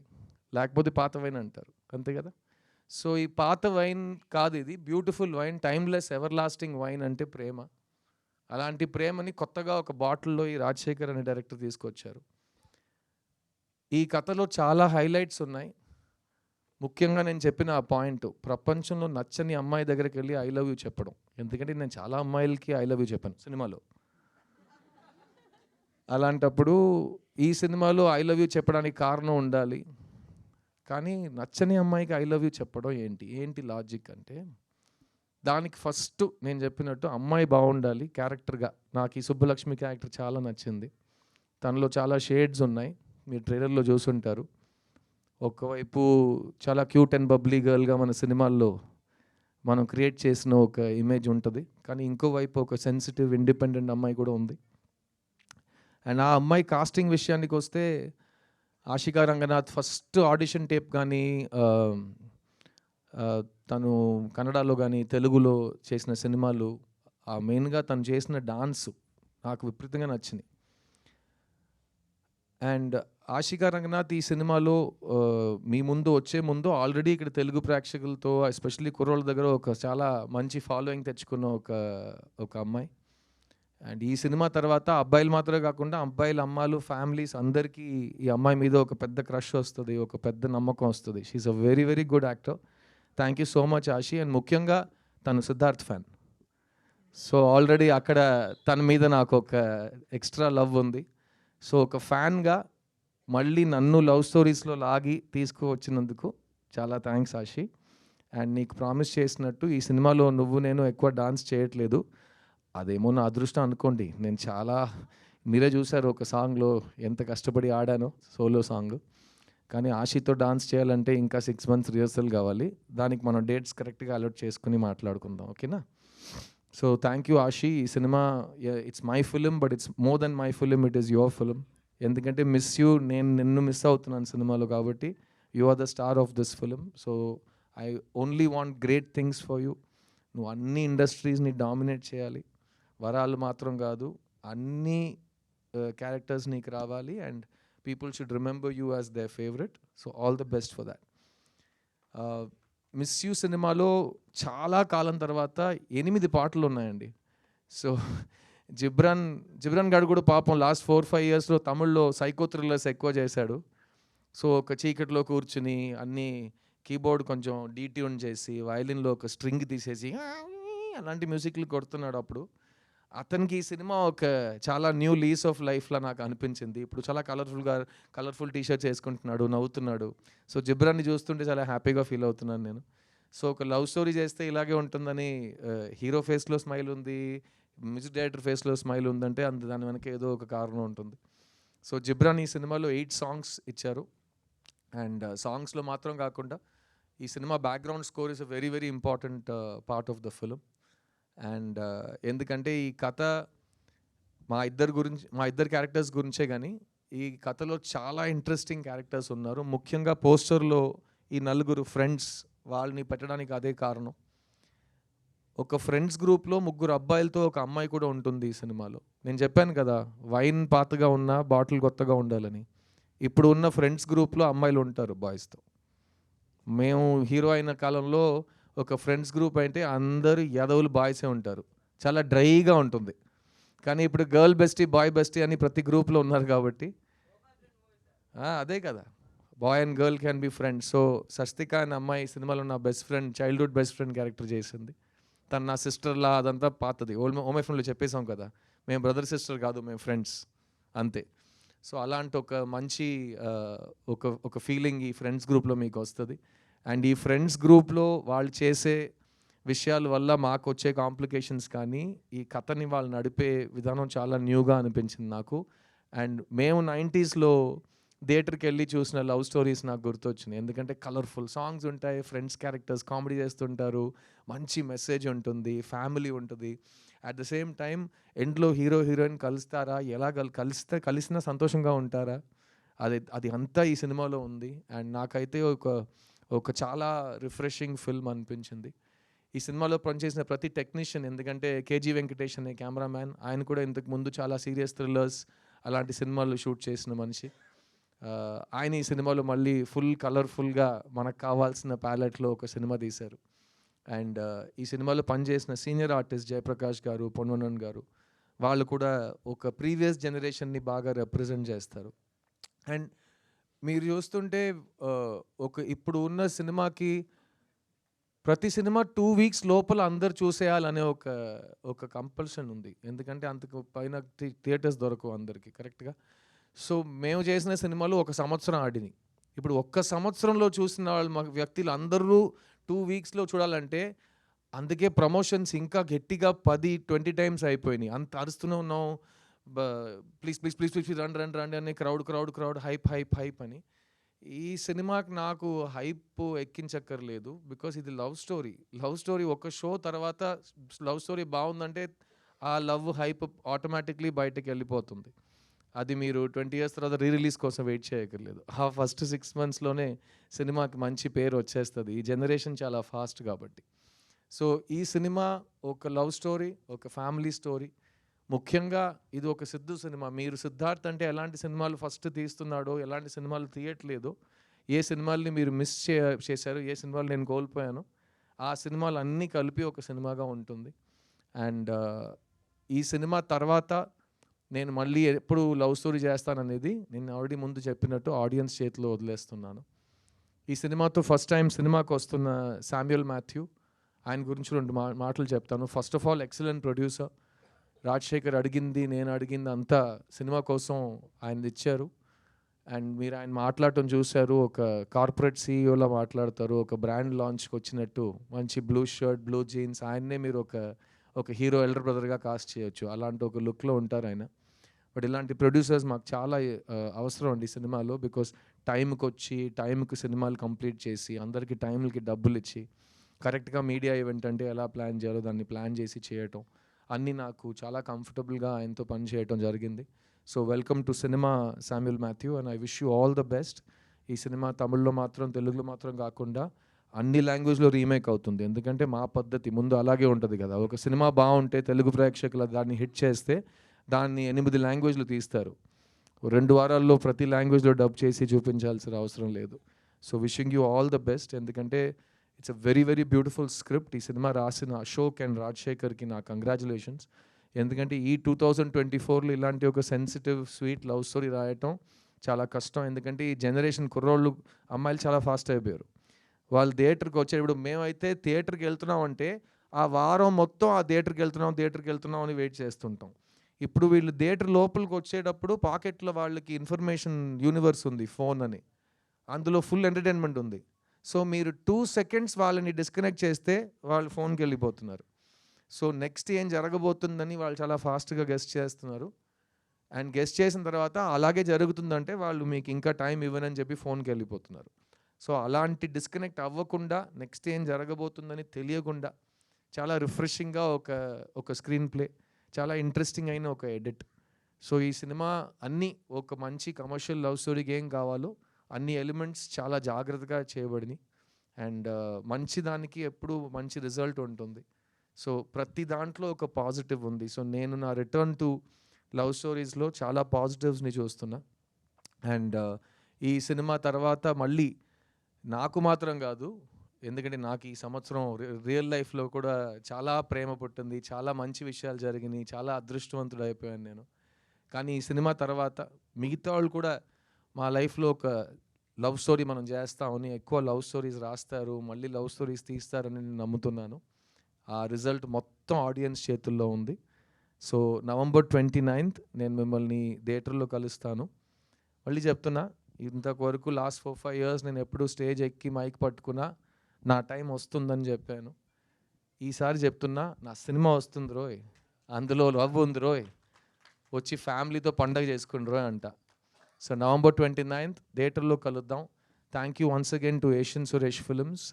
లేకపోతే పాత వైన్ అంటారు, అంతే కదా. సో ఈ పాత వైన్ కాదు, ఇది beautiful wine, timeless ever lasting wine అంటే ప్రేమ. అలాంటి ప్రేమని కొత్తగా ఒక బాటిల్లో ఈ రాజశేఖర్ అనే డైరెక్టర్ తీసుకొచ్చారు. ఈ కథలో చాలా హైలైట్స్ ఉన్నాయి. ముఖ్యంగా నేను చెప్పిన ఆ పాయింట్, ప్రపంచంలో నచ్చని అమ్మాయి దగ్గరికి వెళ్ళి ఐ లవ్ యూ చెప్పడం. ఎందుకంటే నేను చాలా అమ్మాయిలకి ఐ లవ్ యూ చెప్పాను సినిమాలో. అలాంటప్పుడు ఈ సినిమాలో ఐ లవ్ యూ చెప్పడానికి కారణం ఉండాలి. కానీ నచ్చని అమ్మాయికి ఐ లవ్ యూ చెప్పడం ఏంటి లాజిక్ అంటే, దానికి ఫస్ట్ నేను చెప్పినట్టు అమ్మాయి బాగుండాలి క్యారెక్టర్గా. నాకు ఈ సుబ్బలక్ష్మి క్యారెక్టర్ చాలా నచ్చింది. తనలో చాలా షేడ్స్ ఉన్నాయి, మీరు ట్రైలర్లో చూసుంటారు. ఒకవైపు చాలా క్యూట్ అండ్ బబ్లీ గర్ల్గా మన సినిమాల్లో మనం క్రియేట్ చేసిన ఒక ఇమేజ్ ఉంటుంది. కానీ ఇంకోవైపు ఒక సెన్సిటివ్ ఇండిపెండెంట్ అమ్మాయి కూడా ఉంది. అండ్ ఆ అమ్మాయి కాస్టింగ్ విషయానికి వస్తే, Ashika Ranganath first audition tape కానీ తను కన్నడలో కానీ తెలుగులో చేసిన సినిమాలు, మెయిన్గా తను చేసిన డాన్స్ నాకు విపరీతంగా నచ్చింది. అండ్ ఆషికా రంగనాథ్ ఈ సినిమాలో మీ ముందు వచ్చే ముందు ఆల్రెడీ ఇక్కడ తెలుగు ప్రేక్షకులతో ఎస్పెషల్లీ కుర్రోళ్ళ దగ్గర ఒక చాలా మంచి ఫాలోయింగ్ తెచ్చుకున్న ఒక అమ్మాయి. అండ్ ఈ సినిమా తర్వాత అబ్బాయిలు మాత్రమే కాకుండా అబ్బాయిల అమ్మాయిలు ఫ్యామిలీస్ అందరికీ ఈ అమ్మాయి మీద ఒక పెద్ద క్రష్ వస్తుంది, ఒక పెద్ద నమ్మకం వస్తుంది. She's a very very good actor. Thank you so much Ashi. And ముఖ్యంగా తను సిద్ధార్థ్ ఫ్యాన్. సో ఆల్రెడీ అక్కడ తన మీద నాకు ఒక ఎక్స్ట్రా లవ్ ఉంది. సో ఒక ఫ్యాన్గా మళ్ళీ నన్ను లవ్ స్టోరీస్లో లాగి తీసుకువచ్చినందుకు చాలా థ్యాంక్స్ ఆషి. అండ్ నీకు ప్రామిస్ చేసినట్టు ఈ సినిమాలో నువ్వు నేను ఎక్కువ డాన్స్ చేయట్లేదు. అదేమో నా అదృష్టం అనుకోండి. నేను చాలా మీరే చూసారు ఒక సాంగ్లో ఎంత కష్టపడి ఆడానో, సోలో సాంగ్. కానీ ఆషితో డాన్స్ చేయాలంటే ఇంకా 6 months రిహర్సల్ కావాలి. దానికి మనం డేట్స్ కరెక్ట్గా అలర్ట్ చేసుకుని మాట్లాడుకుందాం, ఓకేనా? So thank you Ashi. ఈ సినిమా it's my film, but it's more than my film, it is your film. ఎందుకంటే మిస్ యూ, నేను నిన్ను మిస్ అవుతున్నాను సినిమాలో, కాబట్టి you are the star of this film. So I only want great things for you. నువ్వు అన్ని ఇండస్ట్రీస్ని dominate చేయాలి. వరాలు మాత్రం కాదు, అన్ని క్యారెక్టర్స్ నీకు రావాలి. And people should remember you as there favourite. So all the best for that. Miss you సినిమాలో చాలా కాలం తర్వాత 8 పాటలు ఉన్నాయండి. సో జిబ్రాన్ గారు కూడా పాపం లాస్ట్ 4-5 yearsలో తమిళ్లో సైకో థ్రిల్లర్స్ ఎక్కువ చేశాడు. సో ఒక చీకట్లో కూర్చుని అన్ని కీబోర్డ్ కొంచెం డీట్యూన్ చేసి వయలిన్లో ఒక స్ట్రింగ్ తీసేసి అలాంటి మ్యూజిక్లు కొడుతున్నాడు. అప్పుడు అతనికి ఈ సినిమా ఒక చాలా న్యూ లీస్ ఆఫ్ లైఫ్లా నాకు అనిపించింది. ఇప్పుడు చాలా కలర్ఫుల్ టీషర్ట్స్ వేసుకుంటున్నాడు, నవ్వుతున్నాడు. సో జిబ్రాన్ని చూస్తుంటే చాలా హ్యాపీగా ఫీల్ అవుతున్నాను నేను. సో ఒక లవ్ స్టోరీ చేస్తే ఇలాగే ఉంటుందని హీరో ఫేస్లో స్మైల్ ఉంది, మ్యూజిక్ డైరెక్టర్ ఫేస్లో స్మైల్ ఉందంటే దాని వెనక ఏదో ఒక కారణం ఉంటుంది. సో జిబ్రాన్ ఈ సినిమాలో 8 songs ఇచ్చారు. అండ్ సాంగ్స్లో మాత్రం కాకుండా ఈ cinema background score is a very very important part of the film. And ఎందుకంటే ఈ కథ మా ఇద్దరు క్యారెక్టర్స్ గురించే, కానీ ఈ కథలో చాలా ఇంట్రెస్టింగ్ క్యారెక్టర్స్ ఉన్నారు. ముఖ్యంగా పోస్టర్లో ఈ 4 ఫ్రెండ్స్, వాళ్ళని పెట్టడానికి అదే కారణం. ఒక ఫ్రెండ్స్ గ్రూప్లో 3 అబ్బాయిలతో ఒక అమ్మాయి కూడా ఉంటుంది ఈ సినిమాలో. నేను చెప్పాను కదా, వైన్ పాతగా ఉన్నా బాటిల్ కొత్తగా ఉండాలని. ఇప్పుడు ఉన్న ఫ్రెండ్స్ గ్రూప్లో అమ్మాయిలు ఉంటారు బాయ్స్తో. మేము హీరో అయిన కాలంలో ఒక ఫ్రెండ్స్ గ్రూప్ అంటే అందరూ యదవులు బాయ్సే ఉంటారు, చాలా డ్రైగా ఉంటుంది. కానీ ఇప్పుడు గర్ల్ బెస్టీ, బాయ్ బెస్టీ అని ప్రతి గ్రూప్లో ఉన్నారు కాబట్టి అదే కదా, boy and girl can be friends. So Sastika అనే అమ్మాయి సినిమాలో నా best friend, childhood best friend character చేసింది. తను నా సిస్టర్లా, అదంతా పాతది. ఓమై ఫ్రెండ్లో చెప్పేసాం కదా, మేము బ్రదర్ సిస్టర్ కాదు, మేము ఫ్రెండ్స్ అంతే. సో అలాంటి ఒక మంచి ఒక ఫీలింగ్ ఈ ఫ్రెండ్స్ గ్రూప్లో మీకు వస్తుంది. అండ్ ఈ ఫ్రెండ్స్ గ్రూప్లో వాళ్ళు చేసే విషయాల వల్ల మాకు వచ్చే కాంప్లికేషన్స్ కానీ ఈ కథని వాళ్ళు నడిపే విధానం చాలా న్యూగా అనిపించింది నాకు. అండ్ మేము 90sలో థియేటర్కి వెళ్ళి చూసిన లవ్ స్టోరీస్ నాకు గుర్తొచ్చినాయి. ఎందుకంటే కలర్ఫుల్ సాంగ్స్ ఉంటాయి, ఫ్రెండ్స్ క్యారెక్టర్స్ కామెడీ చేస్తుంటారు, మంచి మెసేజ్ ఉంటుంది, ఫ్యామిలీ ఉంటుంది. అట్ ద సేమ్ టైం ఎండ్లో హీరో హీరోయిన్ కలుస్తారా, ఎలా కలిసినా సంతోషంగా ఉంటారా, అది అంతా ఈ సినిమాలో ఉంది. అండ్ నాకైతే ఒక చాలా రిఫ్రెషింగ్ ఫిల్మ్ అనిపించింది. ఈ సినిమాలో పనిచేసిన ప్రతి టెక్నీషియన్, ఎందుకంటే కేజీ వెంకటేష్ అనే కెమెరామ్యాన్, ఆయన కూడా ఇంతకు ముందు చాలా సీరియస్ థ్రిల్లర్స్ అలాంటి సినిమాలు షూట్ చేసిన మనిషి. ఆయన ఈ సినిమాలో మళ్ళీ ఫుల్ కలర్ఫుల్గా మనకు కావాల్సిన ప్యాలెట్లో ఒక సినిమా తీశారు. అండ్ ఈ సినిమాలో పనిచేసిన సీనియర్ ఆర్టిస్ట్ జయప్రకాష్ గారు, పొన్వనన్ గారు, వాళ్ళు కూడా ఒక ప్రీవియస్ జనరేషన్ని బాగా రిప్రజెంట్ చేస్తారు. అండ్ మీరు చూస్తుంటే ఇప్పుడు ఉన్న సినిమాకి ప్రతి సినిమా 2 weeks లోపల అందరు చూసేయాలనే ఒక కంపల్షన్ ఉంది. ఎందుకంటే అంతకు పైన థియేటర్స్ దొరకవు అందరికీ కరెక్ట్గా. సో మేము చేసిన సినిమాలు 1 సంవత్సరం ఆడినాయి. ఇప్పుడు 1 సంవత్సరంలో చూసిన వాళ్ళు వ్యక్తులు అందరూ 2 weeksలో చూడాలంటే అందుకే ప్రమోషన్స్ ఇంకా గట్టిగా 10-20 times అయిపోయినాయి. అంత అరుస్తూనే ఉన్నాం, ప్లీజ్ ప్లీజ్ ప్లీజ్ ప్లీజ్ రండి అని, క్రౌడ్ హైప్ అని. ఈ సినిమాకి నాకు హైప్ ఎక్కించక్కర్లేదు, బికాస్ ఇది లవ్ స్టోరీ. ఒక షో తర్వాత లవ్ స్టోరీ బాగుందంటే ఆ లవ్ హైప్ ఆటోమేటిక్లీ బయటకు వెళ్ళిపోతుంది. అది మీరు 20 years తర్వాత రిలీజ్ కోసం వెయిట్ చేయక్కర్లేదు. ఆ ఫస్ట్ 6 monthsలోనే సినిమాకి మంచి పేరు వచ్చేస్తుంది. ఈ జనరేషన్ చాలా ఫాస్ట్ కాబట్టి. సో ఈ సినిమా ఒక లవ్ స్టోరీ, ఒక ఫ్యామిలీ స్టోరీ. ముఖ్యంగా ఇది ఒక సిద్ధు సినిమా. మీరు సిద్ధార్థ్ అంటే ఎలాంటి సినిమాలు ఫస్ట్ తీస్తున్నాడో, ఎలాంటి సినిమాలు తీయట్లేదో, ఏ సినిమాల్ని మీరు మిస్ చేశారు, ఏ సినిమాలు నేను కోల్పోయాను, ఆ సినిమాలు అన్నీ కలిపి ఒక సినిమాగా ఉంటుంది. అండ్ ఈ సినిమా తర్వాత నేను మళ్ళీ ఎప్పుడు లవ్ స్టోరీ చేస్తాననేది నేను ఆల్రెడీ ముందు చెప్పినట్టు ఆడియన్స్ చేతిలో వదిలేస్తున్నాను. ఈ సినిమాతో ఫస్ట్ టైం సినిమాకి వస్తున్న శామ్యుయల్ మాథ్యూ, ఆయన గురించి 2 మాటలు చెప్తాను. First of all excellent producer. Rajasekhar అడిగింది, నేను అడిగింది అంతా సినిమా కోసం ఆయన ఇచ్చారు. అండ్ మీరు ఆయన మాట్లాడటం చూశారు, ఒక కార్పొరేట్ సీఈఓలా మాట్లాడతారు, ఒక బ్రాండ్ లాంచ్కి వచ్చినట్టు మంచి బ్లూ షర్ట్, బ్లూ జీన్స్, ఆయన్నే మీరు ఒక హీరో ఎల్డర్ బ్రదర్గా కాస్ట్ చేయొచ్చు, అలాంటి ఒక లుక్లో ఉంటారు ఆయన. బట్ ఇలాంటి ప్రొడ్యూసర్స్ మాకు చాలా అవసరం అండి సినిమాలో. బికాస్ టైంకి వచ్చి టైంకి సినిమాలు కంప్లీట్ చేసి అందరికీ టైంలకి డబ్బులు ఇచ్చి కరెక్ట్గా మీడియా ఈవెంట్ అంటే ఎలా ప్లాన్ చేయాలో దాన్ని ప్లాన్ చేసి చేయటం అన్నీ నాకు చాలా కంఫర్టబుల్గా ఆయనతో పని చేయటం జరిగింది. So welcome to cinema Samuel Matthew, and I wish you all the best. ఈ సినిమా తమిళ్లో మాత్రం, తెలుగులో మాత్రం కాకుండా అన్ని లాంగ్వేజ్లో రీమేక్ అవుతుంది. ఎందుకంటే మా పద్ధతి ముందు అలాగే ఉంటుంది కదా, ఒక సినిమా బాగుంటే తెలుగు ప్రేక్షకులు దాన్ని హిట్ చేస్తే దాన్ని 8 లాంగ్వేజ్లు తీస్తారు. 2 వారాల్లో ప్రతి లాంగ్వేజ్లో డబ్ చేసి చూపించాల్సిన అవసరం లేదు. So wishing you all the best. ఎందుకంటే it's a very very beautiful script. ఈ సినిమా రాసిన అశోక్ అండ్ రాజశేఖర్కి నా కంగ్రాచులేషన్స్. ఎందుకంటే ఈ 2024లో ఇలాంటి ఒక సెన్సిటివ్ స్వీట్ లవ్ స్టోరీ రాయటం చాలా కష్టం. ఎందుకంటే ఈ జనరేషన్ కుర్రోళ్ళు, అమ్మాయిలు చాలా ఫాస్ట్ అయిపోయారు. వాళ్ళు థియేటర్కి వచ్చేటప్పుడు, మేమైతే థియేటర్కి వెళ్తున్నాం అంటే ఆ వారం మొత్తం ఆ థియేటర్కి వెళ్తున్నాం అని వెయిట్ చేస్తుంటాం. ఇప్పుడు వీళ్ళు థియేటర్ లోపలికి వచ్చేటప్పుడు పాకెట్లో వాళ్ళకి ఇన్ఫర్మేషన్ యూనివర్స్ ఉంది, ఫోన్ అని, అందులో ఫుల్ ఎంటర్టైన్మెంట్ ఉంది. సో మీరు 2 seconds వాళ్ళని డిస్కనెక్ట్ చేస్తే వాళ్ళు ఫోన్కి వెళ్ళిపోతున్నారు. సో నెక్స్ట్ ఏం జరగబోతుందని వాళ్ళు చాలా ఫాస్ట్గా గెస్ట్ చేస్తున్నారు. అండ్ గెస్ట్ చేసిన తర్వాత అలాగే జరుగుతుందంటే వాళ్ళు మీకు ఇంకా టైం ఇవ్వనని చెప్పి ఫోన్కి వెళ్ళిపోతున్నారు. సో అలాంటి డిస్కనెక్ట్ అవ్వకుండా, నెక్స్ట్ ఏం జరగబోతుందని తెలియకుండా చాలా రిఫ్రెషింగ్గా ఒక స్క్రీన్ ప్లే, చాలా ఇంట్రెస్టింగ్ అయిన ఒక ఎడిట్. సో ఈ సినిమా అన్నీ ఒక మంచి కమర్షియల్ లవ్ స్టోరీకి ఏం కావాలో అన్ని ఎలిమెంట్స్ చాలా జాగ్రత్తగా చేయబడినాయి. అండ్ మంచి దానికి ఎప్పుడు మంచి రిజల్ట్ ఉంటుంది. సో ప్రతి దాంట్లో ఒక పాజిటివ్ ఉంది. సో నేను నా రిటర్న్ టు లవ్ స్టోరీస్లో చాలా పాజిటివ్స్ని చూస్తున్నా. అండ్ ఈ సినిమా తర్వాత మళ్ళీ నాకు మాత్రం కాదు, ఎందుకంటే నాకు ఈ సంవత్సరం రియల్ లైఫ్లో కూడా చాలా ప్రేమ పుట్టింది, చాలా మంచి విషయాలు జరిగినాయి, చాలా అదృష్టవంతుడు అయిపోయాను నేను. కానీ ఈ సినిమా తర్వాత మిగతా వాళ్ళు కూడా మా లైఫ్లో ఒక లవ్ స్టోరీ మనం చేస్తామని, ఎక్కువ లవ్ స్టోరీస్ రాస్తారు, మళ్ళీ లవ్ స్టోరీస్ తీస్తారని నేను నమ్ముతున్నాను. ఆ రిజల్ట్ మొత్తం ఆడియన్స్ చేతుల్లో ఉంది. సో November 29th నేను మిమ్మల్ని థియేటర్లో కలుస్తాను. మళ్ళీ చెప్తున్నా, ఇంతవరకు లాస్ట్ 4-5 years నేను ఎప్పుడు స్టేజ్ ఎక్కి మైక్ పట్టుకున్నా నా టైం వస్తుందని చెప్పాను. ఈసారి చెప్తున్నా, నా సినిమా వస్తుంది రోయ్, అందులో లవ్ ఉంది రోయ్, వచ్చి ఫ్యామిలీతో పండగ చేసుకుని రోయ్ అంట. సో November 29th థియేటర్లో కలుద్దాం. Thank you once again to Asian Suresh films.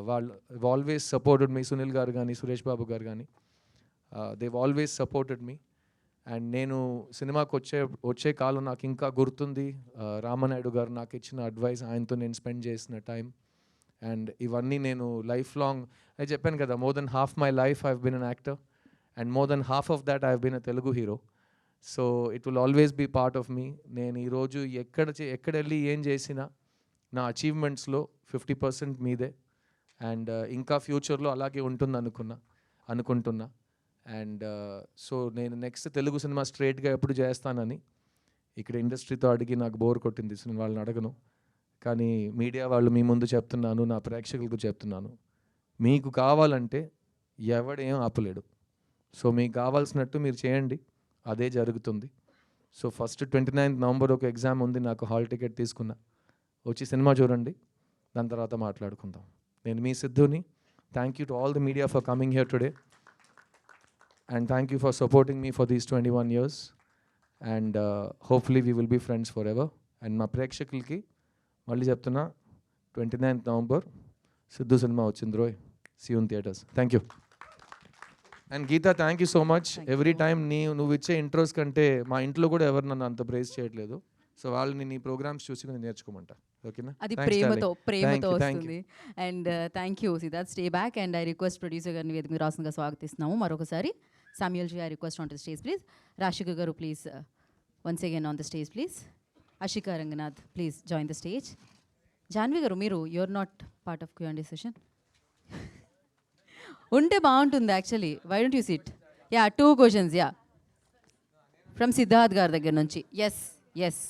వాళ్ళు always supported me, Sunil garu కానీ సురేష్ బాబు గారు కానీ, Dev always supported me. And నేను సినిమాకి వచ్చే కాలం నాకు ఇంకా గుర్తుంది. రామనాయుడు గారు నాకు ఇచ్చిన అడ్వైస్, ఆయనతో నేను స్పెండ్ చేసిన టైం, అండ్ ఇవన్నీ నేను లైఫ్ లాంగ్, అది చెప్పాను కదా, more than half my life I've been an actor, and more than half of that I've been a Telugu hero. So it will always be part of me. నేను ఈరోజు ఎక్కడ వెళ్ళి ఏం చేసినా నా అచీవ్మెంట్స్లో 50% మీదే. అండ్ ఇంకా ఫ్యూచర్లో అలాగే ఉంటుంది అనుకుంటున్నా. అండ్ సో నేను నెక్స్ట్ తెలుగు సినిమా స్ట్రైట్గా ఎప్పుడు చేస్తానని ఇక్కడ ఇండస్ట్రీతో అడిగి నాకు బోర్ కొట్టింది, వాళ్ళని అడగను. కానీ మీడియా వాళ్ళు మీ ముందు చెప్తున్నాను, నా ప్రేక్షకులకు చెప్తున్నాను, మీకు కావాలంటే ఎవడేం ఆపలేడు. సో మీకు కావాల్సినట్టు మీరు చేయండి, అదే జరుగుతుంది. సో ఫస్ట్ 29th November ఒక ఎగ్జామ్ ఉంది, నాకు హాల్ టికెట్ తీసుకున్నా, వచ్చి సినిమా చూడండి, దాని తర్వాత మాట్లాడుకుందాం. నేను మీ సిద్ధుని. Thank you to all the media for coming here today, and thank you for supporting me for these 21 years, and hopefully we will be friends forever. And మా ప్రేక్షకులకి మళ్ళీ చెప్తున్నా, 29th November సిద్ధు సినిమా వచ్చింది రోయ్, see you in theatres. Thank you. And Geetha, thank you so much. Every time నువ్వు ఇచ్చే intros కంటే మా ఇంట్లో కూడా ఎవరు నన్ను అంత ప్రైజ్ చేయట్లేదు. సో వాళ్ళని నీ ప్రోగ్రామ్స్ చూసి నేను నేర్చుకోమంటా, ఓకేనా? అది ప్రేమతో వస్తుంది. And thank you Siddharth, stay back. And I request producer గారిని వేదిక మీద రాసుగా స్వాగతిస్తున్నాము మరొకసారి. Samuel ji, I request on to stage please. Rashika garu please once again on the stage please. Ashika Ranganath please join the stage. Janhvi garu, మీరు you're not part of Q&A session. ఉంటే బాగుంటుంది actually. Why don't you sit? Ya, 2 questions, ya, from Siddharth గారి దగ్గర నుంచి. Yes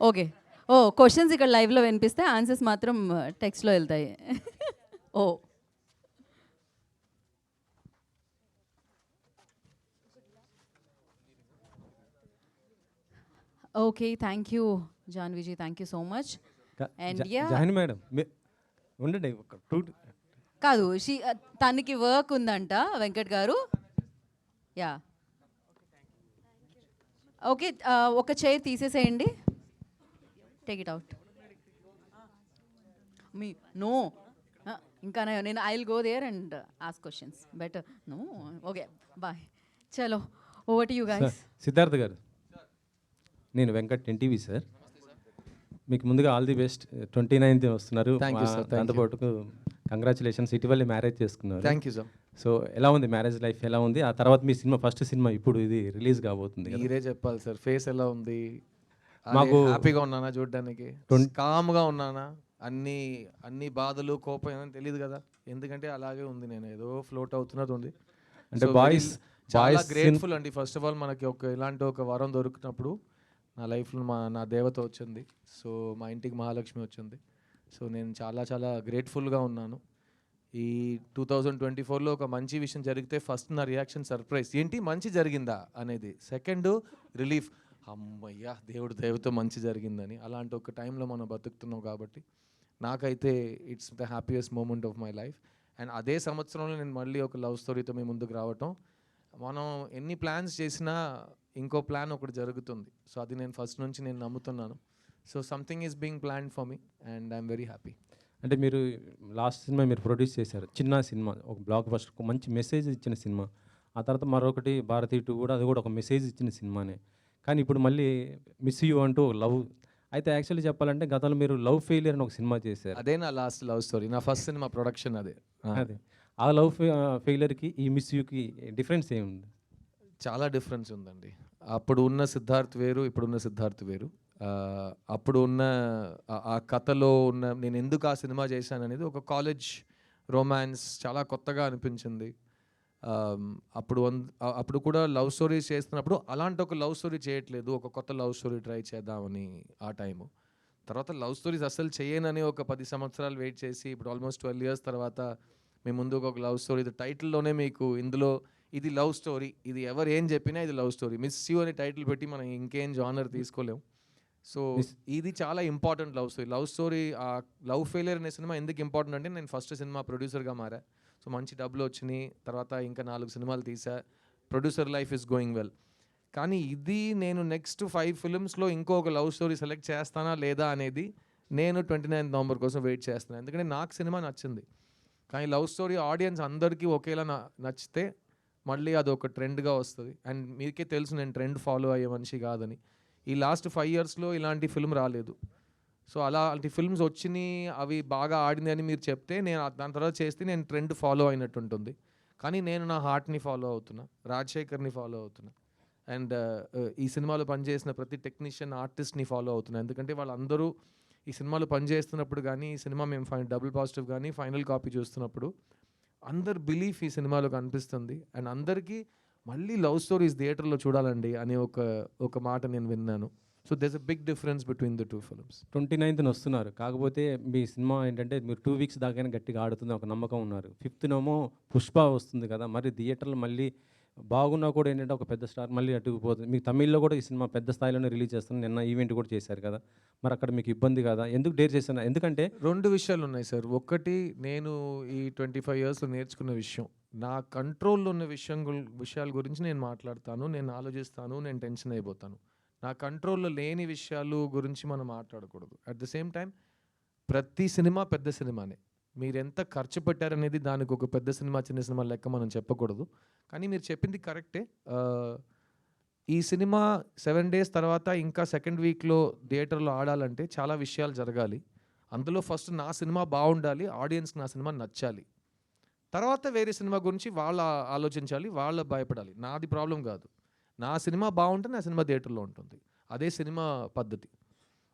okay. Questions ఇక్కడ లైవ్లో వినిపిస్తే answers మాత్రం టెక్స్ట్లో వెళ్తాయి. Okay, thank you Janhvi ji, thank you so much. And yeah. Join madam ఉండండి ఒక కాదు, తనకి వర్క్ ఉందంట వెంకట్ గారు. యా, ఓకే, ఒక చైర్ తీసేసేయండి. Take it out. మీ నో, ఇంకా నేను I will go there and ask questions better. No, okay, bye. చలో, over to you guys. Siddharth garu, నేను వెంకట్ ఎన్టీవీ సార్. మీకు ముందుగా ఆల్ ది బెస్ట్. 29th వస్తున్నారు. Thank you, sir. Thank you. దాంతోపాటు కంగ్రాచులేషన్స్, ఇటీవలే మ్యారేజ్ చేసుకున్నారు. Thank you sir. సో ఎలా ఉంది మ్యారేజ్ లైఫ్, ఎలా ఉంది? ఆ తర్వాత మీ సినిమా, ఫస్ట్ సినిమా ఇప్పుడు ఇది రిలీజ్ కాబోతుంది కదా. మీరే చెప్పాలి సార్, ఫేస్ ఎలా ఉంది? మాకు హ్యాపీగా ఉన్నానా చూడడానికి? కామ్గా ఉన్నానా? అన్ని బాధలు కోపం ఏమని తెలియదు కదా, ఎందుకంటే అలాగే ఉంది. నేను ఏదో ఫ్లోట్ అవుతున్నది ఉంది. అంటే బాయ్స్ చాలా గ్రేట్ఫుల్ అండి. ఫస్ట్ ఆఫ్ ఆల్ మనకి ఇలాంటి ఒక వరం దొరికినప్పుడు నా లైఫ్లో నా దేవత వచ్చింది. సో మా ఇంటికి మహాలక్ష్మి వచ్చింది. సో నేను చాలా చాలా గ్రేట్ఫుల్గా ఉన్నాను. ఈ 2024లో ఒక మంచి విషయం జరిగితే ఫస్ట్ నా రియాక్షన్ సర్ప్రైజ్, ఏంటి మంచి జరిగిందా అనేది. సెకండ్ రిలీఫ్, అమ్మయ్యా దేవుడు దయతో మంచి జరిగిందని. అలాంటి ఒక టైంలో మనం బతుకుతున్నాం కాబట్టి నాకైతే it's the happiest moment of my life. And అదే సంవత్సరంలో నేను మళ్ళీ ఒక లవ్ స్టోరీతో మీ ముందుకు రావటం. మనం ఎన్ని ప్లాన్స్ చేసినా ఇంకో ప్లాన్ ఒకటి జరుగుతుంది. సో అది నేను ఫస్ట్ నుంచి నేను నమ్ముతున్నాను. So something is being planned for me and I'm very happy. అంటే మీరు లాస్ట్ సినిమా మీరు ప్రొడ్యూస్ చేశారు, చిన్న సినిమా, ఒక బ్లాక్ బస్టర్, ఒక మంచి మెసేజ్ ఇచ్చిన సినిమా. ఆ తర్వాత మరొకటి భారతీ 2 కూడా, అది కూడా ఒక మెసేజ్ ఇచ్చిన సినిమానే. కానీ ఇప్పుడు మళ్ళీ మిస్ యూ అంటూ లవ్. అయితే యాక్చువల్లీ చెప్పాలంటే గతంలో మీరు లవ్ ఫెయిలియర్ అని ఒక సినిమా చేశారు. అదే నా లాస్ట్ లవ్ స్టోరీ, నా ఫస్ట్ సినిమా ప్రొడక్షన్ అదే. అదే ఆ లవ్ ఫెయిలియర్కి ఈ మిస్ యూకి డిఫరెన్స్ ఏముంది? చాలా డిఫరెన్స్ ఉందండి. అప్పుడు ఉన్న సిద్ధార్థ్ వేరు, ఇప్పుడున్న సిద్ధార్థ్ వేరు. అప్పుడు ఉన్న ఆ కథలో ఉన్న నేను ఎందుకు ఆ సినిమా చేశాను అనేది ఒక కాలేజ్ రొమాన్స్, చాలా కొత్తగా అనిపించింది. అప్పుడు కూడా లవ్ స్టోరీస్ చేస్తున్నప్పుడు అలాంటి ఒక లవ్ స్టోరీ చేయట్లేదు, ఒక కొత్త లవ్ స్టోరీ ట్రై చేద్దామని ఆ టైము. తర్వాత లవ్ స్టోరీస్ అసలు చేయనని ఒక 10 సంవత్సరాలు వెయిట్ చేసి ఇప్పుడు ఆల్మోస్ట్ 12 years తర్వాత మీ ముందుకు ఒక లవ్ స్టోరీ. టైటిల్లోనే మీకు ఇందులో ఇది లవ్ స్టోరీ, ఇది ఎవరు ఏం చెప్పినా ఇది లవ్ స్టోరీ. మిస్ యూ అనే టైటిల్ పెట్టి మనం ఇంకేం జానర్ తీసుకోలేం. సో ఇది చాలా important love story. Love story, ఆ లవ్ ఫెయిలియర్ అనే సినిమా ఎందుకు ఇంపార్టెంట్ అంటే నేను ఫస్ట్ సినిమా ప్రొడ్యూసర్గా మారా. సో మంచి డబ్బులు వచ్చినాయి, తర్వాత ఇంకా 4 సినిమాలు తీసా. Producer life is going well. కానీ ఇది నేను నెక్స్ట్ 5 filmsలో ఇంకొక లవ్ స్టోరీ సెలెక్ట్ చేస్తానా లేదా అనేది నేను 29th November కోసం వెయిట్ చేస్తున్నాను. ఎందుకంటే నాకు సినిమా నచ్చింది. కానీ లవ్ స్టోరీ ఆడియన్స్ అందరికీ ఒకేలా నచ్చితే మళ్ళీ అది ఒక ట్రెండ్గా వస్తుంది. అండ్ మీకే తెలుసు నేను ట్రెండ్ ఫాలో అయ్యే మనిషి కాదని. ఈ లాస్ట్ 5 yearsలో ఇలాంటి ఫిల్మ్ రాలేదు. సో అలాంటి ఫిల్మ్స్ వచ్చినాయి, అవి బాగా ఆడింది అని మీరు చెప్తే నేను దాని తర్వాత చేస్తే నేను ట్రెండ్ ఫాలో అయినట్టు ఉంటుంది. కానీ నేను నా హార్ట్ని ఫాలో అవుతున్నా, రాజశేఖర్ని ఫాలో అవుతున్నా. అండ్ ఈ సినిమాలో పనిచేసిన ప్రతి టెక్నీషియన్, ఆర్టిస్ట్ని ఫాలో అవుతున్నా. ఎందుకంటే వాళ్ళందరూ ఈ సినిమాలో పనిచేస్తున్నప్పుడు కానీ, ఈ సినిమా మేము డబుల్ పాజిటివ్ కానీ ఫైనల్ కాపీ చూస్తున్నప్పుడు అందరు బిలీఫ్ ఈ సినిమాలో కనిపిస్తుంది. అండ్ అందరికీ మళ్ళీ లవ్ స్టోరీస్ థియేటర్లో చూడాలండి అనే ఒక మాట నేను విన్నాను. So there's a big difference between the 2 films. 29th వస్తున్నారు. కాకపోతే మీ సినిమా ఏంటంటే మీరు 2 weeks దాకా గట్టిగా ఆడుతుంది ఒక నమ్మకం ఉన్నారు. 5th పుష్ప వస్తుంది కదా, మరి థియేటర్లో మళ్ళీ బాగున్నా కూడా ఏంటంటే ఒక పెద్ద స్టార్ మళ్ళీ అటుకుపోతుంది. మీకు తమిళ్లో కూడా ఈ సినిమా పెద్ద స్థాయిలోనే రిలీజ్ చేస్తున్నారు. నిన్న ఈవెంట్ కూడా చేశారు కదా, మరి అక్కడ మీకు ఇబ్బంది కదా? ఎందుకు డేర్ చేశాను? ఎందుకంటే 2 విషయాలు ఉన్నాయి సార్. ఒకటి, నేను ఈ 25 yearsలో నేర్చుకున్న విషయం, నా కంట్రోల్లో ఉన్న విషయాల గురించి నేను మాట్లాడతాను, నేను ఆలోచిస్తాను, నేను టెన్షన్ అయిపోతాను. నా కంట్రోల్లో లేని విషయాలు గురించి మనం మాట్లాడకూడదు. అట్ ద సేమ్ టైం ప్రతి సినిమా పెద్ద సినిమానే. మీరు ఎంత ఖర్చు పెట్టారనేది దానికి ఒక పెద్ద సినిమా చిన్న సినిమా లెక్క మనం చెప్పకూడదు. కానీ మీరు చెప్పింది కరెక్టే. ఈ సినిమా 7 days తర్వాత ఇంకా 2nd weekలో థియేటర్లో ఆడాలంటే చాలా విషయాలు జరగాలి. అందులో ఫస్ట్ నా సినిమా బాగుండాలి, ఆడియన్స్కి నా సినిమా నచ్చాలి. తర్వాత వేరే సినిమా గురించి వాళ్ళు ఆలోచించాలి, వాళ్ళు భయపడాలి. నాది ప్రాబ్లం కాదు. నా సినిమా బాగుంటే నా సినిమా థియేటర్లో ఉంటుంది. అదే సినిమా పద్ధతి.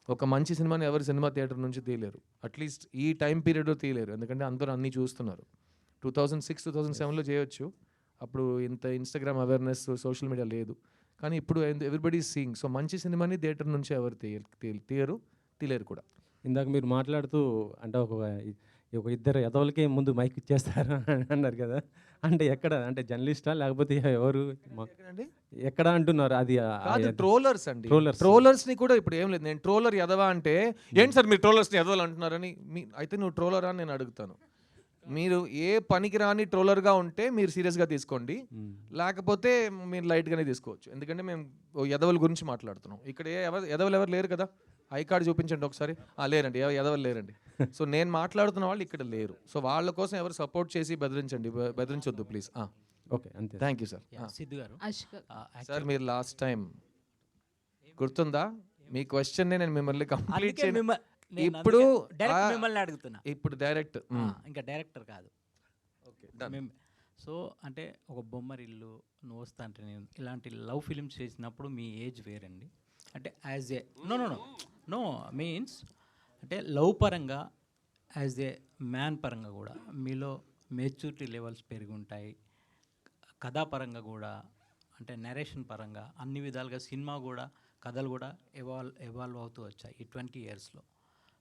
ఒక మంచి సినిమాని ఎవరు సినిమా థియేటర్ నుంచి తీయలేరు, అట్లీస్ట్ ఈ టైం పీరియడ్లో తీయలేరు. ఎందుకంటే అందరూ అన్నీ చూస్తున్నారు. 2006, 2007లో చేయొచ్చు, అప్పుడు ఇంత ఇన్స్టాగ్రామ్ అవేర్నెస్, సోషల్ మీడియా లేదు. కానీ ఇప్పుడు ఎవ్రీబడీ సీయింగ్. సో మంచి సినిమాని థియేటర్ నుంచి ఎవరు తీయలేరు కూడా. ఇందాక మీరు మాట్లాడుతూ అంటే ఒక ఇద్దరు ఎదవలకే ముందు మైక్ ఇచ్చేస్తారు అని అన్నారు కదా, అంటే ఎక్కడ, అంటే జర్నలిస్టా లేకపోతే ఎవరు ఎక్కడండి? ఎక్కడ అంటున్నారు అది కాదు, ట్రోలర్స్ అండి. Trollers. ట్రోలర్స్ ని కూడా ఇప్పుడు ఏం లేదు, నేను ట్రోలర్ ఎదవా అంటే ఏంటి సార్ మీరు ట్రోలర్స్ ని ఎదవలు అంటున్నారని అయితే నువ్వు ట్రోలరా అని నేను అడుగుతాను. మీరు ఏ పనికిరాని ట్రోలర్గా ఉంటే మీరు సీరియస్గా తీసుకోండి, లేకపోతే మీరు లైట్గానే తీసుకోవచ్చు. ఎందుకంటే మేము ఎదవల గురించి మాట్లాడుతున్నాం ఇక్కడ. ఎదవలు ఎవరు లేరు కదా, ఐ కార్డు చూపించండి ఒకసారి. లేరండి, ఎదవలు లేరండి. సో నేను మాట్లాడుతున్న వాళ్ళు ఇక్కడ లేరు. సో వాళ్ళ కోసం ఎవరు సపోర్ట్ చేసి బెదిరించొద్దు ప్లీజ్. ఓకే, అంతే. Thank you sir. Siddhu garu, sir మీరు లాస్ట్ టైం గుర్తుందా మీ క్వశ్చన్ నేను మిమ్మల్ని కంప్లీట్ చేయను. ఇప్పుడు డైరెక్ట్ మిమ్మల్ని అడుగుతున్నా. ఇప్పుడు డైరెక్ట్ ఇంకా డైరెక్టర్ కాదు. ఓకే, సో అంటే ఒక బొమ్మరిల్లు, నువ్వు వస్తా అంటే నేను ఇలాంటి లవ్ ఫిలిమ్స్ చేసినప్పుడు మీ ఏజ్ వేరండి. అంటే యాజ్ ఏ నో మీన్స్ అంటే లవ్ పరంగా యాజ్ ఏ మ్యాన్ పరంగా కూడా మీలో మెచ్యూరిటీ లెవెల్స్ పెరిగి ఉంటాయి. కథాపరంగా కూడా, అంటే నరేషన్ పరంగా అన్ని విధాలుగా సినిమా కూడా, కథలు కూడా ఎవాల్వ్ అవుతూ వచ్చాయి ఈ 20 yearsలో.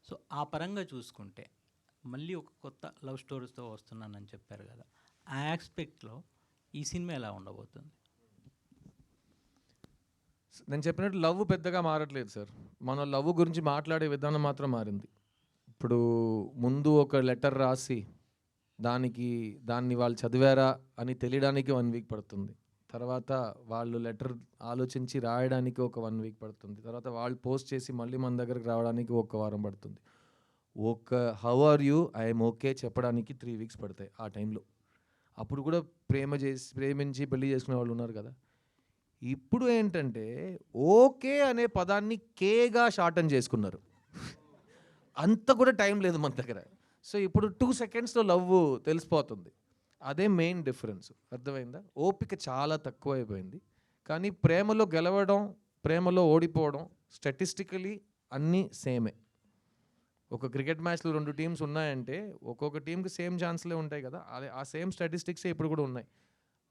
సో ఆ పరంగా చూసుకుంటే మళ్ళీ ఒక కొత్త లవ్ స్టోరీస్తో వస్తున్నానని చెప్పారు కదా, ఆ ఆస్పెక్ట్లో ఈ సినిమా ఎలా ఉండబోతుంది? నేను చెప్పినట్టు లవ్ పెద్దగా మారట్లేదు సార్. మన లవ్ గురించి మాట్లాడే విధానం మాత్రం మారింది. ఇప్పుడు ముందు ఒక లెటర్ రాసి దాన్ని వాళ్ళు చదివారా అని తెలియడానికి 1 week పడుతుంది. తర్వాత వాళ్ళు లెటర్ ఆలోచించి రాయడానికి ఒక 1 week పడుతుంది. తర్వాత వాళ్ళు పోస్ట్ చేసి మళ్ళీ మన దగ్గరకు రావడానికి 1 వారం పడుతుంది. How are you, I'm okay చెప్పడానికి 3 weeks పడతాయి ఆ టైంలో. అప్పుడు కూడా ప్రేమించి పెళ్లి చేసుకునే వాళ్ళు ఉన్నారు కదా. ఇప్పుడు ఏంటంటే ఓకే అనే పదాన్ని కేగా షార్టన్ చేసుకున్నారు. అంత కూడా టైం లేదు మన దగ్గర. సో ఇప్పుడు 2 secondsలో లవ్ తెలిసిపోతుంది. అదే మెయిన్ డిఫరెన్స్. అర్థమైందా? ఓపిక చాలా తక్కువ అయిపోయింది. కానీ ప్రేమలో గెలవడం, ప్రేమలో ఓడిపోవడం స్టాటిస్టికలీ అన్నీ సేమే. ఒక క్రికెట్ మ్యాచ్లో 2 teams ఉన్నాయంటే ఒక్కొక్క టీంకి సేమ్ ఛాన్స్లే ఉంటాయి కదా. అదే ఆ సేమ్ స్టాటిస్టిక్సే ఇప్పుడు కూడా ఉన్నాయి.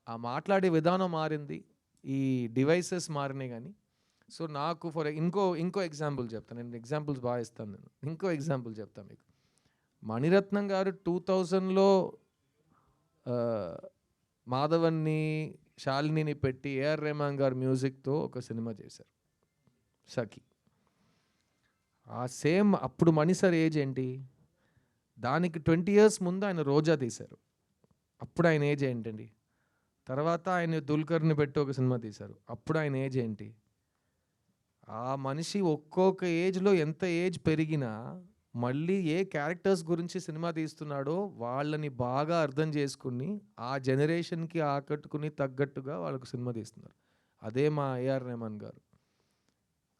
ఆ మాట్లాడే విధానం మారింది, ఈ డివైసెస్ మారినాయి. కానీ సో నాకు ఇంకో ఎగ్జాంపుల్ చెప్తాను. నేను ఎగ్జాంపుల్స్ బాగా ఇస్తాను. ఇంకో ఎగ్జాంపుల్ చెప్తాను మీకు. మణిరత్నం గారు 2000లో మాధవన్ని, శాలినిని పెట్టి ఏఆర్ రెహమాన్ గారు మ్యూజిక్తో ఒక సినిమా చేశారు, సఖి. ఆ సేమ్ అప్పుడు మణి సార్ ఏజ్ ఏంటి? దానికి 20 years ముందు ఆయన రోజా తీశారు. అప్పుడు ఆయన ఏజ్ ఏంటండి? తర్వాత ఆయన దుల్కర్ని పెట్టి ఒక సినిమా తీశారు. అప్పుడు ఆయన ఏజ్ ఏంటి? ఆ మనిషి ఒక్కొక్క ఏజ్లో ఎంత ఏజ్ పెరిగినా మళ్ళీ ఏ క్యారెక్టర్స్ గురించి సినిమా తీస్తున్నాడో వాళ్ళని బాగా అర్థం చేసుకుని ఆ జనరేషన్కి ఆకట్టుకుని తగ్గట్టుగా వాళ్ళకు సినిమా తీస్తున్నారు. అదే మా ఏఆర్ రెహమాన్ గారు.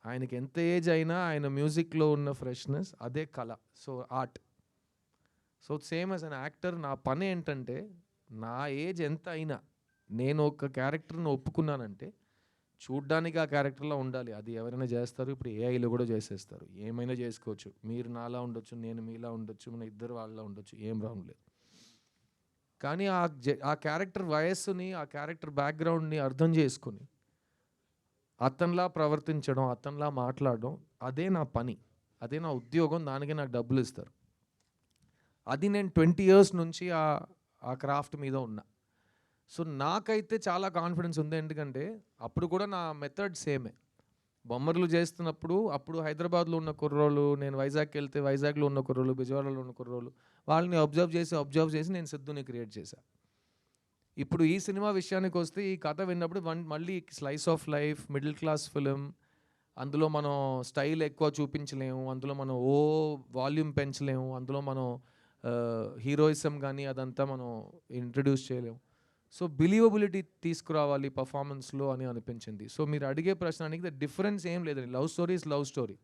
ఆయనకి ఎంత ఏజ్ అయినా ఆయన మ్యూజిక్లో ఉన్న ఫ్రెష్నెస్ అదే కళ. So art. So same as an actor నా పని ఏంటంటే నా ఏజ్ ఎంత అయినా నేను ఒక క్యారెక్టర్ని ఒప్పుకున్నానంటే చూడ్డానికి ఆ క్యారెక్టర్లో ఉండాలి. అది ఎవరైనా చేస్తారు, ఇప్పుడు ఏఐలో కూడా చేసేస్తారు. ఏమైనా చేసుకోవచ్చు. మీరు నాలా ఉండొచ్చు, నేను మీలా ఉండొచ్చు, మన ఇద్దరు వాళ్ళ ఉండొచ్చు, ఏం రాంగ్ లేదు. కానీ ఆ క్యారెక్టర్ వయస్సుని, ఆ క్యారెక్టర్ బ్యాక్గ్రౌండ్ని అర్థం చేసుకుని అతనిలా ప్రవర్తించడం, అతనిలా మాట్లాడడం అదే నా పని, అదే నా ఉద్యోగం. దానికి నాకు డబ్బులు ఇస్తారు. అది నేను 20 years నుంచి ఆ క్రాఫ్ట్ మీద ఉన్నా. సో నాకైతే చాలా కాన్ఫిడెన్స్ ఉంది. ఎందుకంటే అప్పుడు కూడా నా మెథడ్ సేమే. బొమ్మర్లు చేస్తున్నప్పుడు అప్పుడు హైదరాబాద్లో ఉన్న కుర్రోళ్ళు, నేను వైజాగ్కి వెళ్తే వైజాగ్లో ఉన్న కుర్రోళ్ళు, విజయవాడలో ఉన్న కుర్రోళ్ళు, వాళ్ళని అబ్జర్వ్ చేసి నేను సిద్ధుని క్రియేట్ చేశాను. ఇప్పుడు ఈ సినిమా విషయానికి వస్తే ఈ కథ విన్నప్పుడు మళ్ళీ slice of life, middle class film, అందులో మనం స్టైల్ ఎక్కువ చూపించలేము, అందులో మనం వాల్యూమ్ పెంచలేము, అందులో మనం హీరోయిజం కానీ అదంతా మనం ఇంట్రడ్యూస్ చేయలేము. సో బిలీవబిలిటీ తీసుకురావాలి పర్ఫార్మెన్స్లో అని అనిపించింది. సో మీరు అడిగే ప్రశ్నకి ద డిఫరెన్స్ ఏం లేదండి. Love story is love story.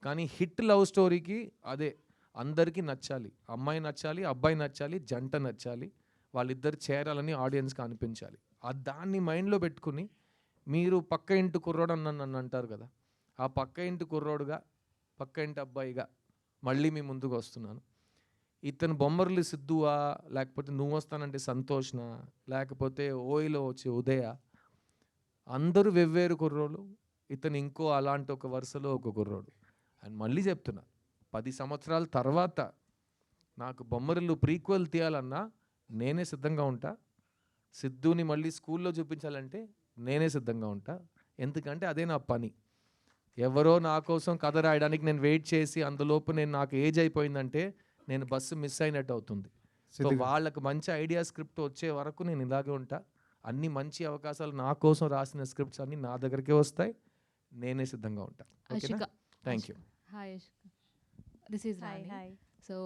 కానీ హిట్ లవ్ స్టోరీకి అదే అందరికీ నచ్చాలి. అమ్మాయి నచ్చాలి, అబ్బాయి నచ్చాలి, జంట నచ్చాలి, వాళ్ళిద్దరు చేరాలని ఆడియన్స్కి అనిపించాలి. దాన్ని మైండ్లో పెట్టుకుని మీరు పక్క ఇంటి కుర్రోడు నన్ను అంటారు కదా, ఆ పక్క ఇంటి కుర్రోడుగా, పక్క ఇంటి అబ్బాయిగా మళ్ళీ మీ ముందుకు వస్తున్నాను. ఇతను బొమ్మర్లు సిద్ధువా, లేకపోతే నువ్వు వస్తానంటే సంతోష్నా, లేకపోతే ఓయిలో వచ్చే ఉదయ, అందరూ వెవ్వేరు కుర్రోళ్ళు. ఇతను ఇంకో అలాంటి ఒక వరుసలో ఒక కుర్రోడు. అండ్ మళ్ళీ చెప్తున్నా, 10 సంవత్సరాల తర్వాత నాకు బొమ్మరిల్లు ప్రీక్వెల్ తీయాలన్నా నేనే సిద్ధంగా ఉంటా. సిద్ధుని మళ్ళీ స్కూల్లో చూపించాలంటే నేనే సిద్ధంగా ఉంటా. ఎందుకంటే అదే నా పని. ఎవరో నా కోసం కథ రాయడానికి నేను వెయిట్ చేసి అందులోపు నాకు ఏజ్ అయిపోయిందంటే నేను బస్సు మిస్ అయినట్టు అవుతుంది. సో వాళ్ళకి మంచి ఐడియా స్క్రిప్ట్ వచ్చే వరకు నేను ఇలాగే ఉంటా. అన్ని మంచి అవకాశాలు నా కోసం రాసిన స్క్రిప్ట్స్ అన్నీ నా దగ్గరికే వస్తాయి. నేనే సిద్ధంగా ఉంటా. ఓకేనా? Thank you. Hi, Ashika. This is hi Rani. Hi So,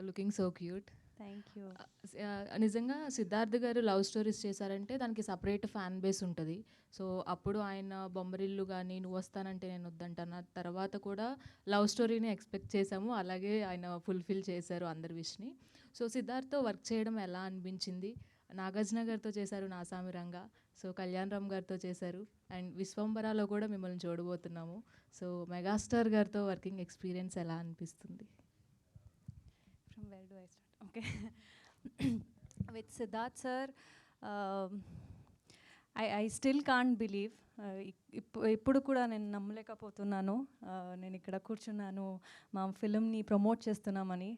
looking so cute. Thank you. నిజంగా సిద్ధార్థ్ గారు లవ్ స్టోరీస్ చేశారంటే దానికి సపరేట్ ఫ్యాన్ బేస్ ఉంటుంది. సో అప్పుడు ఆయన బొమ్మరిల్లు కానీ నువ్వు వస్తానంటే నేను వద్దంటాను తర్వాత కూడా లవ్ స్టోరీని ఎక్స్పెక్ట్ చేశాము. అలాగే ఆయన ఫుల్ఫిల్ చేశారు అందరి విష్ని. సో సిద్ధార్థ్తో వర్క్ చేయడం ఎలా అనిపించింది? నాగార్జున గారితో చేశారు నాసామిరంగా, సో కళ్యాణ్ రామ్ గారితో చేశారు, అండ్ విశ్వంబరాలో కూడా మిమ్మల్ని చూడబోతున్నాము. సో మెగాస్టార్ గారితో వర్కింగ్ ఎక్స్పీరియన్స్ ఎలా అనిపిస్తుంది? From where do I start? Okay. With Siddharth sir, I still can't believe. ఇప్పుడు కూడా నేను నమ్మలేకపోతున్నాను. నేను ఇక్కడ కూర్చున్నాను, మా ఫిలింని ప్రమోట్ చేస్తున్నామని.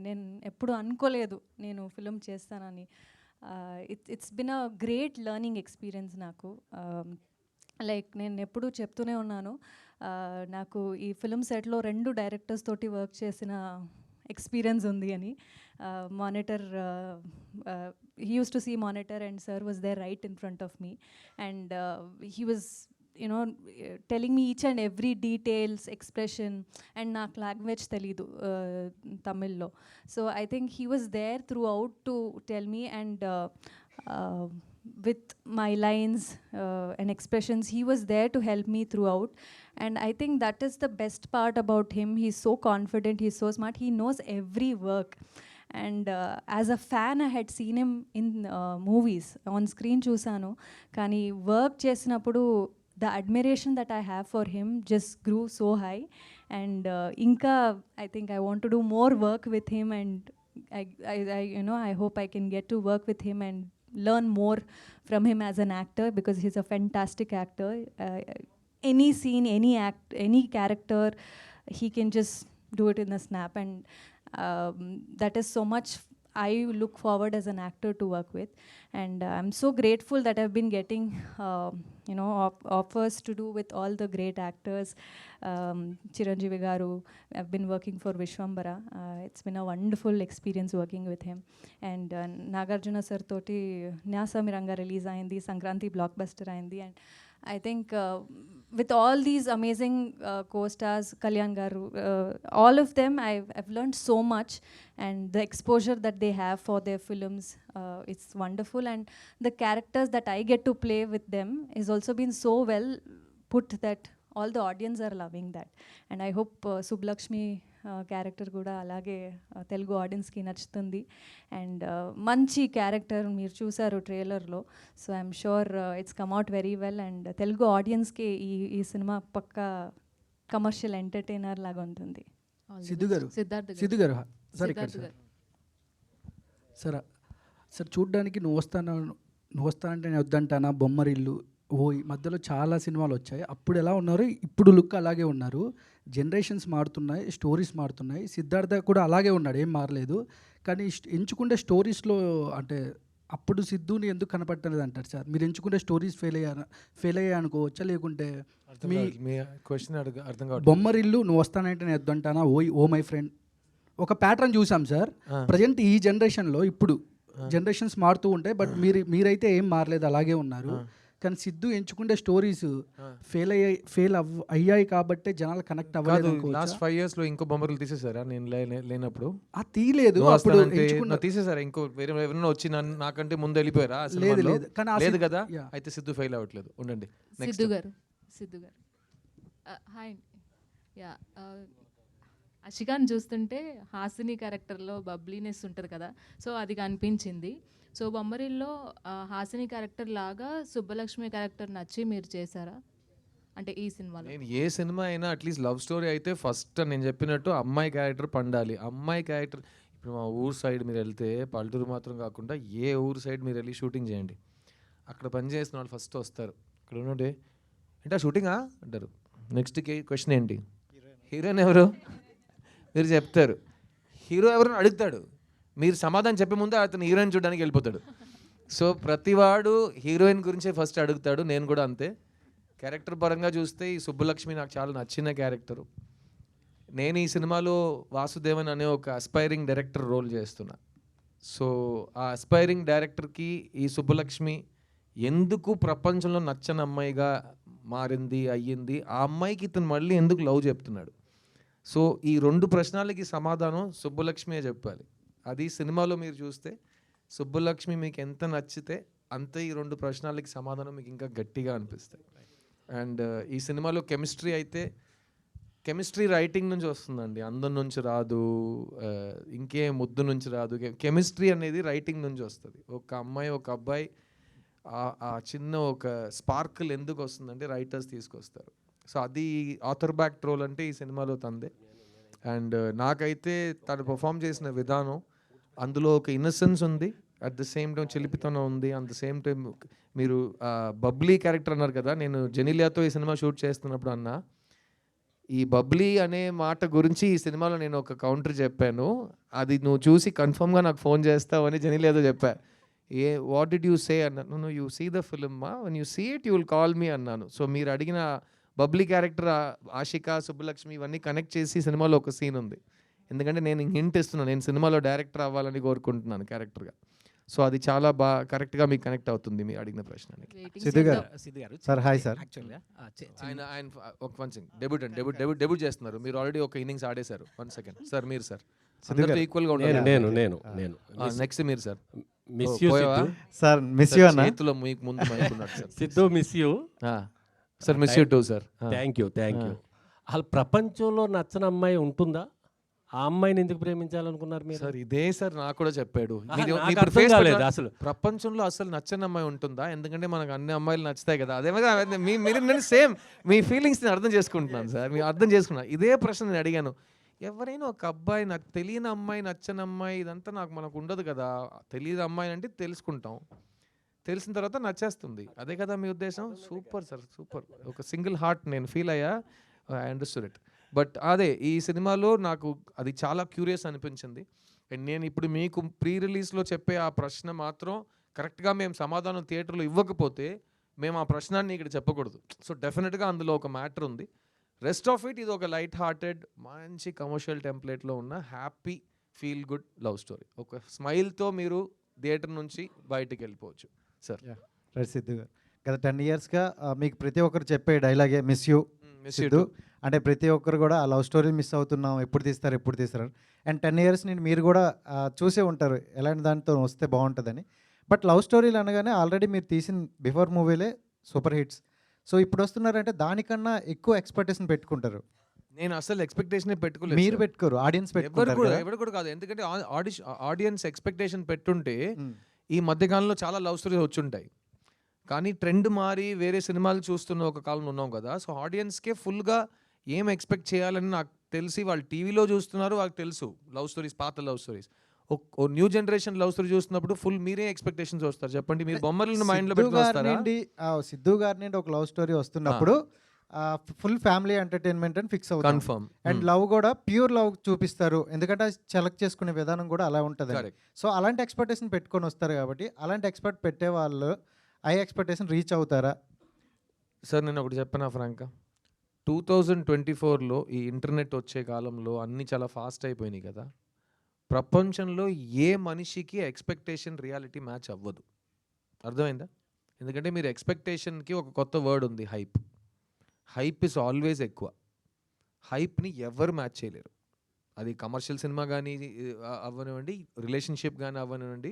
నేను ఎప్పుడు అనుకోలేదు నేను ఫిలిం చేస్తానని. It's been a great learning experience నాకు. లైక్ నేను ఎప్పుడూ చెప్తూనే ఉన్నాను, నాకు ఈ ఫిలిం సెట్లో 2 డైరెక్టర్స్ తోటి వర్క్ చేసిన ఎక్స్పీరియన్స్ ఉంది అని. Monitor, he used to see monitor and sir was there right in front of me, and he was telling me each and every details, expression, and నాకు language తెలీదు తమిళ్లో. So I think he was there throughout to tell me, and with my lines and expressions, he was there to help me throughout. And I think that is the best part about him. He's so confident, he's so smart, he knows every work. And as a fan, I had seen him in movies, on screen chusanu, kani work chesinappudu the admiration that I have for him just grew so high. And inka I think I want to do more work with him, and I hope I can get to work with him and learn more from him as an actor, because he's a fantastic actor. Any scene, any act, any character, he can just do it in a snap, and that is so much I look forward as an actor to work with. And I'm so grateful that I've been getting offers to do with all the great actors. Chiranjeevi garu, I've been working for Vishwambara. It's been a wonderful experience working with him. And Nagarjuna sir toti Nyasamiranga release ayindi, Sankranti blockbuster ayindi, and I think with all these amazing co-stars, Kalyan garu, all of them, I've learned so much, and the exposure that they have for their films, it's wonderful. And the characters that I get to play with them is also been so well put that all the audience are loving that. And I hope Sublakshmi character కూడా అలాగే తెలుగు ఆడియన్స్కి నచ్చుతుంది. And మంచి character మీరు చూసారు ట్రైలర్లో. So I'm sure it's come out very well, and Telugu ఆడియన్స్కి ఈ సినిమా పక్కా కమర్షియల్ ఎంటర్టైనర్ లాగా ఉంటుంది. సిద్ధు గారు సార్ ఇక్కడ సార్ సార్ చూడ్డానికి నువ్వు వస్తానంటే నేను వద్దంటానా, బొమ్మరిల్లు, ఈ మధ్యలో చాలా సినిమాలు వచ్చాయి. అప్పుడు ఎలా ఉన్నారు, ఇప్పుడు లుక్ అలాగే ఉన్నారు. జనరేషన్స్ మారుతున్నాయి, స్టోరీస్ మారుతున్నాయి. సిద్ధార్థ కూడా అలాగే ఉన్నాడు, ఏం మారలేదు. కానీ ఎంచుకుంటే స్టోరీస్లో అంటే అప్పుడు సిద్ధుని ఎందుకు కనపడలేదు అంటారు సార్? మీరు ఎంచుకుంటే స్టోరీస్ ఫెయిల్ అయ్యా అనుకోవచ్చా, లేకుంటే మీ క్వశ్చన్ అర్థం కాదు. బొమ్మరిల్లు, నువ్వు వస్తానంటే నేను వద్దంటానా, ఓ మై ఫ్రెండ్, ఒక ప్యాటర్న్ చూసాం సార్. ప్రజెంట్ ఈ జనరేషన్లో ఇప్పుడు జనరేషన్స్ మారుతూ ఉంటాయి, బట్ మీరైతే ఏం మారలేదు, అలాగే ఉన్నారు. కానీ సిద్ధు ఎంచుకుంటే స్టోరీస్ ఫెయిల్ అయ్యాయి కాబట్టి జనాలు కనెక్ట్ అవ్వలేదు. లాస్ట్ 5 years లో ఇంకో బొమ్మలు తీసేసారా నేను లేనప్పుడు? తీయలేదు, తీసేసారా? ఇంకో వేరే ఎవరైనా వచ్చి నాకంటే ముందు వెళ్ళిపోయారా? లేదు కదా, అయితే సిద్ధు ఫెయిల్ అవ్వట్లేదు. ఉండండి. సిద్ధు గారు హాయ్. యా, అషికాని చూస్తుంటే హాసిని క్యారెక్టర్లో బబ్లీనెస్ ఉంటుంది కదా, సో అది కనిపించింది. సో బొమ్మరిల్లో హాసిని క్యారెక్టర్ లాగా సుబ్బలక్ష్మి క్యారెక్టర్ నచ్చి మీరు చేశారా అంటే ఈ సినిమాలో? నేను ఏ సినిమా అయినా అట్లీస్ట్ లవ్ స్టోరీ అయితే ఫస్ట్ నేను చెప్పినట్టు అమ్మాయి క్యారెక్టర్ పండాలి. అమ్మాయి క్యారెక్టర్ ఇప్పుడు మా ఊరు సైడ్ మీరు వెళ్తే, పల్లెటూరు మాత్రం కాకుండా ఏ ఊరు సైడ్ మీరు వెళ్ళి షూటింగ్ చేయండి, అక్కడ పని చేసిన వాళ్ళు ఫస్ట్ వస్తారు. ఇక్కడ ఉన్నట్టే అంటే షూటింగా అంటారు. నెక్స్ట్ క్వశ్చన్ ఏంటి, హీరోయిన్ ఎవరు మీరు చెప్తారు. హీరో ఎవరైనా అడుగుతాడు, మీరు సమాధానం చెప్పే ముందే అతను హీరోయిన్ చూడడానికి వెళ్ళిపోతాడు. సో ప్రతివాడు హీరోయిన్ గురించే ఫస్ట్ అడుగుతాడు. నేను కూడా అంతే. క్యారెక్టర్ పరంగా చూస్తే ఈ సుబ్బలక్ష్మి నాకు చాలా నచ్చిన క్యారెక్టరు. నేను ఈ సినిమాలో వాసుదేవన్ అనే ఒక అస్పైరింగ్ డైరెక్టర్ రోల్ చేస్తున్నా. సో ఆ అస్పైరింగ్ డైరెక్టర్కి ఈ సుబ్బలక్ష్మి ఎందుకు ప్రపంచంలో నచ్చని అమ్మాయిగా మారింది అయ్యింది, ఆ అమ్మాయికి ఇతను మళ్ళీ ఎందుకు లవ్ చెప్తున్నాడు. సో ఈ 2 ప్రశ్నలకి సమాధానం సుబ్బలక్ష్మియే చెప్పాలి. అది సినిమాలో మీరు చూస్తే సుబ్బలక్ష్మి మీకు ఎంత నచ్చితే అంతే ఈ 2 ప్రశ్నలకి సమాధానం మీకు ఇంకా గట్టిగా అనిపిస్తాయి. అండ్ ఈ సినిమాలో కెమిస్ట్రీ అయితే కెమిస్ట్రీ రైటింగ్ నుంచి వస్తుందండి, అందం నుంచి రాదు, ఇంకే ముద్దు నుంచి రాదు. కెమిస్ట్రీ అనేది రైటింగ్ నుంచి వస్తుంది. ఒక అమ్మాయి ఒక అబ్బాయి ఆ చిన్న ఒక స్పార్కిల్ ఎందుకు వస్తుందంటే రైటర్స్ తీసుకొస్తారు. సో అది ఆథర్ బ్యాక్ రోల్ అంటే ఈ సినిమాలో తందే. అండ్ నాకైతే తను పర్ఫామ్ చేసిన విధానం, అందులో ఒక ఇన్నసెన్స్ ఉంది, అట్ ద సేమ్ టైం చిలిపితనం ఉంది, అట్ ద సేమ్ టైం మీరు బబ్లీ క్యారెక్టర్ అన్నారు కదా, నేను జెనీలియాతో ఈ సినిమా షూట్ చేస్తున్నప్పుడు అన్నా, ఈ బబ్లీ అనే మాట గురించి ఈ సినిమాలో నేను ఒక కౌంటర్ చెప్పాను, అది నువ్వు చూసి కన్ఫర్మ్గా నాకు ఫోన్ చేస్తావు అని జెనీలియాతో చెప్పా. వాట్ డిడ్ యూ సే అన్నాను. నువ్వు you see the film one you see it you will call me అన్నాను. సో మీరు అడిగిన బబ్లీ క్యారెక్టర్ ఆషిక, సుబ్బలక్ష్మి ఇవన్నీ కనెక్ట్ చేసి సినిమాలో ఒక సీన్ ఉంది. ఎందుకంటే నేను హింట్ ఇస్తున్నాను, నేను సినిమాలో డైరెక్టర్ అవ్వాలని కోరుకుంటున్నాను క్యారెక్టర్గా. సో అది చాలా బాగా కరెక్ట్గా మీకు కనెక్ట్ అవుతుంది మీ అడిగిన ప్రశ్నకి. Siddhu garu sir, hi sir. ఆయన ఒక 1 సెకండ్ డెబ్యూట్ చేస్తున్నారు. మీరు ఆల్రెడీ ఒక ఇన్నింగ్స్ ఆడేశారు. 1 సెకండ్ సార్, మీరు సార్ ఈక్వల్గా ఉండాలి. నేను నెక్స్ట్ మీరు sir. Miss you sir, miss you అన్న. చేతిలో మీకు ముందు మైక్ ఉన్నాడు sir. Siddhu miss you sir, miss you two sir. Thank you. అసలు ప్రపంచంలో నచ్చని అమ్మాయి ఉంటుందా? ఆ అమ్మాయిని ఎందుకు ప్రేమించాలనుకున్నారు మీరు? సార్ ఇదే సార్ నాకు కూడా చెప్పాడు. అసలు ప్రపంచంలో అసలు నచ్చని అమ్మాయి ఉంటుందా? ఎందుకంటే మనకు అన్ని అమ్మాయిలు నచ్చుతాయి కదా. అదే మీరు నేను సేమ్ మీ ఫీలింగ్స్ నేను అర్థం చేసుకుంటున్నాను సార్, మీరు అర్థం చేసుకున్నాను. ఇదే ప్రశ్న నేను అడిగాను. ఎవరైనా ఒక అబ్బాయి నాకు తెలియని అమ్మాయి, నచ్చని అమ్మాయి, ఇదంతా మనకు ఉండదు కదా. తెలియని అమ్మాయి అంటే తెలుసుకుంటాం, తెలిసిన తర్వాత నచ్చేస్తుంది. అదే కదా మీ ఉద్దేశం? Super sir, super. ఒక సింగిల్ హార్ట్ నేను ఫీల్ అయ్యా. I understood it. బట్ అదే ఈ సినిమాలో నాకు అది చాలా క్యూరియస్ అనిపించింది. అండ్ నేను ఇప్పుడు మీకు ప్రీ రిలీజ్లో చెప్పే ఆ ప్రశ్న మాత్రం కరెక్ట్గా మేము సమాధానం థియేటర్లో ఇవ్వకపోతే మేము ఆ ప్రశ్నాన్ని ఇక్కడ చెప్పకూడదు. సో డెఫినెట్గా అందులో ఒక మ్యాటర్ ఉంది. రెస్ట్ ఆఫ్ ఇట్ ఇది ఒక లైట్ హార్టెడ్ మంచి కమర్షియల్ టెంప్లెట్లో ఉన్న happy feel good love story. ఒక స్మైల్తో మీరు థియేటర్ నుంచి బయటికి వెళ్ళిపోవచ్చు సార్. రైట్ సిద్ధు గారు, గత 10 yearsగా మీకు ప్రతి ఒక్కరు చెప్పే డైలాగే మిస్ యూ సిద్ధు. అంటే ప్రతి ఒక్కరు కూడా ఆ లవ్ స్టోరీ మిస్ అవుతున్నాం, ఎప్పుడు తీస్తారు. అండ్ 10 years నుండి మీరు కూడా చూసే ఉంటారు ఎలాంటి దానితో వస్తే బాగుంటుందని. బట్ లవ్ స్టోరీలు అనగానే ఆల్రెడీ మీరు తీసిన బిఫోర్ మూవీలే సూపర్ హిట్స్. సో ఇప్పుడు వస్తున్నారంటే దానికన్నా ఎక్కువ ఎక్స్పెక్టేషన్ పెట్టుకుంటారు. నేను అసలు ఎక్స్పెక్టేషన్ పెట్టుకోలేదు. మీరు పెట్టుకోరు, ఆడియన్స్ పెట్టుకుంటారు. ఎవరు కూడా కాదు. ఎందుకంటే ఆడియన్స్ ఎక్స్పెక్టేషన్ పెట్టుంటే ఈ మధ్యకాలంలో చాలా లవ్ స్టోరీస్ వచ్చుంటాయి. కానీ ట్రెండ్ మారి వేరే సినిమాలు చూస్తున్న ఒక కాలం ఉన్నాం కదా. సో ఆడియన్స్కే ఫుల్గా ఏం ఎక్స్పెక్ట్ చేయాలని నాకు తెలిసి వాళ్ళు టీవీలో చూస్తున్నారు, వాళ్ళకి తెలుసు లవ్ స్టోరీస్, పాత లవ్ స్టోరీస్. ఓ న్యూ జనరేషన్ లవ్ స్టోరీ చూస్తున్నప్పుడు ఫుల్ మీరే ఎక్స్పెక్టేషన్స్ వస్తారు. చెప్పండి, మీరు బొమ్మలను మైండ్లో పెట్టుకొస్తారా? సిద్ధు గారి నుండి ఒక లవ్ స్టోరీ వస్తున్నప్పుడు ఫుల్ ఫ్యామిలీ ఎంటర్టైన్మెంట్ అని ఫిక్స్ అవుతాం. కన్ఫర్మ్. అండ్ లవ్ కూడా ప్యూర్ లవ్ చూపిస్తారు, ఎందుకంటే సెలెక్ట్ చేసుకునే విధానం కూడా అలా ఉంటుంది. సో అలాంటి ఎక్స్పెక్టేషన్ పెట్టుకొని వస్తారు కాబట్టి అలాంటి ఎక్స్పెక్ట్ పెట్టే వాళ్ళు ఆ ఎక్స్పెక్టేషన్ రీచ్ అవుతారా? సార్ నేను ఒకటి చెప్పనా ఫ్రాంక్గా, 2024లో ఈ ఇంటర్నెట్ వచ్చే కాలంలో అన్నీ చాలా ఫాస్ట్ అయిపోయినాయి కదా. ప్రపంచంలో ఏ మనిషికి ఎక్స్పెక్టేషన్ రియాలిటీ మ్యాచ్ అవ్వదు. అర్థమైందా? ఎందుకంటే మీరు ఎక్స్పెక్టేషన్కి ఒక కొత్త వర్డ్ ఉంది, హైప్. హైప్ ఇస్ ఆల్వేస్ ఎక్కువ. హైప్ని ఎవరు మ్యాచ్ చేయలేరు. అది కమర్షియల్ సినిమా కానీ అవ్వనివ్వండి, రిలేషన్షిప్ కానీ అవ్వనివ్వండి,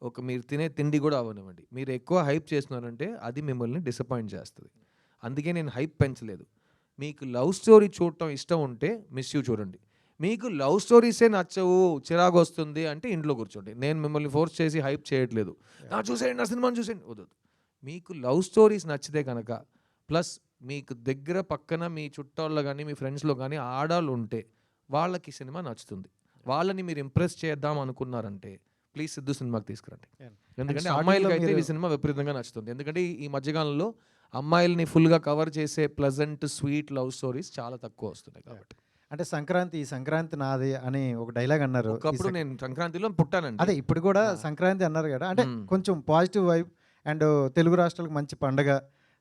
ఒక మీరు తినే తిండి కూడా అవ్వనివ్వండి. మీరు ఎక్కువ హైప్ చేస్తున్నారంటే అది మిమ్మల్ని డిసప్పాయింట్ చేస్తుంది. అందుకే నేను హైప్ పెంచలేదు. మీకు లవ్ స్టోరీ చూడటం ఇష్టం ఉంటే మిస్ యూ చూడండి. మీకు లవ్ స్టోరీసే నచ్చవు, చిరాకు వస్తుంది అంటే ఇంట్లో కూర్చోండి. నేను మిమ్మల్ని ఫోర్స్ చేసి హైప్ చేయట్లేదు, నా చూసేయండి, నా సినిమాని చూసేయండి, వద్దు. మీకు లవ్ స్టోరీస్ నచ్చితే కనుక, ప్లస్ మీకు దగ్గర పక్కన మీ చుట్టాల్లో కానీ మీ ఫ్రెండ్స్లో కానీ ఆడాళ్ళు ఉంటే వాళ్ళకి సినిమా నచ్చుతుంది. వాళ్ళని మీరు ఇంప్రెస్ చేద్దాం అనుకున్నారంటే ప్లీజ్ సిద్ధు సినిమాకి తీసుకురండి. ఎందుకంటే అమ్మాయిలకి అయితే ఈ సినిమా విపరీతంగా నచ్చుతుంది. ఎందుకంటే ఈ మధ్యకాలంలో అమ్మాయిల్ని ఫుల్గా కవర్ చేసే ప్లజెంట్ స్వీట్ లవ్ స్టోరీస్ చాలా తక్కువ వస్తున్నాయి కాబట్టి. అంటే ఈ సంక్రాంతి నాది అని ఒక డైలాగ్ అన్నారు. ఒకప్పుడు నేను సంక్రాంతిలో పుట్టానండి. అదే ఇప్పుడు కూడా సంక్రాంతి అన్నారు కదా, అంటే కొంచెం పాజిటివ్ వైబ్ అండ్ తెలుగు రాష్ట్రాలకు మంచి పండగ.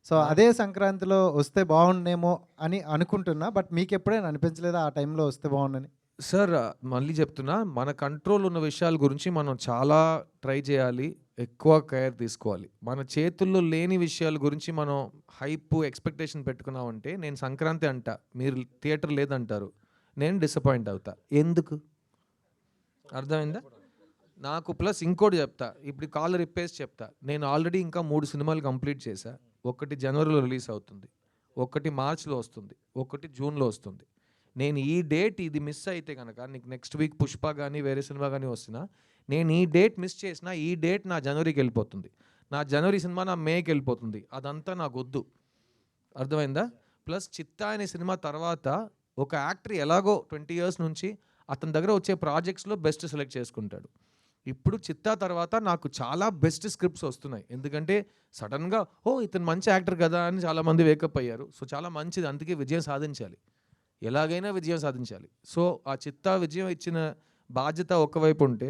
సో అదే సంక్రాంతిలో వస్తే బాగుండేమో అని అనుకుంటున్నా. బట్ మీకు ఎప్పుడైనా అనిపించలేదా ఆ టైంలో వస్తే బాగుండని? సార్ మళ్ళీ చెప్తున్నా, మన కంట్రోల్ ఉన్న విషయాల గురించి మనం చాలా ట్రై చేయాలి, ఎక్కువ కేర్ తీసుకోవాలి. మన చేతుల్లో లేని విషయాల గురించి మనం హైప్ ఎక్స్పెక్టేషన్ పెట్టుకున్నామంటే, నేను సంక్రాంతి అంట, మీరు థియేటర్ లేదంటారు, నేను డిసప్పాయింట్ అవుతా. ఎందుకు? అర్థమైందా? నాకు ప్లస్ ఇంకోటి చెప్తా, ఇప్పుడు కాలర్ ఇప్పేసి చెప్తా, నేను ఆల్రెడీ ఇంకా 3 సినిమాలు కంప్లీట్ చేశా. ఒకటి జనవరిలో రిలీజ్ అవుతుంది, ఒకటి మార్చ్లో వస్తుంది, ఒకటి జూన్లో వస్తుంది. నేను ఈ డేట్ ఇది మిస్ అయితే కనుక నీకు నెక్స్ట్ వీక్ పుష్ప కానీ వేరే సినిమా కానీ వస్తున్నా, నేను ఈ డేట్ మిస్ చేసినా ఈ డేట్ నా జనవరికి వెళ్ళిపోతుంది, నా జనవరి సినిమా నా మేకి వెళ్ళిపోతుంది. అదంతా నాకు వద్దు. అర్థమైందా? ప్లస్ చిత్తా అనే సినిమా తర్వాత ఒక యాక్టర్ ఎలాగో 20 years నుంచి అతని దగ్గర వచ్చే ప్రాజెక్ట్స్లో బెస్ట్ సెలెక్ట్ చేసుకుంటాడు. ఇప్పుడు చిత్తా తర్వాత నాకు చాలా బెస్ట్ స్క్రిప్ట్స్ వస్తున్నాయి. ఎందుకంటే సడన్గా ఇతను మంచి యాక్టర్ కదా అని చాలామంది వేకప్ అయ్యారు. సో చాలా మంచిది, అందుకే విజయం సాధించాలి, ఎలాగైనా విజయం సాధించాలి. సో ఆ చిత్తా విజయం ఇచ్చిన బాధ్యత ఒకవైపు ఉంటే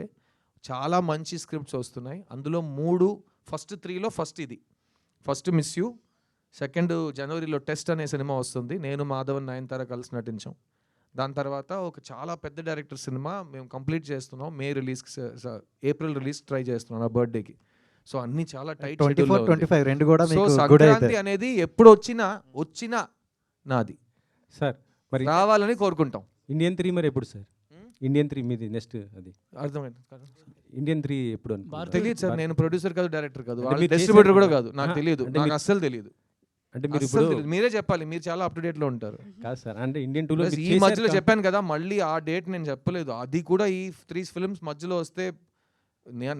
చాలా మంచి స్క్రిప్ట్స్ వస్తున్నాయి. అందులో 3 ఫస్ట్ 3లో ఫస్ట్ ఇది, ఫస్ట్ మిస్ యూ, సెకండ్ జనవరిలో టెస్ట్ అనే సినిమా వస్తుంది, నేను మాధవన్ నయనతార కలిసి నటించాం. దాని తర్వాత ఒక చాలా పెద్ద డైరెక్టర్ సినిమా మేము కంప్లీట్ చేస్తున్నాం, ఏప్రిల్ రిలీజ్ ట్రై చేస్తున్నాం నా బర్త్డేకి. సో అన్ని చాలా టైట్. 24, 25 రెండు కూడా సో మీకు good సంక్రాంతి అయితే. అనేది ఎప్పుడు వచ్చినా నాది సార్ మరి రావాలని కోరుకుంటాం. ఇండియన్ 3 మరి ఎప్పుడు సార్? ఇండియన్ 3 మీది నెక్స్ట్ అది అర్థమైంది. ఇండియన్ 3 ఎప్పుడు తెలియదు సార్, నేను ప్రొడ్యూసర్ కాదు, డైరెక్టర్ కాదు, అంటే మీరు డిస్ట్రిబ్యూటర్ చేశారు కూడా కదా? కాదు, నాకు తెలియదు, అంటే నాకు మీరు- అస్సలు తెలియదు. అంటే మీరు అస్సలు ఇప్పుడు తెలీదు. మీరే చెప్పాలి, మీరు చాలా అప్ టు డేట్ లో ఉంటారు. కాదు సార్, అంటే ఇండియన్ 2లో ప్లస్ ఈ మధ్యలో చెప్పాను కదా, మళ్ళీ ఆ డేట్ నేను చెప్పలేదు, అది కూడా ఈ 3 ఫిల్మ్స్ మధ్యలో వస్తే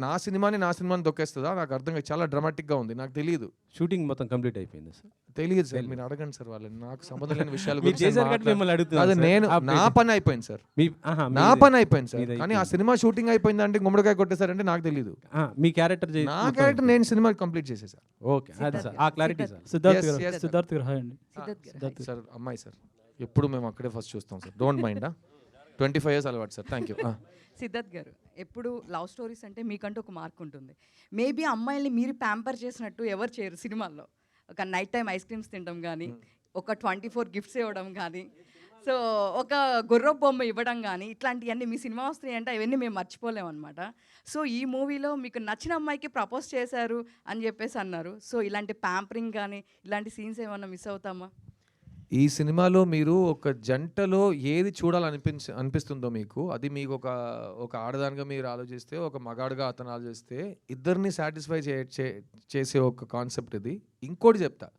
నా సినిమాని తొక్కేస్తుందా? నాకు అర్థం కాదు, చాలా డ్రామాటిక్ గా ఉంది, నాకు తెలియదు. షూటింగ్ మొత్తం కంప్లీట్ అయిపోయింది సార్. తెలియదు సార్, మీరు అడగండి సార్ వాళ్ళని, నాకు సంబంధం లేని విషయాల మీరు గురించి చేశారు కాబట్టి మిమ్మల్ని అడుగుతున్నాను అది సార్. నేను ఆ నా ప్లేస్- పని అయిపోయింది సార్, నా పని అయిపోయింది సార్, కానీ ఆ సినిమా షూటింగ్ అయిపోయింది అంటే గుమ్మడికాయ కొట్టేశారంటే నాకు తెలియదు. మీ క్యారెక్టర్ నా క్యారెక్టర్ నేను సినిమా కంప్లీట్ చేసేసా. ఓకే, అది సార్ ఆ క్లారిటీ సార్. సిద్ధార్థ్ గారు హాయ్ అండి. సార్ అమ్మాయి సార్, ఎప్పుడు మేము అక్కడే ఫస్ట్ చూస్తాం సార్, డోంట్ మైండ్. 25 years అలవాటు సార్, థ్యాంక్ యూ. సిద్ధార్థ్ గారు, ఎప్పుడు లవ్ స్టోరీస్ అంటే మీకంటూ ఒక మార్క్ ఉంటుంది. మేబీ అమ్మాయిల్ని మీరు ప్యాంపర్ చేసినట్టు ఎవరు చేయరు సినిమాల్లో. ఒక నైట్ టైం ఐస్ క్రీమ్స్ తినడం కానీ, ఒక 24 గిఫ్ట్స్ ఇవ్వడం కానీ, సో ఒక గుర్ర బొమ్మ ఇవ్వడం కానీ, ఇట్లాంటివన్నీ మీ సినిమా వస్తున్నాయి అంటే అవన్నీ మేము మర్చిపోలేము అనమాట. సో ఈ మూవీలో మీకు నచ్చిన అమ్మాయికి ప్రపోజ్ చేశారు అని చెప్పేసి అన్నారు. సో ఇలాంటి ప్యాంపరింగ్ కానీ ఇలాంటి సీన్స్ ఏమన్నా మిస్ అవుతామా? ఈ సినిమాలో మీరు ఒక జంటలో ఏది అనిపిస్తుందో మీకు, అది మీకు ఒక ఆడదానిగా మీరు ఆలోచిస్తే, ఒక మగాడుగా అతను ఆలోచిస్తే, ఇద్దరిని సాటిస్ఫై చేసే ఒక కాన్సెప్ట్ ఇది. ఇంకోటి చెప్తా,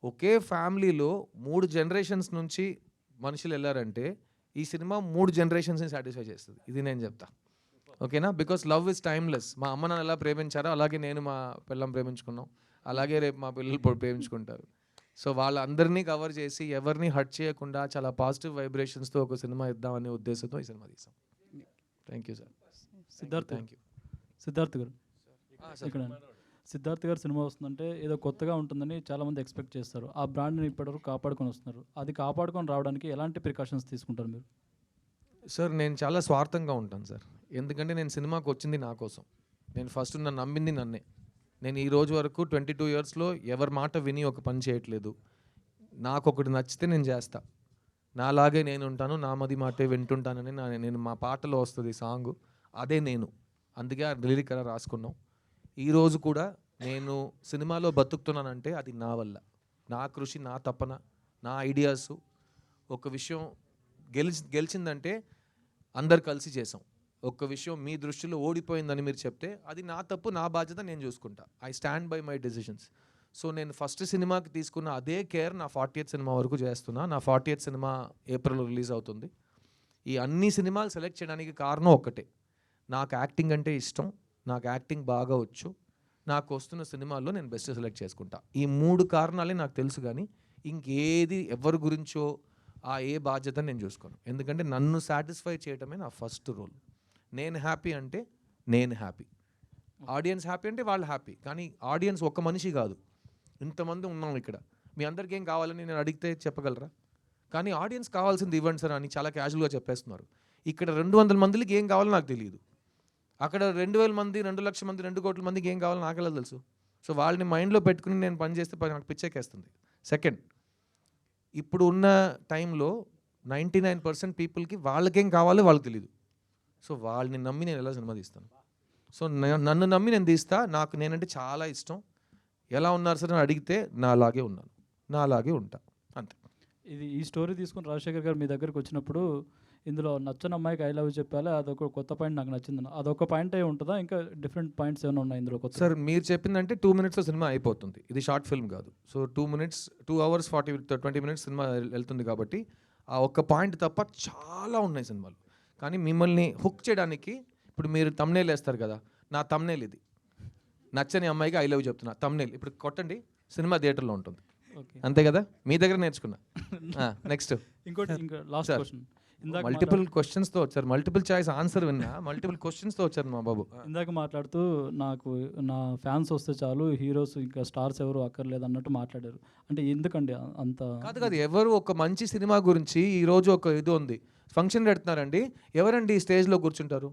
ఒకే ఫ్యామిలీలో 3 generations నుంచి మనుషులు వెళ్ళారంటే ఈ సినిమా 3 generations సాటిస్ఫై చేస్తుంది, ఇది నేను చెప్తా. ఓకేనా? Because love is timeless. మా అమ్మ నన్ను ఎలా ప్రేమించారో అలాగే నేను మా పిల్లం ప్రేమించుకున్నాం, అలాగే రేపు మా పిల్లలు ప్రేమించుకుంటారు. సో వాళ్ళందరినీ కవర్ చేసి ఎవరిని హర్ట్ చేయకుండా చాలా పాజిటివ్ వైబ్రేషన్స్తో ఒక సినిమా ఇద్దామనే ఉద్దేశంతో ఈ సినిమా తీసాం. Thank you sir. Thank you. Siddharth గారు ఇక్కడ సిద్ధార్థ్ గారు సినిమా వస్తుందంటే ఏదో కొత్తగా ఉంటుందని చాలామంది ఎక్స్పెక్ట్ చేస్తారు. ఆ బ్రాండ్ని ఇప్పటివరకు కాపాడుకొని వస్తున్నారు. అది కాపాడుకొని రావడానికి ఎలాంటి ప్రికాషన్స్ తీసుకుంటారు మీరు? సార్ నేను చాలా స్వార్థంగా ఉంటాను సార్, ఎందుకంటే నేను సినిమాకి వచ్చింది నా కోసం. నేను ఫస్ట్ నన్ను నమ్మింది నన్నే. నేను ఈ రోజు వరకు 22 yearsలో ఎవరి మాట విని ఒక పని చేయట్లేదు. నాకు ఒకటి నచ్చితే నేను చేస్తా, నాలాగే నేను ఉంటాను, నా మది మాటే వింటుంటానని నేను మా పాటలో వస్తుంది సాంగ్, అదే నేను. అందుకే ఆ లిరిక్ అలా రాసుకున్నాం. ఈరోజు కూడా నేను సినిమాలో బతుకుతున్నానంటే అది నా వల్ల, నా కృషి, నా తపన, నా ఐడియాస్. ఒక విషయం గెలిచిందంటే అందరు కలిసి చేసాం. ఒక్క విషయం మీ దృష్టిలో ఓడిపోయిందని మీరు చెప్తే అది నా తప్పు, నా బాధ్యత, నేను చూసుకుంటా. I stand by my decisions. So నేను ఫస్ట్ సినిమాకి తీసుకున్న అదే కేర్ నా 40th సినిమా వరకు చేస్తున్నా. నా 40th సినిమా ఏప్రిల్లో రిలీజ్ అవుతుంది. ఈ అన్ని సినిమాలు సెలెక్ట్ చేయడానికి కారణం ఒక్కటే, నాకు యాక్టింగ్ అంటే ఇష్టం, నాకు యాక్టింగ్ బాగా వచ్చు, నాకు వస్తున్న సినిమాల్లో నేను బెస్ట్ సెలెక్ట్ చేసుకుంటా. ఈ 3 కారణాలే నాకు తెలుసు, కానీ ఇంకేది ఎవరి గురించో ఏ బాధ్యత నేను చూసుకోను. ఎందుకంటే నన్ను సాటిస్ఫై చేయటమే నా ఫస్ట్ రోల్. నేను హ్యాపీ అంటే నేను హ్యాపీ, ఆడియన్స్ హ్యాపీ అంటే వాళ్ళు హ్యాపీ. కానీ ఆడియన్స్ ఒక్క మనిషి కాదు, ఇంతమంది ఉన్నాం ఇక్కడ. మీ అందరికీ ఏం కావాలని నేను అడిగితే చెప్పగలరా? కానీ ఆడియన్స్ కావాల్సింది ఇవ్వండి సార్ అని చాలా క్యాజువల్గా చెప్పేస్తున్నారు. ఇక్కడ 200 మందికి ఏం కావాలో నాకు తెలియదు. అక్కడ 2000 మంది, 2 లక్షల మంది, 2 కోట్ల మందికి ఏం కావాలో నాకెలా తెలుసు? సో వాళ్ళని మైండ్లో పెట్టుకుని నేను పని చేస్తే నాకు పిచ్చెక్కేస్తుంది. సెకండ్, ఇప్పుడు ఉన్న టైంలో 99% పీపుల్కి వాళ్ళకేం కావాలో వాళ్ళకి తెలియదు. సో వాళ్ళని నమ్మి నేను ఎలా సినిమా తీస్తాను? సో నన్ను నమ్మి నేను తీస్తా. నాకు నేనంటే చాలా ఇష్టం. ఎలా ఉన్నారు సార్ అని అడిగితే నా అలాగే ఉన్నాను, నా అలాగే ఉంటా, అంతే. ఈ స్టోరీ తీసుకుని రాజశేఖర్ గారు మీ దగ్గరికి వచ్చినప్పుడు ఇందులో నచ్చని అమ్మాయికి ఐ లవ్ చెప్పాలి, అదొక కొత్త పాయింట్ నాకు నచ్చింది. అదొక పాయింట్ అయి ఉంటుందా, ఇంకా డిఫరెంట్ పాయింట్స్ ఏమైనా ఉన్నాయి ఇందులో కొత్త? సార్ మీరు చెప్పిందంటే 2 minutesలో సినిమా అయిపోతుంది. ఇది షార్ట్ ఫిల్మ్ కాదు. సో 2 hours 20 minutes సినిమా వెళ్తుంది కాబట్టి ఆ ఒక్క పాయింట్ తప్ప చాలా ఉన్నాయి సినిమాలు. కానీ మిమ్మల్ని హుక్ చేయడానికి ఇప్పుడు మీరు తమ్నేల్ వేస్తారు కదా, నా తమ్నేల్ ఇది. నచ్చని అమ్మాయికి ఐ లవ్ చెప్తున్నా తమ్నేల్ ఇప్పుడు కొట్టండి, సినిమా థియేటర్లో ఉంటుంది. అంతే కదా, మీ దగ్గర నేర్చుకున్నా. నెక్స్ట్ ఇంకోటి, ఇంకా లాస్ట్ క్వశ్చన్. మల్టిపుల్ క్వశ్చన్స్తో వచ్చారు, మల్టిపుల్ చాయిస్ ఆన్సర్ విన్నా, మల్టిపుల్ క్వశ్చన్స్తో వచ్చారు మా బాబు. ఇందాక మాట్లాడుతూ నాకు నా ఫ్యాన్స్ వస్తే చాలు, హీరోస్ ఇంకా స్టార్స్ ఎవరు అక్కర్లేదు అన్నట్టు మాట్లాడారు. అంటే ఎందుకండి అంత? కాదు, ఎవరు ఒక మంచి సినిమా గురించి ఈరోజు ఒక ఇది ఉంది, ఫంక్షన్ పెడుతున్నారండి, ఎవరండి స్టేజ్లో కూర్చుంటారు?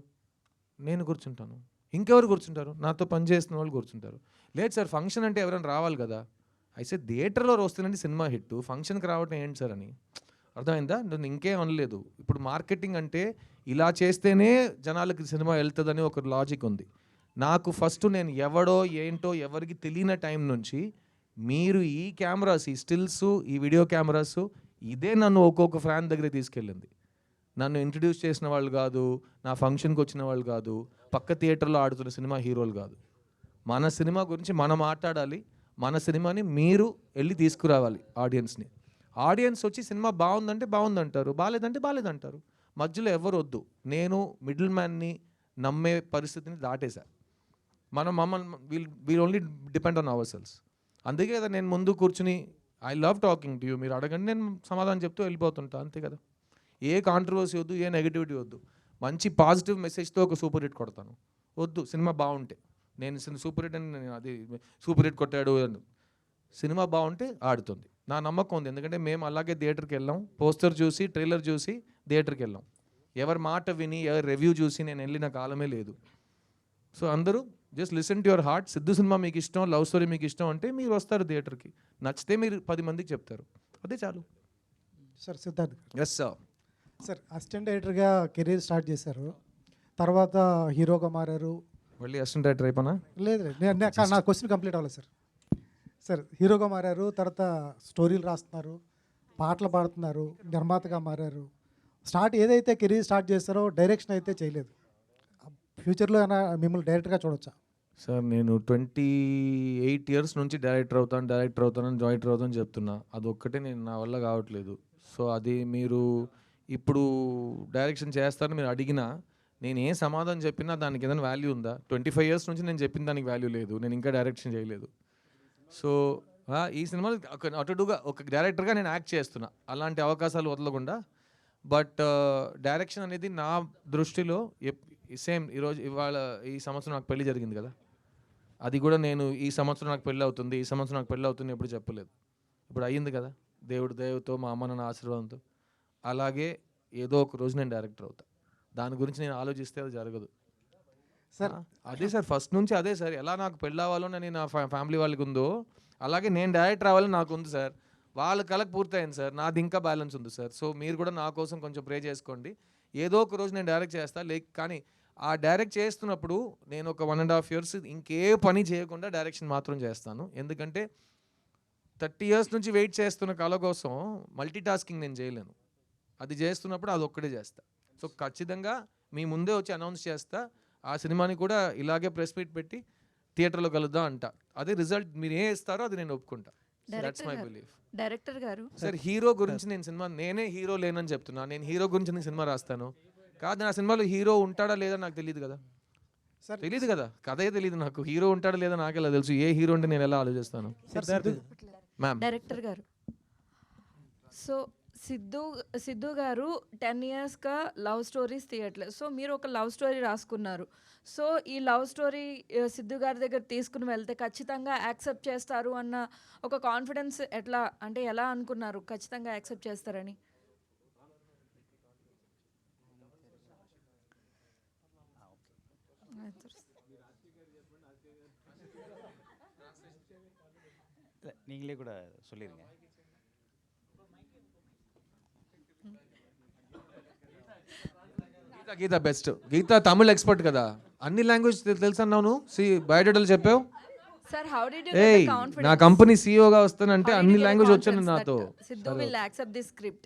నేను కూర్చుంటాను. ఇంకెవరు కూర్చుంటారు? నాతో పనిచేస్తున్న వాళ్ళు కూర్చుంటారు. లేదు సార్, ఫంక్షన్ అంటే ఎవరైనా రావాలి కదా. అయితే థియేటర్లో వస్తుందండి సినిమా హిట్, ఫంక్షన్కి రావటం ఏంటి సార్ అని. అర్థమైందా? నేను ఇంకేం అనలేదు. ఇప్పుడు మార్కెటింగ్ అంటే ఇలా చేస్తేనే జనాలకి సినిమా వెళ్తుందని ఒక లాజిక్ ఉంది. నాకు ఫస్ట్ నేను ఎవడో ఏంటో ఎవరికి తెలియని టైం నుంచి మీరు ఈ కెమెరాస్, ఈ స్టిల్స్, ఈ వీడియో కెమెరాస్, ఇదే నన్ను ఒక్కొక్క ఫ్యాన్ దగ్గర తీసుకెళ్ళింది. నన్ను ఇంట్రడ్యూస్ చేసిన వాళ్ళు కాదు, నా ఫంక్షన్కి వచ్చిన వాళ్ళు కాదు, పక్క థియేటర్లో ఆడుతున్న సినిమా హీరోలు కాదు. మన సినిమా గురించి మనం మాట్లాడాలి, మన సినిమాని మీరు వెళ్ళి తీసుకురావాలి ఆడియన్స్ని. ఆడియన్స్ వచ్చి సినిమా బాగుందంటే బాగుందంటారు, బాగాలేదంటే బాగాలేదంటారు. మధ్యలో ఎవరు వద్దు. నేను మిడిల్ మ్యాన్ని నమ్మే పరిస్థితిని దాటేశా. మమ్మల్ని wheel only depend on hour cells. అందుకే కదా నేను ముందు కూర్చుని I love talking to you, మీరు అడగండి నేను సమాధానం చెప్తూ వెళ్ళిపోతుంటా, అంతే కదా. ఏ కాంట్రవర్సీ వద్దు, ఏ నెగిటివిటీ వద్దు. మంచి పాజిటివ్ మెసేజ్తో ఒక సూపర్ హిట్ కొడతాను. వద్దు, సినిమా బాగుంటే నేను సూపర్ హిట్ అని అది సూపర్ హిట్ కొట్టాడు అని. సినిమా బాగుంటే ఆడుతుంది, నా నమ్మకం ఉంది. ఎందుకంటే మేము అలాగే థియేటర్కి వెళ్ళాం, పోస్టర్ చూసి ట్రైలర్ చూసి థియేటర్కి వెళ్ళాం. ఎవరి మాట విని ఎవరి రివ్యూ చూసి నేను వెళ్ళిన కాలమే లేదు. సో అందరూ just listen to your heart. Siddhu cinema మీకు ఇష్టం, లవ్ స్టోరీ మీకు ఇష్టం అంటే మీరు వస్తారు థియేటర్కి, నచ్చితే మీరు 10 మందికి చెప్తారు, అదే చాలు. Sir Siddharth yes sir. Sir assistant డైరెక్టర్గా కెరీర్ స్టార్ట్ చేశారు, తర్వాత హీరోగా మారారు. మళ్ళీ అసిస్టెంట్ డైరెక్టర్ అయిపోయినా? లేదు నా క్వశ్చన్ కంప్లీట్ అవ్వలేదు సార్. సార్ హీరోగా మారారు, తర్వాత స్టోరీలు రాస్తున్నారు, పాటలు పాడుతున్నారు, నిర్మాతగా మారారు. ఏదైతే కెరీర్ స్టార్ట్ చేస్తారో డైరెక్షన్ అయితే చేయలేదు. ఫ్యూచర్లో అయినా మిమ్మల్ని డైరెక్టర్గా చూడొచ్చా? సార్ నేను 28 years నుంచి డైరెక్టర్ అవుతాను జాయింటర్ అవుతాను చెప్తున్నా. అదొక్కటే నేను నా వల్ల కావట్లేదు. సో అది మీరు ఇప్పుడు డైరెక్షన్ చేస్తారని మీరు అడిగినా నేను ఏం సమాధానం చెప్పినా దానికి ఏదైనా వాల్యూ ఉందా? 25 years నుంచి నేను చెప్పిన దానికి వాల్యూ లేదు, నేను ఇంకా డైరెక్షన్ చేయలేదు. సో ఈ సినిమాలో అటుగా ఒక డైరెక్టర్గా నేను యాక్ట్ చేస్తున్నా, అలాంటి అవకాశాలు వదలకుండా. బట్ డైరెక్షన్ అనేది నా దృష్టిలో సేమ్ ఇవాళ ఈ సంవత్సరం నాకు పెళ్లి జరిగింది కదా, అది కూడా నేను ఈ సంవత్సరం నాకు పెళ్ళి అవుతుంది, ఈ సంవత్సరం నాకు పెళ్ళి అవుతుంది ఎప్పుడు చెప్పలేదు. ఇప్పుడు అయ్యింది కదా దేవుడితో మా అమ్మ నాన్న ఆశీర్వాదంతో. అలాగే ఏదో ఒక రోజు నేను డైరెక్టర్ అవుతా. దాని గురించి నేను ఆలోచిస్తే అది జరగదు సార్. అదే సార్ ఫస్ట్ నుంచి అదే సార్. ఎలా నాకు పెళ్ళి అవ్వాలని నా ఫ్యామిలీ వాళ్ళకి ఉందో అలాగే నేను డైరెక్టర్ అవ్వాలని నాకు ఉంది సార్. వాళ్ళ కళకు పూర్తయింది సార్, నాది ఇంకా బ్యాలెన్స్ ఉంది సార్. సో మీరు కూడా నా కోసం కొంచెం ప్రే చేసుకోండి. ఏదో ఒక రోజు నేను డైరెక్ట్ చేస్తా. కానీ ఆ డైరెక్ట్ చేస్తున్నప్పుడు నేను ఒక 1.5 years ఇంకే పని చేయకుండా డైరెక్షన్ మాత్రం చేస్తాను. ఎందుకంటే 30 years నుంచి వెయిట్ చేస్తున్న కళ కోసం మల్టీ టాస్కింగ్ నేను చేయలేను. అది చేస్తున్నప్పుడు అది ఒక్కడే చేస్తా. సో ఖచ్చితంగా మీ ముందే వచ్చి అనౌన్స్ చేస్తా. ఆ సినిమాని కూడా ఇలాగే ప్రెస్ మీట్ పెట్టి థియేటర్లో కలుద్దాం అంట. అదే రిజల్ట్ మీరు ఏ ఇస్తారో అది నేను ఒప్పుకుంటా. That's my belief. డైరెక్టర్ గారు సార్ హీరో గురించి నేను సినిమా నేనే హీరో లేనని చెప్తున్నా. నేను హీరో గురించి నేను సినిమా రాస్తాను కాదు, నా సినిమాలో హీరో ఉంటాడా లేదా నాకు తెలియదు కదా. తెలియదు కదా, కథే తెలియదు నాకు. హీరో ఉంటాడా లేదా నాకు ఎలా తెలుసు? ఏ హీరో అంటే నేను ఎలా ఆలోచిస్తాను? మ్యామ్ డైరెక్టర్ గారు, సో సిద్ధు గారు 10 yearsగా లవ్ స్టోరీస్ తీయట్లేదు. సో మీరు ఒక లవ్ స్టోరీ రాసుకున్నారు. సో ఈ లవ్ స్టోరీ సిద్ధు గారి దగ్గర తీసుకుని వెళ్తే ఖచ్చితంగా యాక్సెప్ట్ చేస్తారు అన్న ఒక కాన్ఫిడెన్స్ ఎలా అనుకున్నారు ఖచ్చితంగా యాక్సెప్ట్ చేస్తారని? நீங்களே கூட சொல்லிடுங்க. గీత బెస్ట్. గీత తమిళ్ ఎక్స్పర్ట్ కదా, అన్ని లాంగ్వేజ్ తెలుసు అన్నావు. బయోడేటాలు చెప్పావు. Sir, how did you ఏయ్ get the confidence? నా కంపెనీ సీఈఓగా వస్తానంటే How did అన్ని you get the లాంగ్వేజ్ వచ్చాను confidence నాతో. that Sidhu will accept this script?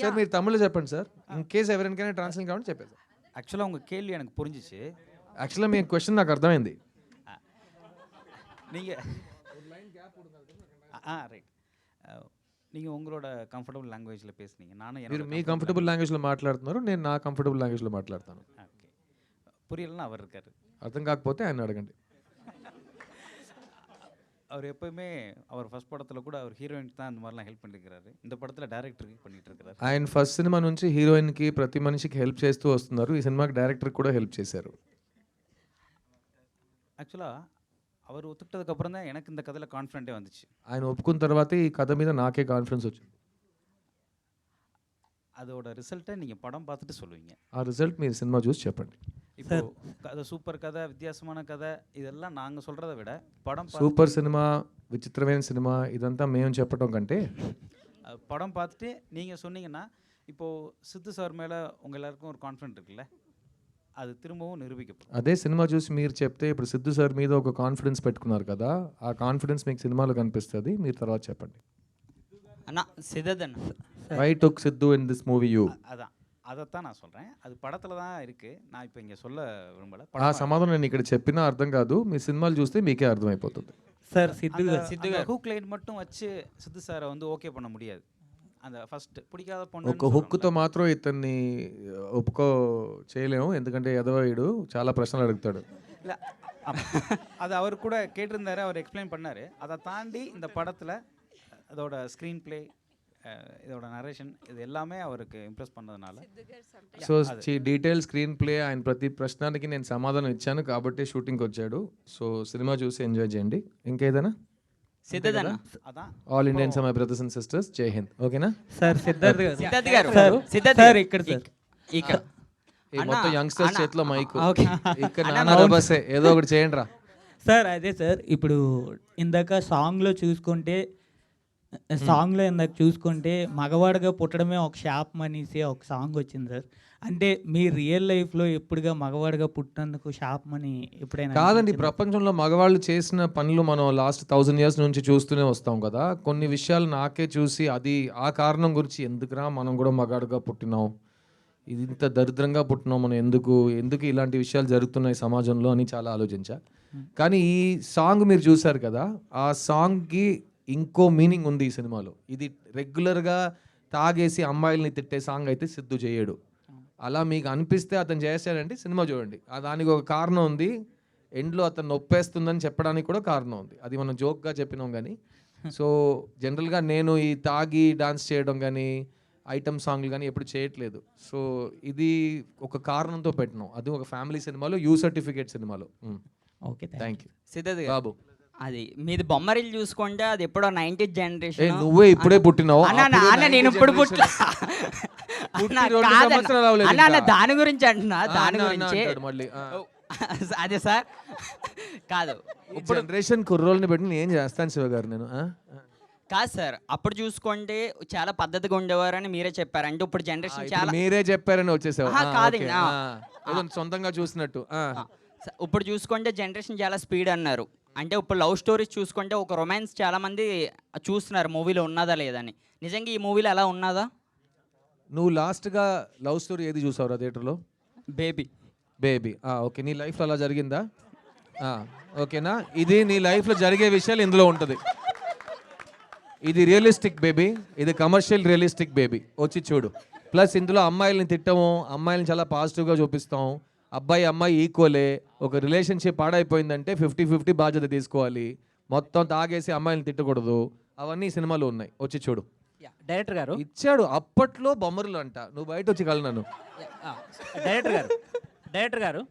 Sir మీరు తమిళ్లో చెప్పండి సార్, ఇన్ కేస్ ఎవరికైనా ట్రాన్స్లేట్ కావాలని చెప్పేది. ஆக்சுவலாக உங்கள் கேள்வி எனக்கு புரிஞ்சிச்சு. యాక్చువల్గా మీ క్వశ్చన్ నాకు అర్థమైంది. நீங்கள் ரைட், நீங்கள் உங்களோட கம்ஃபர்டபுள் லாங்குவேஜில் பேசுனீங்க. நானும் మీరు మీ కంఫర్టబుల్ లాంగ్వేజ్లో మాట్లాడుతున్నారు, నేను నా కంఫర్టబుల్ లాంగ్వేజ్లో మాట్లాడతాను. ஓகே, புரியலன்னா அவர் இருக்கார். అర్థం కాకపోతే ఆయన అడగండి. அவர் எப்போயுமே அவர் ஃபர்ஸ்ட் படத்தில் கூட அவர் ஹீரோயினுக்கு தான் அந்த மாதிரிலாம் ஹெல்ப் பண்ணியிருக்கிறாரு. இந்த படத்தில் டேரக்டருக்கு பண்ணிட்டு இருக்கிறாரு. ఆయన ఫస్ట్ సినిమా నుంచి హీరోయిన్కి ప్రతి మనిషికి హెల్ప్ చేస్తూ వస్తున్నారు. ఈ సినిమాకి డైరెక్టర్కి కూడా హెల్ప్ చేశారు. ஆக்சுவலாக அவர் ஒத்துக்கிட்டதுக்கப்புறம் தான் எனக்கு இந்த கதையில் கான்ஃபிடென்ட்டே வந்துச்சு. ఆయన ఒప్పుకున్న తర్వాతే ఈ కథ మీద నాకే కాన్ఫిడెన్స్ వచ్చింది. அதோட ரிசல்ட்டை நீங்கள் படம் பார்த்துட்டு சொல்லுவீங்க. ఆ రిజల్ట్ మీరు సినిమా చూసి చెప్పండి. இப்போ கதை சூப்பர் கதை, வித்தியாசமான கதை, இதெல்லாம் நாங்கள் சொல்கிறத விட படம் సూపర్ సినిమా, విచిత్రమైన సినిమా ఇదంతా మేము చెప్పటం కంటే படம் பார்த்துட்டு நீங்கள் சொன்னீங்கன்னா, இப்போது சித்து சார் மேலே உங்கள் எல்லாருக்கும் ஒரு கான்ஃபிடென்ட் இருக்குல்ல, అది తిరుమவும் నిరూపించబடும். అదే సినిమా చూసి మీరు చెప్తే ఇప్పుడు సిద్ధు సార్ మీద ఒక కాన్ఫిడెన్స్ పెట్టుకున్నారు కదా, ఆ కాన్ఫిడెన్స్ మీకు సినిమాలో కనిపిస్తుంది. మీరు తర్వాత చెప్పండి. అన్న సిద్ధన్న why took Siddhu in this movie you. అதைத்தான் நான் சொல்கிறேன். அது படத்தில் தான் இருக்குது. நான் இப்போ ఇங்கே சொல்ல విரும்பல. ఆ సమాధానం నేను ఇక్కడ చెప్పినా అర్థం కాదు, మీ సినిమాలు చూస్తే మీకే అర్థమైపోతుంది. సార్ సిద్ధు గారు హుక్ లైన్ மட்டும் வச்சு సిద్ధు సార్ வந்து ఓకే பண்ண முடியாது. அந்த ఫస్ట్ పిడికాద పొండు ఒక హుక్తో మాత్రం ఇతన్ని ఒప్పుకో చేయలేము, ఎందుకంటే ఎదవాయుడు చాలా ప్రశ్నలు అడుగుతాడు. இல்லை, அது அவர் கூட கேட்டிருந்தாரு, அவர் எக்ஸ்பிளைன் பண்ணார். அதை தாண்டி இந்த படத்தில் அதோட ஸ்க்ரீன் ப்ளே, இதோட நரேஷன், இது எல்லாமே அவருக்கு ఇంప్రెస్ பண்ணதுனால సో డీటెయిల్ స్క్రీన్ ప్లే, ఆయన ప్రతి ప్రశ్నకి నేను సమాధానం ఇచ్చాను కాబట్టి షూటింగ్కి వచ్చాడు. సో సినిమా చూసి ఎంజాయ్ చేయండి. ఇంకేదైనా all Indians my brothers and sisters, జై హింద్. ఓకేనా సార్ సిద్ధార్థ్ గారు సార్ ఇక్కడ మొత్తం యంగ్స్టర్స్ చేతిలో మైక్, ఇక్కడ నానా బస్సే ఏదో ఒకటి చేయండి రా. సార్ అదే సార్, ఇప్పుడు ఇందాక సాంగ్లో చూసుకుంటే మగవాడిగా పుట్టడమే ఒక శాపం అనేసి ఒక సాంగ్ వచ్చింది సార్. అంటే మీ రియల్ లైఫ్లో ఎప్పుడుగా మగవాడిగా పుట్టినందుకు శాపం అని ఎప్పుడైనా? కాదండి, ప్రపంచంలో మగవాళ్ళు చేసిన పనులు మనం లాస్ట్ 1000 years నుంచి చూస్తూనే వస్తాం కదా. కొన్ని విషయాలు నాకే చూసి అది ఆ కారణం గురించి ఎందుకురా మనం కూడా మగాడుగా పుట్టినాం, ఇది ఇంత దరిద్రంగా పుట్టినాం మనం, ఎందుకు ఇలాంటి విషయాలు జరుగుతున్నాయి సమాజంలో అని చాలా ఆలోచించా. కానీ ఈ సాంగ్ మీరు చూశారు కదా, ఆ సాంగ్కి ఇంకో మీనింగ్ ఉంది ఈ సినిమాలో. ఇది రెగ్యులర్గా తాగేసి అమ్మాయిల్ని తిట్టే సాంగ్ అయితే సిద్ధు చేయడు. అలా మీకు అనిపిస్తే అతను చేశాడంటే సినిమా చూడండి, దానికి ఒక కారణం ఉంది. ఎండ్లో అతను నొప్పేస్తుందని చెప్పడానికి కూడా కారణం ఉంది. అది మనం జోక్గా చెప్పినాం కానీ. సో జనరల్గా నేను ఈ తాగి డాన్స్ చేయడం కానీ ఐటమ్ సాంగ్లు కానీ ఎప్పుడు చేయట్లేదు. సో ఇది ఒక కారణంతో పెట్టినాం. అది ఒక ఫ్యామిలీ సినిమాలో, యూ సర్టిఫికేట్ సినిమాలో. Okay, thank you. సిద్ధార్థ్ బాబు, అది మీది బొమ్మరిల్లు చూసుకుంటే అది ఎప్పుడో 90th జనరేషన్. నువ్వే ఇప్పుడే పుట్టినావు. అన్న నేను ఇప్పుడు పుట్టిన దాని గురించి అంటున్నా, దాని గురించి అదే సార్ కాదు. ఇప్పుడు జనరేషన్ కుర్రోల్ని పెట్టి నేను చేస్తాను శివ గారు. నేను కాదు సార్, అప్పుడు చూసుకుంటే చాలా పద్ధతిగా ఉండేవారని మీరే చెప్పారు. అంటే ఇప్పుడు జనరేషన్ చాలా మీరే చెప్పారని వచ్చేసావు. కాదు సొంతంగా చూసినట్టు. ఇప్పుడు చూసుకుంటే జనరేషన్ చాలా స్పీడ్ అన్నారు. అంటే ఇప్పుడు లవ్ స్టోరీస్ చూసుకుంటే ఒక రొమాన్స్ చాలా మంది చూస్తున్నారు మూవీలో ఉన్నదా లేదని. నిజంగా ఈ మూవీలో అలా ఉన్నదా? నువ్వు లాస్ట్గా లవ్ స్టోరీ ఏది చూసావురా థియేటర్లో? బేబీ. ఓకే, నీ లైఫ్లో అలా జరిగిందా? ఓకేనా, ఇది నీ లైఫ్లో జరిగే విషయాలు ఇందులో ఉంటుంది. ఇది రియలిస్టిక్ బేబీ, ఇది కమర్షియల్ రియలిస్టిక్ బేబీ. వచ్చి చూడు. ప్లస్ ఇందులో అమ్మాయిల్ని తిట్టము, అమ్మాయిల్ని చాలా పాజిటివ్గా చూపిస్తాం. అబ్బాయి అమ్మాయి ఈక్వలే. ఒక రిలేషన్షిప్ పాడైపోయిందంటే 50-50 బాధ్యత తీసుకోవాలి. మొత్తం తాగేసి అమ్మాయిని తిట్టకూడదు. అవన్నీ సినిమాలో ఉన్నాయి. వచ్చి చూడు. డైరెక్టర్ గారు ఇచ్చాడు అప్పట్లో బొమ్మరులు అంట. నువ్వు బయట వచ్చి కలనను. డైరెక్టర్ గారు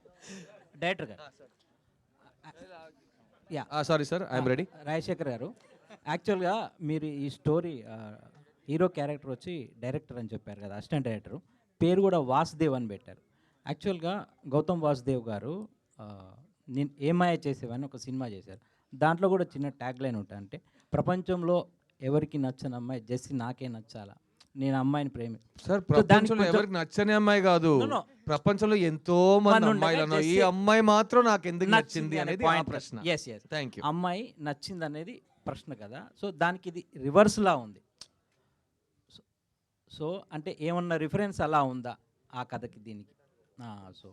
sorry sir, I'm ready. Rajasekhar గారు, యాక్చువల్గా మీరు ఈ స్టోరీ హీరో క్యారెక్టర్ వచ్చి డైరెక్టర్ అని చెప్పారు కదా, అసిస్టెంట్ డైరెక్టర్ పేరు కూడా వాసుదేవ్ అని పెట్టారు. యాక్చువల్గా గౌతమ్ వాసుదేవ్ గారు నేను ఏమాయ చేసేవని ఒక సినిమా చేశారు. దాంట్లో కూడా చిన్న ట్యాగ్ లైన్ ఉంటుంది, అంటే ప్రపంచంలో ఎవరికి నచ్చని అమ్మాయి జెస్సీ నాకే నచ్చాలా, నేను అమ్మాయిని ప్రేమి. సార్ ప్రపంచంలో ఎవరికి నచ్చని అమ్మాయి కాదు, ప్రపంచంలో ఎంతో మంది అమ్మాయిలు ఉన్నారు. ఈ అమ్మాయి మాత్రం నాకు ఎందుకు నచ్చింది అనేది ఆ ప్రశ్న. Yes yes, thank you. అమ్మాయి నచ్చింది అనేది ప్రశ్న కదా. సో దానికి ఇది రివర్స్లా ఉంది. సో అంటే ఏమన్నా రిఫరెన్స్ అలా ఉందా ఆ కథకి దీనికి? సో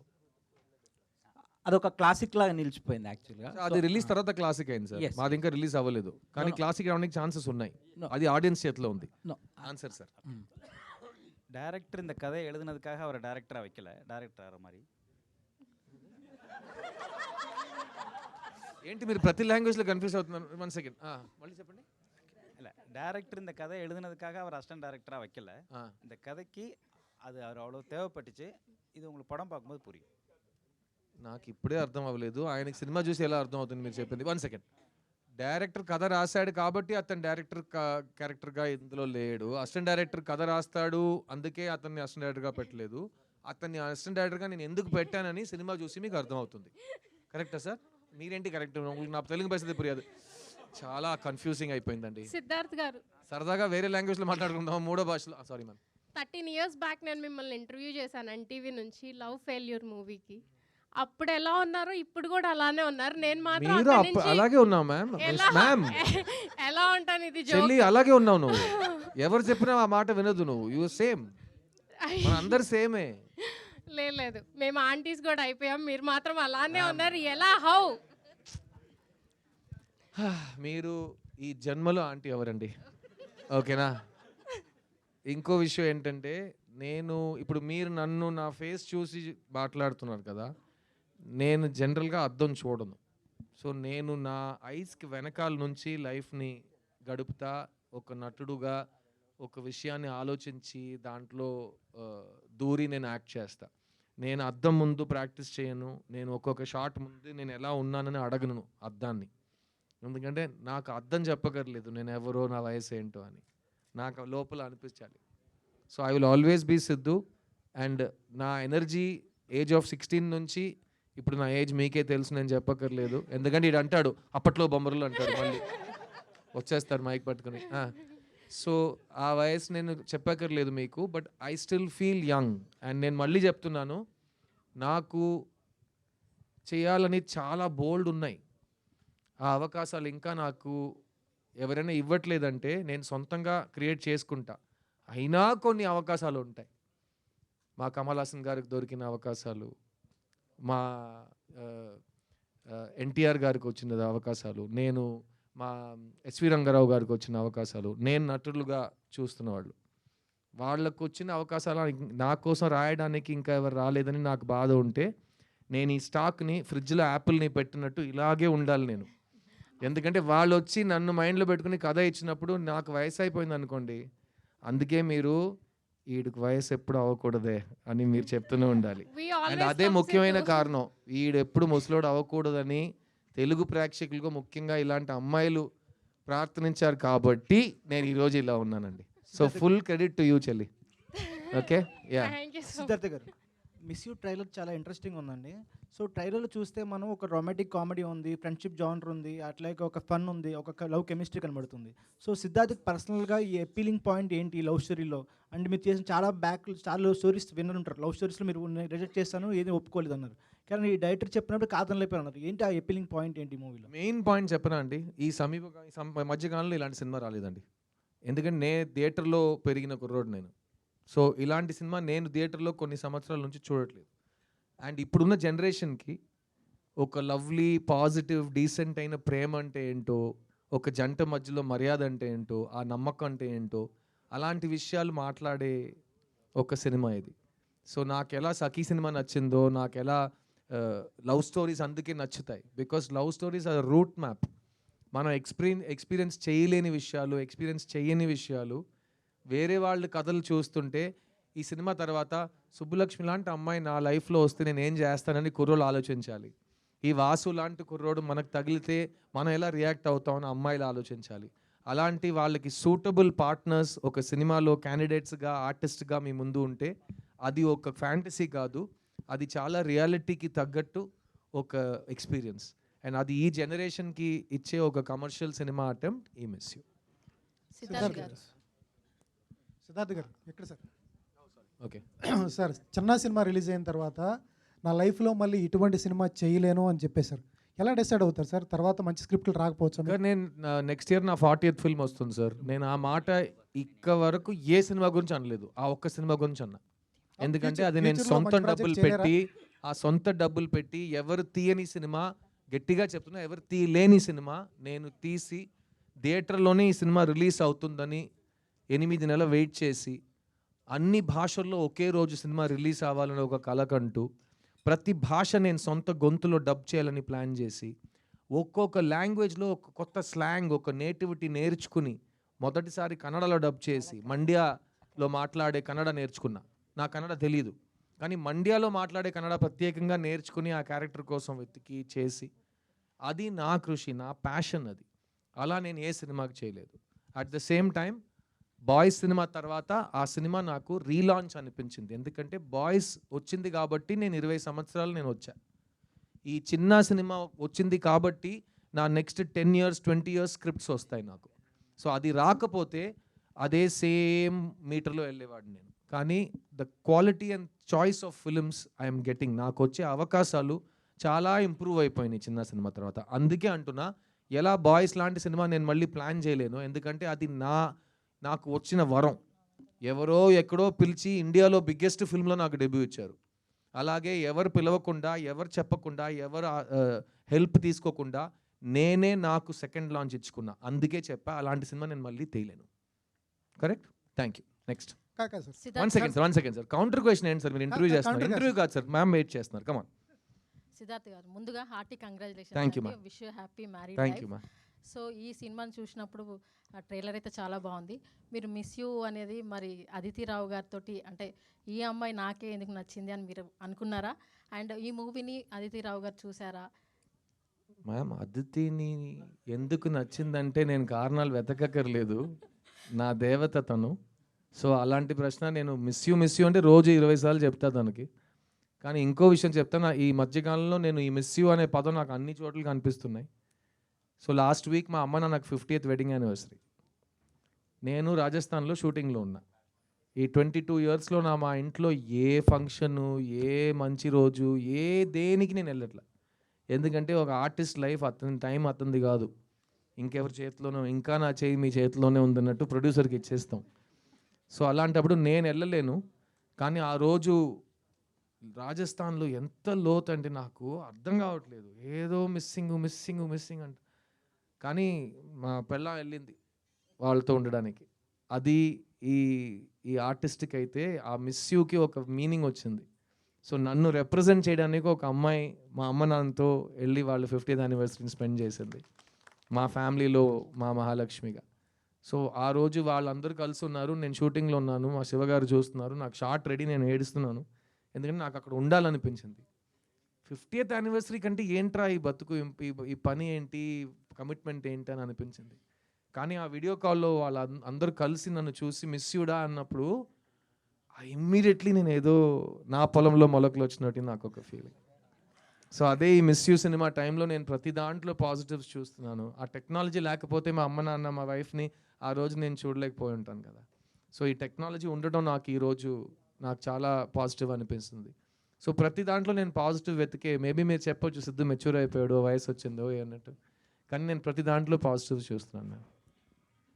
అదొక క్లాసిక్ లాగా నిలిచిపోయింది యాక్చువల్గా. అది రిలీజ్ తర్వాత క్లాసిక్ అయింది సార్, మాది ఇంకా రిలీజ్ అవ్వలేదు, కానీ క్లాసిక్ అవడానికి ఛాన్సెస్ ఉన్నాయి. అది ఆడియన్స్ చేతిలో ఉంది. Answer sir. டேரக்டர் இந்த கதையை எழுதுனதுக்காக அவரை டேரக்டராக வைக்கல, டேரக்டர் மாதிரி. ఏంటి మీరు ప్రతి లాంగ్వేజ్లో కన్ఫ్యూజ్ అవుతున్నారు? 1 సెకండ్ మళ్ళీ చెప్పండి. இல்லை, டேரக்டர் இந்த கதையை எழுதுனதுக்காக அவர் அசிஸ்டன்ட் டேரக்டராக வைக்கல. இந்த கதைக்கு அது அவர் அவ்வளோ தேவைப்பட்டுச்சு. இது உங்களுக்கு పడం பார்க்கும்போது புரியும். నాకు ఇప్పుడే అర్థం అవ్వలేదు, ఆయనకి సినిమా చూసి ఎలా అర్థం అవుతుంది మీరు చెప్పింది. 1 సెకండ్. డైరెక్టర్ కథ రాశాడు కాబట్టి అతను డైరెక్టర్ క్యారెక్టర్గా ఇందులో లేడు. అసిస్టెంట్ డైరెక్టర్ కథ రాస్తాడు, అందుకే అతన్ని అసిస్టెంట్ డైరెక్టర్గా పెట్టలేదు. అతన్ని అసిస్టెంట్ డైరెక్టర్గా నేను ఎందుకు పెట్టానని సినిమా చూసి మీకు అర్థమవుతుంది. కరెక్టా సార్? మీరేంటి కరెక్ట్? నా తెలుగు పరిస్థితి పురియదు, చాలా కన్ఫ్యూజింగ్ అయిపోయిందండి. సిద్ధార్థ్ గారు, సరదాగా వేరే లాంగ్వేజ్లో మాట్లాడుకుందాం, 3వ భాషలో. Sorry ma'am. 13 years బ్యాక్ నేను మిమ్మల్ని ఇంటర్వ్యూ చేశాను ఎన్టీవీ నుంచి లవ్ ఫెయిల్యూర్ మూవీకి. అప్పుడు ఎలా ఉన్నారు, ఇప్పుడు కూడా అలానే ఉన్నారు. నేను మాత్రం మీరు అక్కడి నుంచి అలాగే ఉన్నావు మ్యామ్. మ్యామ్ ఎలా ఉంటాను, ఇది చెల్లి జోక్. అలాగే ఉన్నావు నువ్వు. ఎవరు చెప్పినా ఆ మాట వినదు నువ్వు. యు సేమ్, మన అందరు సేమే. లేదు, మేము ఆంటీస్ కూడా అయిపోయాం, మీరు మాత్రం అలానే ఉన్నారు. ఎలా, హౌ? మీరు ఈ జన్మలో ఆంటీ ఎవరండి? ఓకేనా? ఇంకో విషయం ఏంటంటే, నేను ఇప్పుడు మీరు నన్ను నా ఫేస్ చూసి మాట్లాడుతున్నారు కదా, నేను జనరల్గా అద్దం చూడను. సో నేను నా ఐస్కి వెనకాల నుంచి లైఫ్ని గడుపుతా, ఒక నటుడుగా ఒక విషయాన్ని ఆలోచించి దాంట్లో దూరి నేను యాక్ట్ చేస్తా. నేను అద్దం ముందు ప్రాక్టీస్ చేయను, నేను ఒక్కొక్క షాట్ ముందు నేను ఎలా ఉన్నానని అడగను అద్దాన్ని. ఎందుకంటే నాకు అద్దం చెప్పగలేదు నేను ఎవరో, నా వయసు ఏంటో అని. నాకు లోపల అనిపించాలి. So I will always be Siddhu. And నా ఎనర్జీ ఏజ్ ఆఫ్ 16 నుంచి ఇప్పుడు నా ఏజ్ మీకే తెలుసు, నేను చెప్పక్కర్లేదు. ఎందుకంటే ఇడు అంటాడు అప్పట్లో బొమ్మరులు అంటాడు, మళ్ళీ వచ్చేస్తారు మైక్ పట్టుకుని. సో ఆ వయసు నేను చెప్పక్కర్లేదు మీకు, but I still feel young. And నేను మళ్ళీ చెప్తున్నాను, నాకు చేయాలని చాలా బోల్డ్ ఉన్నాయి. ఆ అవకాశాలు ఇంకా నాకు ఎవరైనా ఇవ్వట్లేదంటే నేను సొంతంగా క్రియేట్ చేసుకుంటా. అయినా కొన్ని అవకాశాలు ఉంటాయి. మా కమల్ హాసన్ గారికి దొరికిన అవకాశాలు, మా ఎన్టీఆర్ గారికి వచ్చిన అవకాశాలు, నేను మా ఎస్వి రంగారావు గారికి వచ్చిన అవకాశాలు, నేను నటులుగా చూస్తున్న వాళ్ళు, వాళ్ళకు వచ్చిన అవకాశాలు నా కోసం రాయడానికి ఇంకా ఎవరు రాలేదని నాకు బాధ ఉంటే, నేను ఈ స్టాక్ని ఫ్రిడ్జ్లో యాపిల్ని పెట్టినట్టు ఇలాగే ఉండాలి నేను. ఎందుకంటే వాళ్ళు వచ్చి నన్ను మైండ్లో పెట్టుకుని కథ ఇచ్చినప్పుడు నాకు వయసు అయిపోయింది అనుకోండి, అందుకే మీరు వీడికి వయసు ఎప్పుడు అవ్వకూడదే అని మీరు చెప్తూనే ఉండాలి. అండ్ అదే ముఖ్యమైన కారణం, వీడు ఎప్పుడు ముసలోడు అవ్వకూడదని తెలుగు ప్రేక్షకులకు ముఖ్యంగా ఇలాంటి అమ్మాయిలు ప్రార్థనించారు కాబట్టి నేను ఈరోజు ఇలా ఉన్నానండి. So full credit to you చెల్లి. Okay, ya. Siddhartha garu, miss you trailer చాలా ఇంట్రెస్టింగ్ ఉందండి. సో ట్రైలర్లో చూస్తే మనం ఒక రొమాంటిక్ కామెడీ ఉంది, ఫ్రెండ్షిప్ జానర్ ఉంది, అట్లాగే ఒక ఫన్ ఉంది, ఒక లవ్ కెమిస్ట్రీ కనబడుతుంది. సో సిద్ధార్థకి పర్సనల్గా ఈ అపీలింగ్ పాయింట్ ఏంటి ఈ లవ్ స్టోరీలో? అండ్ మీరు చేసిన చాలా స్టోరీస్ విన్నారు, లవ్ స్టోరీస్లో మీరు రిజెక్ట్ చేస్తాను, ఏది ఒప్పుకోలేదు అన్నారు. కానీ ఈ డైరెక్టర్ చెప్పినప్పుడు కాదనలేపారు అన్నారు. ఏంటి ఆ అపీలింగ్ పాయింట్ ఏంటి ఈ మూవీలో? మెయిన్ పాయింట్ చెప్పనా అండి, ఈ మధ్యకాలంలో ఇలాంటి సినిమా రాలేదండి. ఎందుకంటే నేను థియేటర్లో పెరిగిన కుర్రోడు నేను. సో ఇలాంటి సినిమా నేను థియేటర్లో కొన్ని సంవత్సరాల నుంచి చూడట్లేదు. అండ్ ఇప్పుడున్న జనరేషన్కి ఒక లవ్లీ, పాజిటివ్, డీసెంట్ అయిన ప్రేమ అంటే ఏంటో, ఒక జంట మధ్యలో మర్యాద అంటే ఏంటో, ఆ నమ్మకం అంటే ఏంటో, అలాంటి విషయాలు మాట్లాడే ఒక సినిమా ఇది. సో నాకు ఎలా సఖీ సినిమా నచ్చిందో, నాకు ఎలా లవ్ స్టోరీస్ అందుకే నచ్చుతాయి. Because love stories are route map. మనం ఎక్స్పీరియన్స్ చేయలేని విషయాలు, ఎక్స్పీరియన్స్ చేయని విషయాలు వేరే వాళ్ళ కథలు చూస్తుంటే, ఈ సినిమా తర్వాత సుబ్బులక్ష్మి లాంటి అమ్మాయి నా లైఫ్లో వస్తే నేను ఏం చేస్తానని కుర్రోళ్ళు ఆలోచించాలి. ఈ వాసు లాంటి కుర్రోడు మనకు తగిలితే మనం ఎలా రియాక్ట్ అవుతామని అమ్మాయిలు ఆలోచించాలి. అలాంటి వాళ్ళకి సూటబుల్ పార్ట్నర్స్ ఒక సినిమాలో క్యాండిడేట్స్గా, ఆర్టిస్ట్గా మీ ముందు ఉంటే అది ఒక ఫ్యాంటసీ కాదు, అది చాలా రియాలిటీకి తగ్గట్టు ఒక ఎక్స్పీరియన్స్. అండ్ అది ఈ జనరేషన్కి ఇచ్చే ఒక కమర్షియల్ సినిమా అటెంప్ట్ ఈ మిస్ యూ. సిద్ధార్థ్ గారు ఎక్కడ సార్? ఓకే సార్, చిన్న సినిమా రిలీజ్ అయిన తర్వాత నా లైఫ్లో మళ్ళీ ఇటువంటి సినిమా చేయలేను అని చెప్పేశారు. ఎలా డిసైడ్ అవుతారు సార్? తర్వాత మంచి స్క్రిప్ట్లు రాకపోవచ్చు. నేను నెక్స్ట్ ఇయర్ నా 40th ఫిల్మ్ వస్తుంది సార్. నేను ఆ మాట ఇక్క వరకు ఏ సినిమా గురించి అనలేదు, ఆ ఒక్క సినిమా గురించి అన్నా. ఎందుకంటే అది నేను సొంత డబ్బులు పెట్టి ఎవరు తీయని సినిమా, గట్టిగా చెప్తున్నా ఎవరు తీయలేని సినిమా నేను తీసి థియేటర్లోనే ఈ సినిమా రిలీజ్ అవుతుందని 8 నెలలు వెయిట్ చేసి అన్ని భాషల్లో ఒకే రోజు సినిమా రిలీజ్ అవ్వాలని ఒక కలకంటూ ప్రతి భాష నేను సొంత గొంతులో డబ్ చేయాలని ప్లాన్ చేసి ఒక్కొక్క లాంగ్వేజ్లో ఒక కొత్త స్లాంగ్, ఒక నేటివిటీ నేర్చుకుని మొదటిసారి కన్నడలో డబ్ చేసి మండ్యాలో మాట్లాడే కన్నడ నేర్చుకున్నా. నా కన్నడ తెలీదు, కానీ మండ్యాలో మాట్లాడే కన్నడ ప్రత్యేకంగా నేర్చుకుని ఆ క్యారెక్టర్ కోసం వెతికి చేసి, అది నా కృషి, నా ప్యాషన్ అది. అలా నేను ఏ సినిమాకి చేయలేదు. At the same time boys cinema తర్వాత ఆ సినిమా నాకు రీలాంచ్ అనిపించింది. ఎందుకంటే బాయ్స్ వచ్చింది కాబట్టి నేను 20 సంవత్సరాలు నేను వచ్చా. ఈ చిన్న సినిమా వచ్చింది కాబట్టి నా నెక్స్ట్ 10 years 20 years స్క్రిప్ట్స్ వస్తాయి నాకు. సో అది రాకపోతే అదే సేమ్ మీటర్లో వెళ్ళేవాడిని నేను. కానీ the quality and choice of films I'm getting, నాకు వచ్చే అవకాశాలు చాలా ఇంప్రూవ్ అయిపోయినాయి చిన్న సినిమా తర్వాత. అందుకే అంటున్నా, ఎలా బాయ్స్ లాంటి సినిమా నేను మళ్ళీ ప్లాన్ చేయలేను, ఎందుకంటే అది నాకు వచ్చిన వరం. ఎవరో ఎక్కడో పిలిచి ఇండియాలో బిగ్గెస్ట్ ఫిల్మ్లో నాకు డెబ్యూ ఇచ్చారు. అలాగే ఎవరు పిలవకుండా, ఎవరు చెప్పకుండా, ఎవరు హెల్ప్ తీసుకోకుండా నేనే నాకు సెకండ్ లాంచ్ ఇచ్చుకున్నా. అందుకే చెప్పా అలాంటి సినిమా నేను మళ్ళీ తీయలేను. Correct? Thank you. Next. One second sir, counter question ఏంటి సార్? మీరు ఇంటర్వ్యూ చేస్తున్నారు. ఇంటర్వ్యూ కాదు సార్, మ్యామ్ వెయిట్ చేస్తున్నారు. కమాన్. సిద్ధార్థ్ గారు, ముందుగా hearty congratulation. Thank you ma'am. Wish you happy married thank life. You ma'am. So ఈ సినిమాని చూసినప్పుడు ట్రైలర్ అయితే చాలా బాగుంది. మీరు మిస్ యూ అనేది మరి అదితి రావు గారితో, అంటే ఈ అమ్మాయి నాకే ఎందుకు నచ్చింది అని మీరు అనుకున్నారా? అండ్ ఈ మూవీని అదితి రావు గారు చూసారా? మ్యామ్, అదితిని ఎందుకు నచ్చిందంటే నేను కారణాలు వెతకక్కర్లేదు, నా దేవత తను. సో అలాంటి ప్రశ్న నేను మిస్ యూ అంటే రోజు 20 సార్లు చెప్తా తనకి. కానీ ఇంకో విషయం చెప్తాను, ఈ మధ్యకాలంలో నేను ఈ మిస్ యూ అనే పదం నాకు అన్ని చోట్ల కనిపిస్తున్నాయి. సో లాస్ట్ వీక్ మా అమ్మ నాకు 50th వెడ్డింగ్ యానివర్సరీ. నేను రాజస్థాన్లో షూటింగ్లో ఉన్నా. ఈ 22 yearsలో మా ఇంట్లో ఏ ఫంక్షను, ఏ మంచి రోజు, ఏ దేనికి నేను వెళ్ళట్లా. ఎందుకంటే ఒక ఆర్టిస్ట్ లైఫ్ అతని టైం అతనిది కాదు, ఇంకెవరి చేతిలోనో, ఇంకా నా చేయి మీ చేతిలోనే ఉందన్నట్టు ప్రొడ్యూసర్కి ఇచ్చేస్తాం. సో అలాంటప్పుడు నేను వెళ్ళలేను. కానీ ఆ రోజు రాజస్థాన్లో ఎంత లోతు అంటే నాకు అర్థం కావట్లేదు, ఏదో మిస్సింగ్ అంట. కానీ మా పెళ్ళాం వెళ్ళింది వాళ్ళతో ఉండడానికి. అది ఈ ఆర్టిస్ట్కి అయితే ఆ మిస్ యూకి ఒక మీనింగ్ వచ్చింది. సో నన్ను రిప్రజెంట్ చేయడానికి ఒక అమ్మాయి మా అమ్మ నాన్నతో వెళ్ళి వాళ్ళు 50th anniversary స్పెండ్ చేసింది మా ఫ్యామిలీలో, మా మహాలక్ష్మిగా. సో ఆ రోజు వాళ్ళందరూ కలిసి ఉన్నారు, నేను షూటింగ్లో ఉన్నాను, మా శివగారు చూస్తున్నారు, నాకు షార్ట్ రెడీ, నేను ఏడుస్తున్నాను. ఎందుకంటే నాకు అక్కడ ఉండాలనిపించింది. 50th anniversary కంటే ఏంట్రా ఈ బతుకు, ఈ పని ఏంటి, కమిట్మెంట్ ఏంటి అని అనిపించింది. కానీ ఆ వీడియో కాల్లో వాళ్ళ అందరూ కలిసి నన్ను చూసి మిస్ యూడా అన్నప్పుడు ఇమ్మీడియట్లీ నేను ఏదో నా పొలంలో మొలకలు వచ్చినట్టు నాకు ఒక ఫీలింగ్. సో అదే ఈ మిస్ యూ సినిమా టైంలో నేను ప్రతి దాంట్లో పాజిటివ్స్ చూస్తున్నాను. ఆ టెక్నాలజీ లేకపోతే మా అమ్మ నాన్న మా వైఫ్ని ఆ రోజు నేను చూడలేకపోయి ఉంటాను కదా. సో ఈ టెక్నాలజీ ఉండటం నాకు ఈరోజు నాకు చాలా పాజిటివ్ అనిపిస్తుంది. సో ప్రతి దాంట్లో నేను పాజిటివ్ వెతికే, మేబీ మీరు చెప్పొచ్చు సిద్ధు మెచ్యూర్ అయిపోయాడు, వయసు వచ్చిందో అన్నట్టు, కానీ నేను ప్రతి దాంట్లో పాజిటివ్ చూస్తున్నాను ma'am.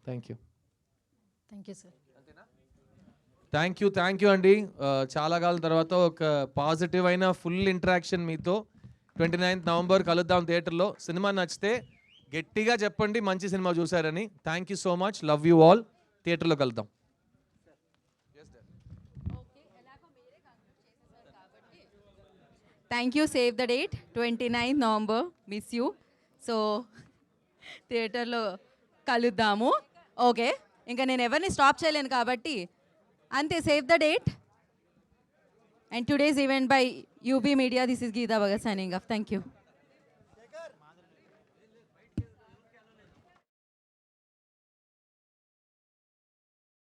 Thank you. Thank you sir. Thank you అండి. చాలా కాలం తర్వాత ఒక పాజిటివ్ అయిన ఫుల్ ఇంటరాక్షన్ మీతో. 29th November కలుద్దాం థియేటర్లో. సినిమా నచ్చితే గట్టిగా చెప్పండి మంచి సినిమా చూసారని. Thank you so much, love you all. థియేటర్లో కలుద్దాం. Thank you. Save the date 29th November, miss you. So థియేటర్లో కలుద్దాము. ఓకే, ఇంకా నేను ఎవరిని స్టాప్ చేయలేను కాబట్టి అంతే. Save the date. And today's event by UB Media. This is Geeta Bhagat signing off. Thank you.